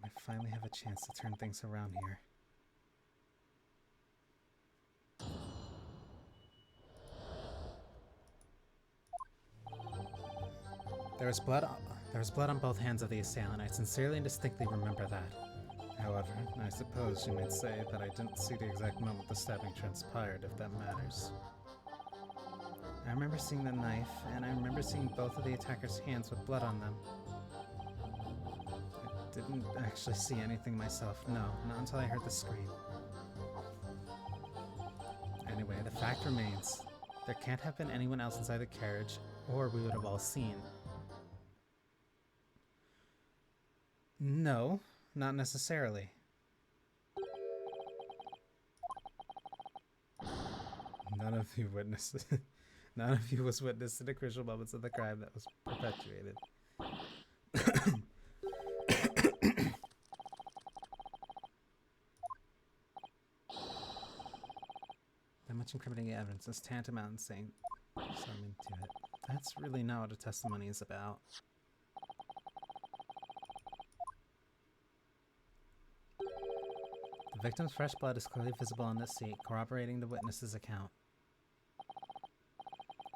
I finally have a chance to turn things around here. There was blood on both hands of the assailant. I sincerely and distinctly remember that. However, I suppose you might say that I didn't see the exact moment the stabbing transpired, if that matters. I remember seeing the knife, and I remember seeing both of the attacker's hands with blood on them. I didn't actually see anything myself, no, not until I heard the scream. Anyway, the fact remains. There can't have been anyone else inside the carriage, or we would have all seen. No, not necessarily. None of you witnesses. None of you was witness to the crucial moments of the crime that was perpetuated. That much incriminating evidence is tantamount in saying something to it. That's really not what a testimony is about. The victim's fresh blood is clearly visible on the seat, corroborating the witness's account.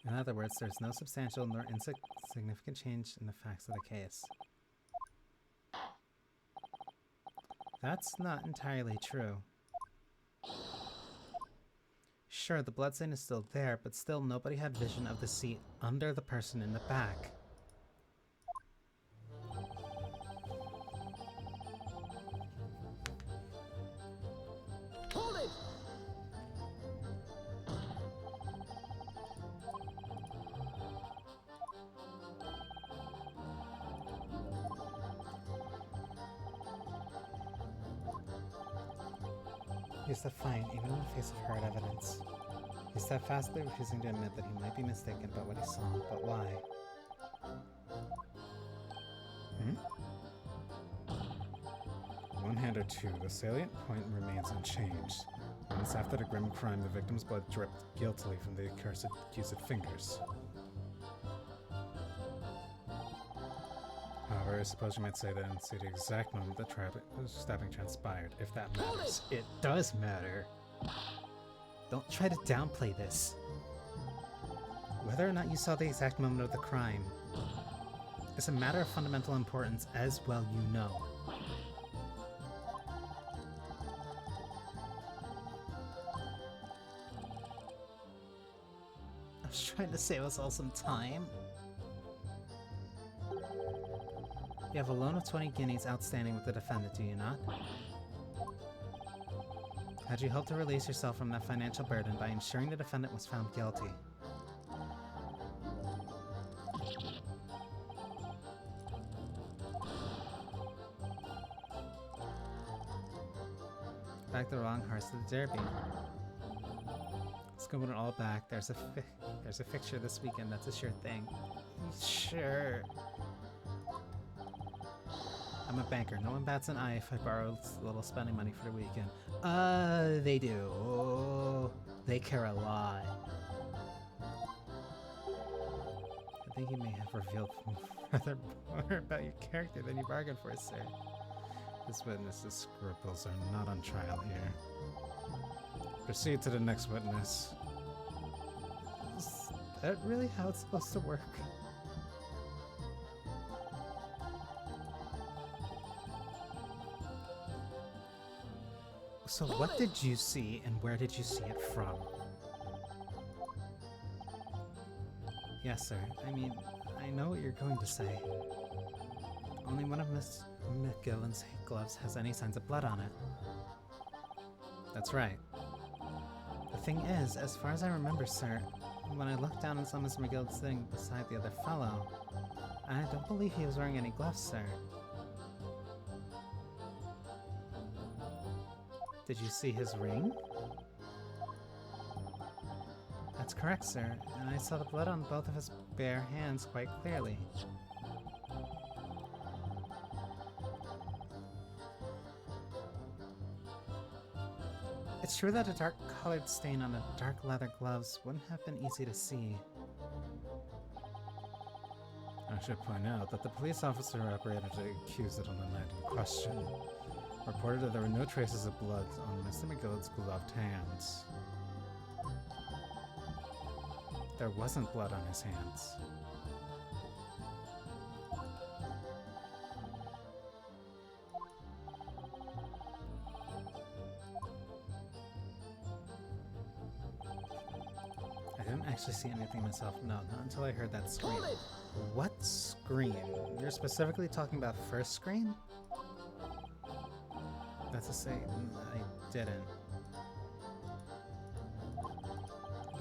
In other words, there's no substantial nor insignificant change in the facts of the case. That's not entirely true. Sure, the bloodstain is still there, but still nobody had vision of the seat under the person in the back. Hold it! He defiant, even in the face of hard evidence. He's steadfastly refusing to admit that he might be mistaken about what he saw, but why? One hand or two, the salient point remains unchanged. Moments after the grim crime, the victim's blood dripped guiltily from the accused fingers. However, I suppose you might say that I didn't see the exact moment the stabbing transpired, if that matters. It does matter. Don't try to downplay this. Whether or not you saw the exact moment of the crime is a matter of fundamental importance, as well you know. I was trying to save us all some time. You have a loan of 20 guineas outstanding with the defendant, do you not? Had you hoped to release yourself from that financial burden by ensuring the defendant was found guilty? Back the wrong horse to the Derby. Let's go it all back. There's a fixture this weekend. That's a sure thing. Sure. I'm a banker. No one bats an eye if I borrow a little spending money for the weekend. They do. Oh, they care a lot. I think you may have revealed rather more about your character than you bargained for, sir. This witness's scruples are not on trial here. Proceed to the next witness. Is that really how it's supposed to work? So what did you see, and where did you see it from? Yes, sir. I mean, I know what you're going to say. Only one of Miss McGillen's gloves has any signs of blood on it. That's right. The thing is, as far as I remember, sir, when I looked down and saw Miss McGill sitting beside the other fellow, I don't believe he was wearing any gloves, sir. Did you see his ring? That's correct, sir, and I saw the blood on both of his bare hands quite clearly. It's true that a dark-colored stain on a dark leather gloves wouldn't have been easy to see. I should point out that the police officer who operated the accused on the night in question reported that there were no traces of blood on Mr. McGillen's gloved hands. There wasn't blood on his hands. didn't actually see anything myself. No, not until I heard that scream. Call it! What scream? You're specifically talking about the first scream? That's to say, I didn't.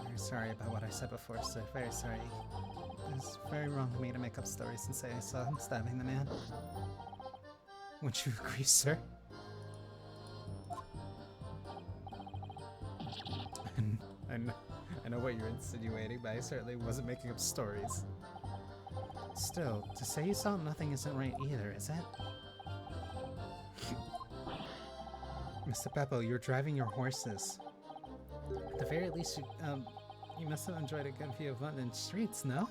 Very sorry about what I said before, sir. Very sorry. It was very wrong of me to make up stories and say I saw him stabbing the man. Wouldn't you agree, sir? I know what you're insinuating, but I certainly wasn't making up stories. Still, to say you saw nothing isn't right either, is it? Mr. Beppo, you're driving your horses. At the very least, you must have enjoyed a good view of London streets, no?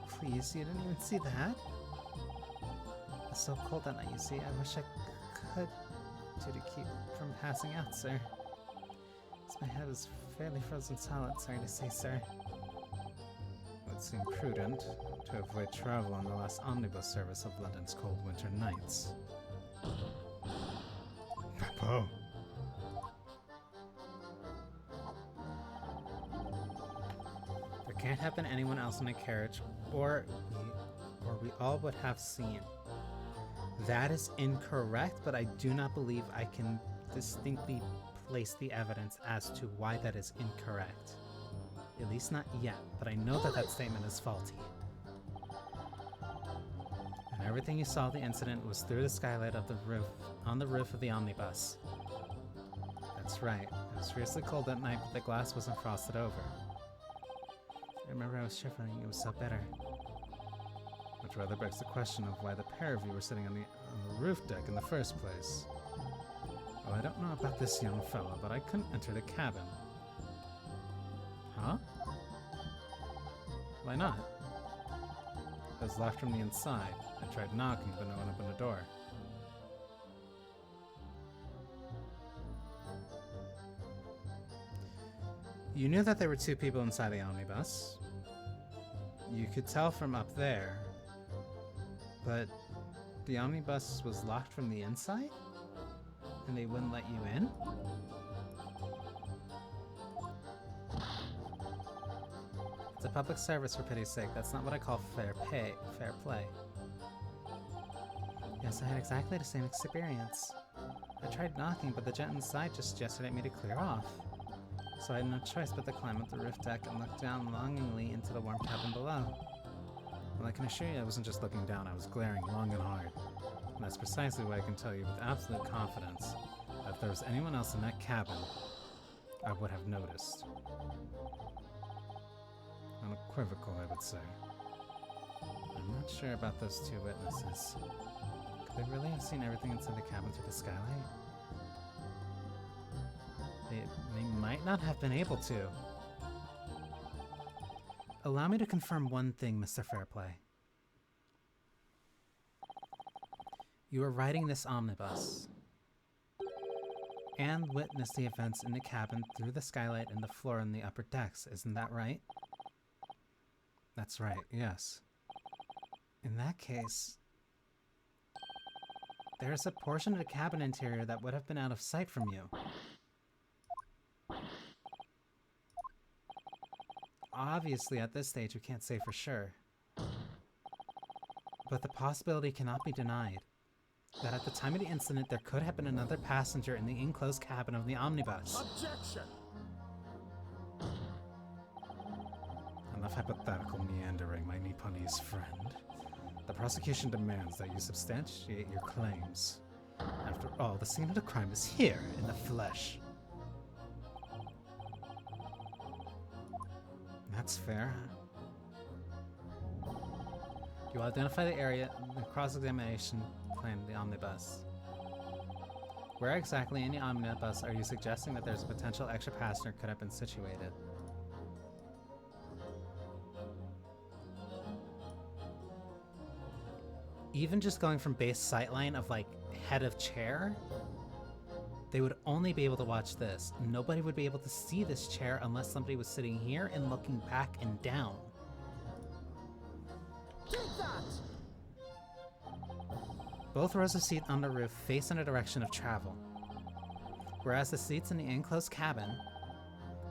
Please, you didn't even see that? It's so cold that night, you see. I wish I could do to keep from passing out, sir. As my head is fairly frozen solid, sorry to say, sir. It would seem prudent to avoid travel on the last omnibus service of London's cold winter nights. Beppo! There can't have been anyone else in a carriage, or we all would have seen. That is incorrect, but I do not believe I can distinctly place the evidence as to why that is incorrect. At least not yet, but I know that that statement is faulty. And everything you saw of the incident was through the skylight of the roof, on the roof of the omnibus. That's right. It was fiercely cold that night, but the glass wasn't frosted over. I remember I was shivering, it was so bitter. Which rather begs the question of why the pair of you were sitting on the roof deck in the first place. Well, I don't know about this young fellow, but I couldn't enter the cabin. Huh? Why not? It was locked from the inside. I tried knocking, but no one opened the door. You knew that there were two people inside the omnibus. You could tell from up there. But the omnibus was locked from the inside? And they wouldn't let you in? It's a public service, for pity's sake. That's not what I call fair play. Yes, I had exactly the same experience. I tried knocking, but the gent inside just gestured at me to clear off. So I had no choice but to climb up the roof deck and look down longingly into the warm cabin below. Well, I can assure you I wasn't just looking down, I was glaring long and hard. And that's precisely why I can tell you with absolute confidence that if there was anyone else in that cabin, I would have noticed. Unequivocal, I would say. I'm not sure about those two witnesses. Could they really have seen everything inside the cabin through the skylight? They might not have been able to. Allow me to confirm one thing, Mr. Fairplay. You were riding this omnibus and witnessed the events in the cabin through the skylight and the floor in the upper decks, isn't that right? That's right, yes. In that case, there's a portion of the cabin interior that would have been out of sight from you. Obviously, at this stage, we can't say for sure. But the possibility cannot be denied that at the time of the incident, there could have been another passenger in the enclosed cabin of the omnibus. Objection! Enough hypothetical meandering, my Nipponese friend. The prosecution demands that you substantiate your claims. After all, the scene of the crime is here, in the flesh. That's fair. You will identify the area in the cross-examination plan of the omnibus. Where exactly in the omnibus are you suggesting that there's a potential extra passenger could have been situated? Even just going from base sightline of, like, head of chair, they would only be able to watch this. Nobody would be able to see this chair unless somebody was sitting here and looking back and down. Take that! Both rows of seats on the roof face in a direction of travel, whereas the seats in the enclosed cabin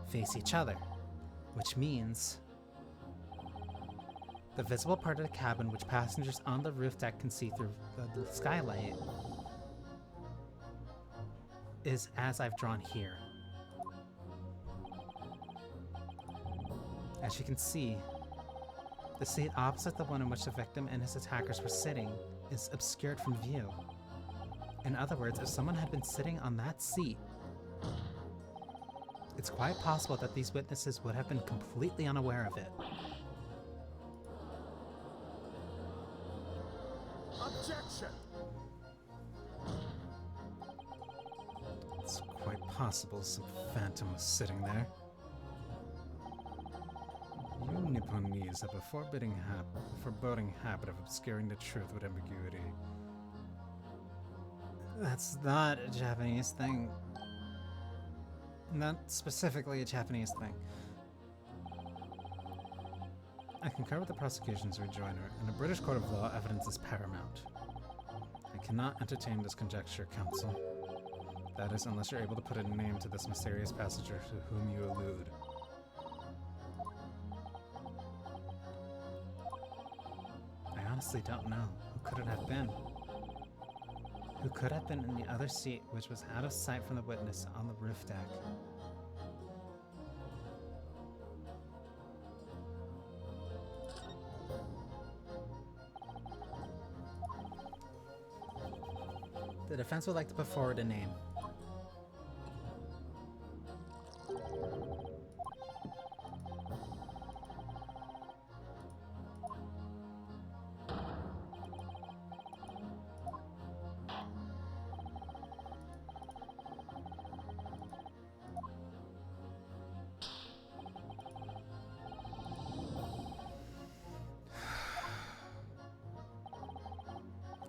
face each other, which means the visible part of the cabin which passengers on the roof deck can see through the skylight is as I've drawn here. As you can see, the seat opposite the one in which the victim and his attackers were sitting is obscured from view. In other words, if someone had been sitting on that seat, it's quite possible that these witnesses would have been completely unaware of it. Objection! It's quite possible some phantom was sitting there. You Nipponese have a foreboding habit of obscuring the truth with ambiguity. That's not a Japanese thing. Not specifically a Japanese thing. I concur with the prosecution's rejoinder. In a British court of law, evidence is paramount. I cannot entertain this conjecture, counsel. That is, unless you're able to put a name to this mysterious passenger to whom you allude. I honestly don't know. Who could it have been? Who could have been in the other seat, which was out of sight from the witness on the roof deck? The defense would like to put forward a name.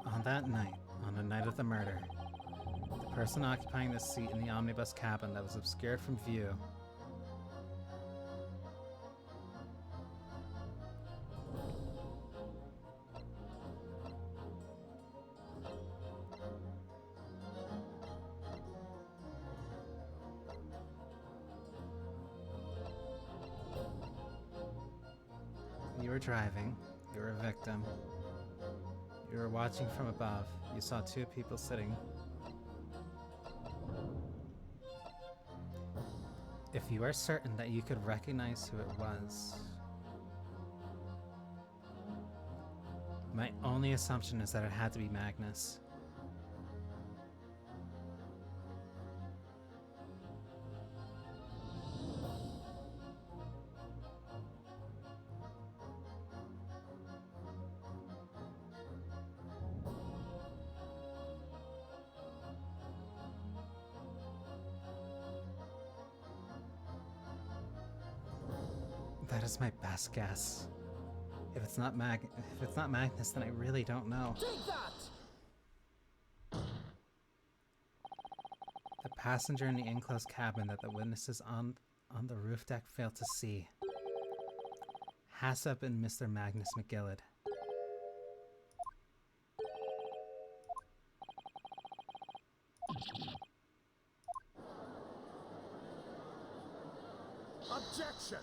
On that night, on the night of the murder, the person occupying the seat in the omnibus cabin that was obscured from view you were driving, you were a victim. You were watching from above. You saw two people sitting. If you are certain that you could recognize who it was, my only assumption is that it had to be Magnus. That is my best guess. If it's not Magnus, then I really don't know. Take that! The passenger in the enclosed cabin that the witnesses on the roof deck failed to see has to have been Mr. Magnus McGillid. Objection!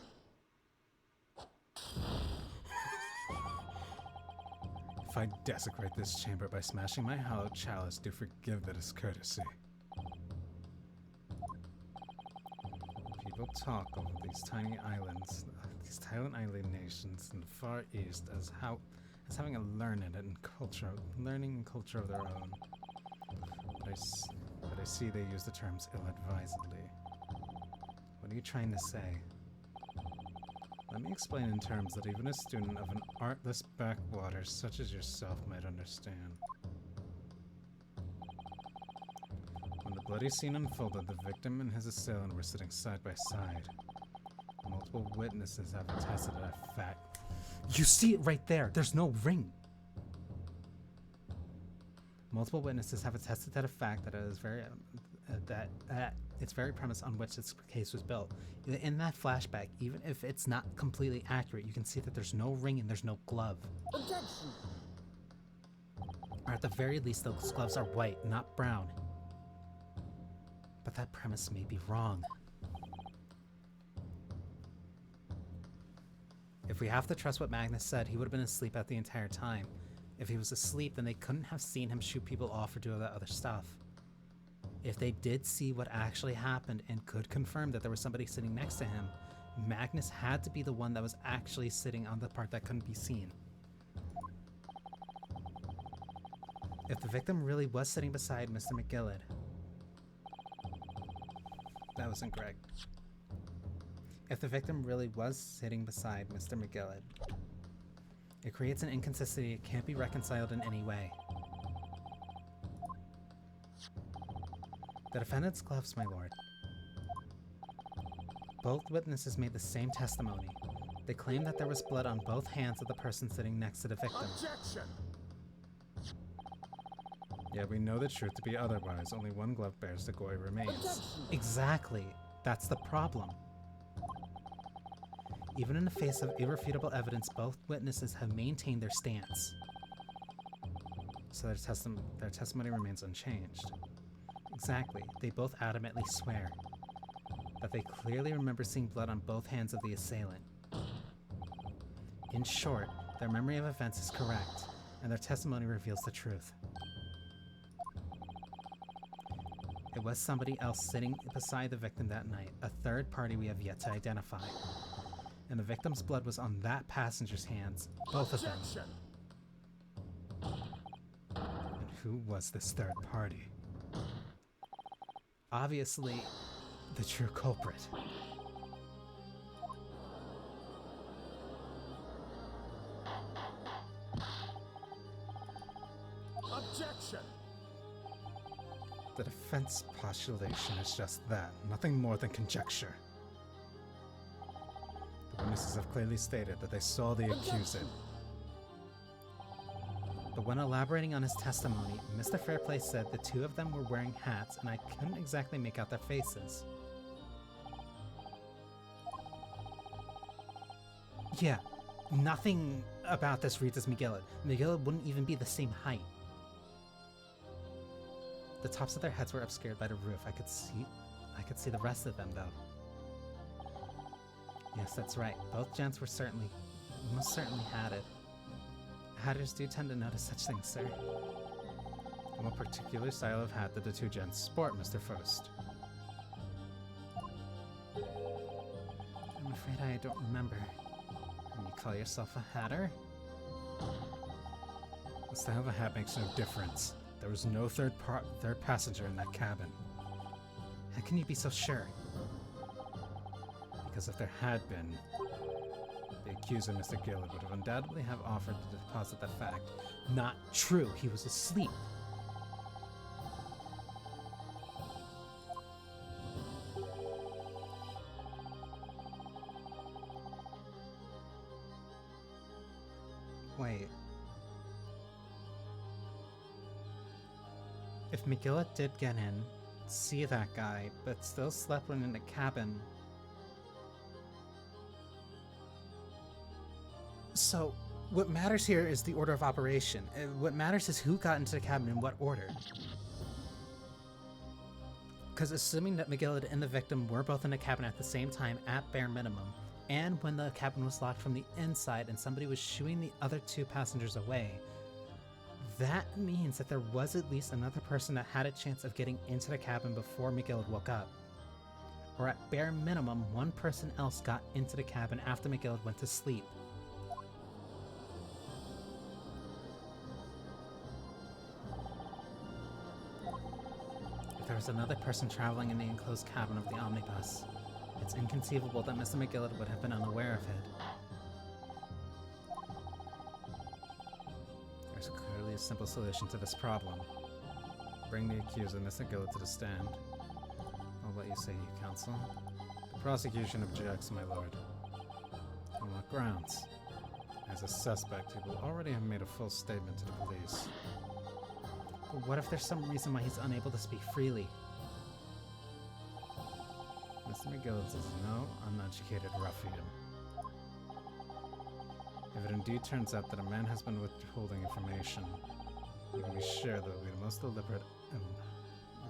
If I desecrate this chamber by smashing my hallowed chalice, do forgive the discourtesy. People talk of these tiny islands, these Thailand island nations in the Far East as having a learning and culture of their own. But I see they use the terms ill-advisedly. What are you trying to say? Let me explain in terms that even a student of an artless backwater such as yourself might understand. When the bloody scene unfolded, the victim and his assailant were sitting side by side. Multiple witnesses have attested to that fact. You see it right there. There's no ring. Multiple witnesses have attested to the fact that it is that it's very premise on which this case was built. In that flashback, even if it's not completely accurate, you can see that there's no ring and there's no glove. Objection! Or at the very least, those gloves are white, not brown. But that premise may be wrong. If we have to trust what Magnus said, he would have been asleep at the entire time. If he was asleep, then they couldn't have seen him shoot people off or do all that other stuff. If they did see what actually happened and could confirm that there was somebody sitting next to him, Magnus had to be the one that was actually sitting on the part that couldn't be seen. If the victim really was sitting beside Mr. McGillid... That wasn't Greg. If the victim really was sitting beside Mr. McGillid, it creates an inconsistency that can't be reconciled in any way. The defendant's gloves, my lord. Both witnesses made the same testimony. They claimed that there was blood on both hands of the person sitting next to the victim. Objection! Yet we know the truth to be otherwise. Only one glove bears the goy remains. Exactly. That's the problem. Even in the face of irrefutable evidence, both witnesses have maintained their stance. So their testimony remains unchanged. Exactly. They both adamantly swear that they clearly remember seeing blood on both hands of the assailant. In short, their memory of events is correct, and their testimony reveals the truth. It was somebody else sitting beside the victim that night, a third party we have yet to identify. And the victim's blood was on that passenger's hands, both of them. And who was this third party? Obviously, the true culprit. Objection! The defense postulation is just that, nothing more than conjecture. The witnesses have clearly stated that they saw the accused. But when elaborating on his testimony, Mr. Fairplay said the two of them were wearing hats and I couldn't exactly make out their faces. Yeah, nothing about this reads as McGillid. McGillid wouldn't even be the same height. The tops of their heads were obscured by the roof. I could see the rest of them though. Yes, that's right. Both gents were most certainly hatted. Hatters do tend to notice such things, sir. And what particular style of hat did the two gents sport, Mr. First? I'm afraid I don't remember. And you call yourself a hatter? The style of a hat makes no difference. There was no third passenger in that cabin. How can you be so sure? Because if there had been, the accuser, Mr. Gillard, would have undoubtedly have offered to deposit the fact. Not true. He was asleep. Wait. If McGillett did get in, see that guy, but still slept when in the cabin... So, what matters here is the order of operation. What matters is who got into the cabin in what order. Because assuming that McGillett and the victim were both in the cabin at the same time at bare minimum, and when the cabin was locked from the inside and somebody was shooing the other two passengers away, that means that there was at least another person that had a chance of getting into the cabin before McGillett woke up. Or at bare minimum, one person else got into the cabin after McGillett went to sleep. If there was another person traveling in the enclosed cabin of the omnibus, it's inconceivable that Mr. McGillett would have been unaware of it. There's clearly a simple solution to this problem. Bring the accuser, Mr. Gillett, to the stand. I'll let you say you counsel. The prosecution objects, my lord. On what grounds? As a suspect, he will already have made a full statement to the police. But what if there's some reason why he's unable to speak freely? Mr. McGillett is no uneducated ruffian. If it indeed turns out that a man has been withholding information, You can be sure that will be the most deliberate,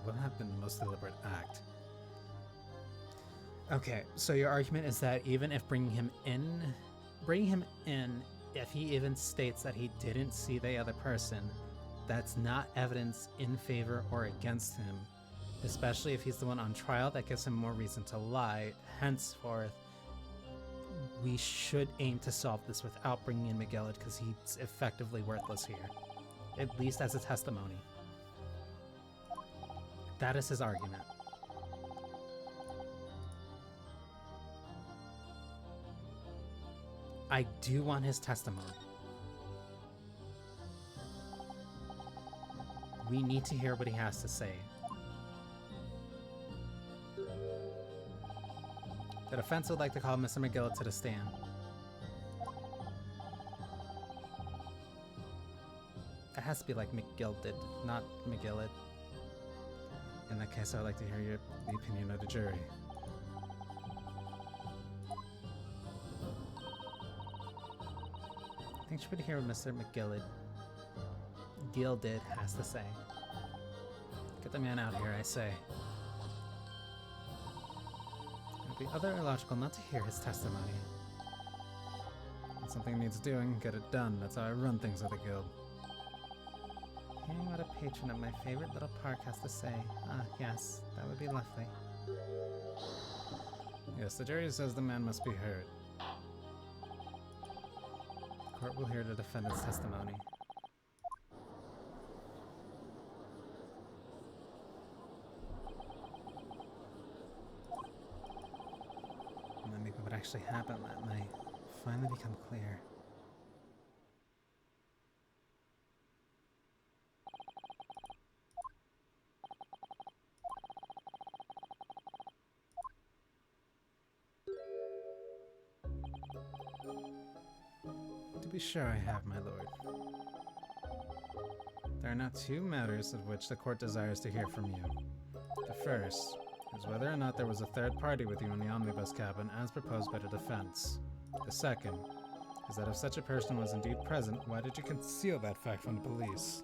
will have been the most deliberate act. Okay, so your argument is that even if bringing him in, if he even states that he didn't see the other person, that's not evidence in favor or against him, especially if he's the one on trial. That gives him more reason to lie. Henceforth, we should aim to solve this without bringing in McGillard, because he's effectively worthless here, at least as a testimony. That is his argument. I do want his testimony. We need to hear what he has to say. The defense would like to call Mr. McGillard to the stand. It has to be like McGilded, not McGillard. In that case, I would like to hear the opinion of the jury. I think you should hear what Mr. McGillard has to say. Get the man out here, I say. It would be other illogical not to hear his testimony. When something needs doing, get it done. That's how I run things at the guild. Hearing what a patron of my favorite little park has to say. Ah, yes, that would be lovely. Yes, the jury says the man must be heard. The court will hear the defendant's testimony. And then maybe what actually happened that night finally become clear. To be sure I have, my lord. There are now two matters of which the court desires to hear from you. The first is whether or not there was a third party with you in the omnibus cabin as proposed by the defense. The second is that if such a person was indeed present, why did you conceal that fact from the police?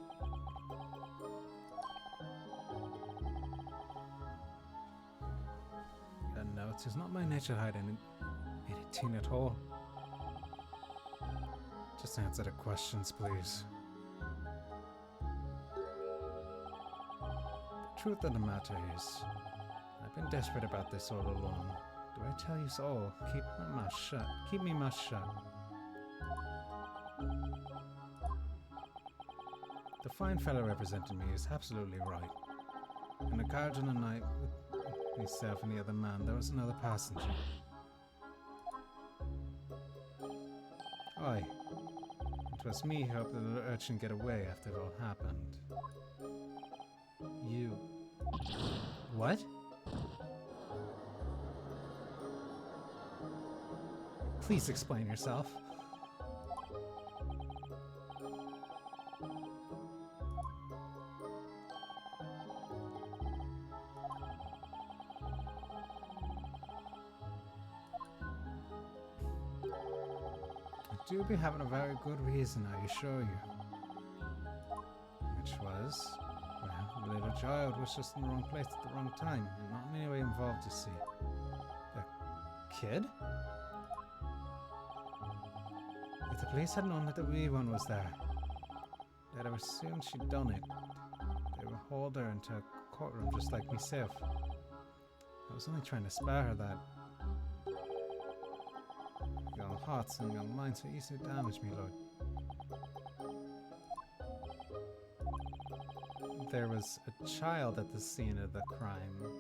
No, it is not my nature to hide anything at all. Just answer the questions, please. The truth of the matter is, I've been desperate about this all along. Do I tell you so? Keep my mouth shut. Keep me mouth shut. The fine fellow representing me is absolutely right. In the carriage on the night with myself and the other man, there was another passenger. Aye. It was me who helped the little urchin get away after it all happened. You. What? Please explain yourself. I do be having a very good reason, I assure you. Which was, well, the little child was just in the wrong place at the wrong time, and not in any way involved, you see. A kid? If the police had known that the wee one was there, they'd have assumed she'd done it. They would hold her into a courtroom just like myself. I was only trying to spare her that. Young hearts and young minds so easily damaged me, Lord. There was a child at the scene of the crime.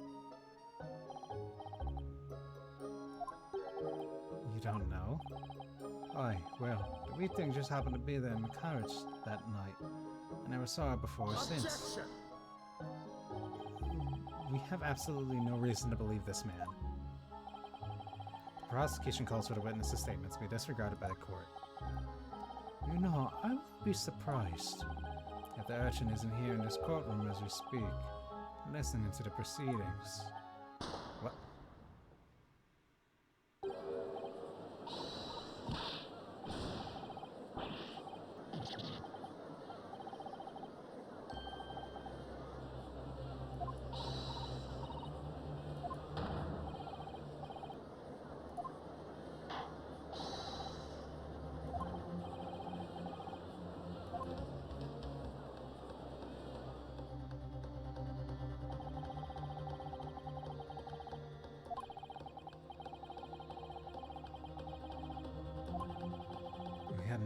You don't know? Aye, well, the wee thing just happened to be there in the carriage that night. I never saw her before or since. We have absolutely no reason to believe this man. The prosecution calls for the witness's statements to be disregarded by the court. You know, I would be surprised If the urchin isn't here in this courtroom as we speak, listening to the proceedings. What?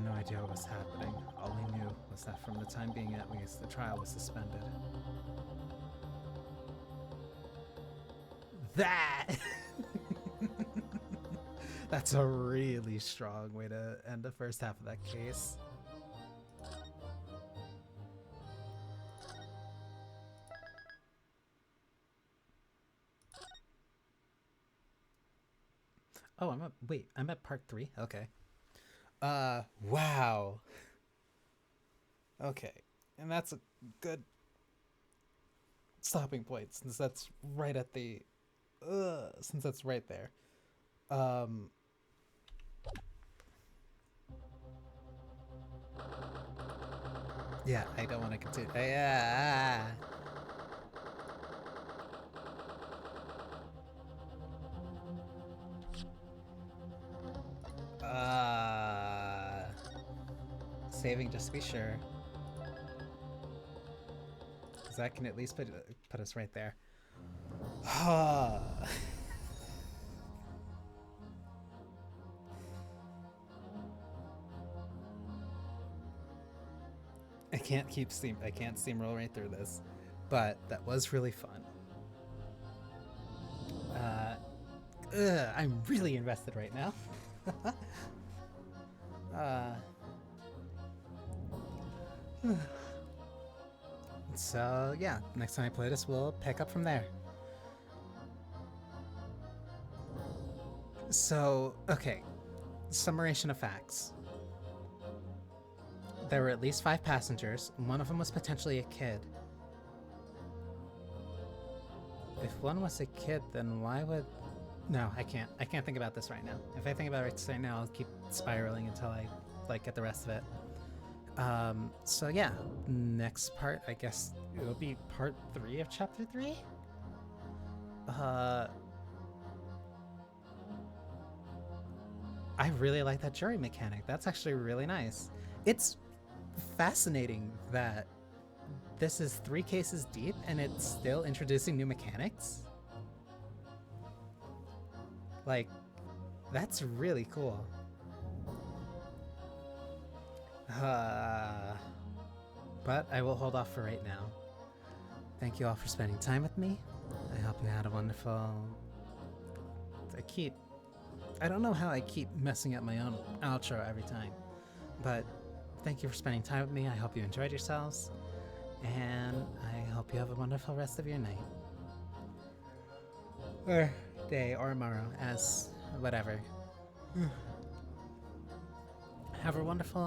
no idea what was happening. All we knew was that from the time being at least, the trial was suspended. That! That's a really strong way to end the first half of that case. Oh, I'm at part 3? Okay. Wow. Okay. And that's a good stopping point since that's right at the, since that's right there. Yeah, I don't want to continue. Saving just to be sure. Because that can at least put us right there. I can't steamroll right through this, but that was really fun. I'm really invested right now. So yeah, next time I play this, we'll pick up from there. So, okay, summation of facts. There were at least 5 passengers, and one of them was potentially a kid. If one was a kid, then why would... No, I can't. I can't think about this right now. If I think about it right now, I'll keep spiraling until I, like, get the rest of it. So yeah, next part, I guess it'll be part 3 of chapter 3? I really like that jury mechanic. That's actually really nice. It's fascinating that this is 3 cases deep and it's still introducing new mechanics. Like, that's really cool. But I will hold off for right now. Thank you all for spending time with me. I hope you had a wonderful... I don't know how I keep messing up my own outro every time, but thank you for spending time with me. I hope you enjoyed yourselves, and I hope you have a wonderful rest of your night. Or day, or tomorrow, as whatever. Have a wonderful...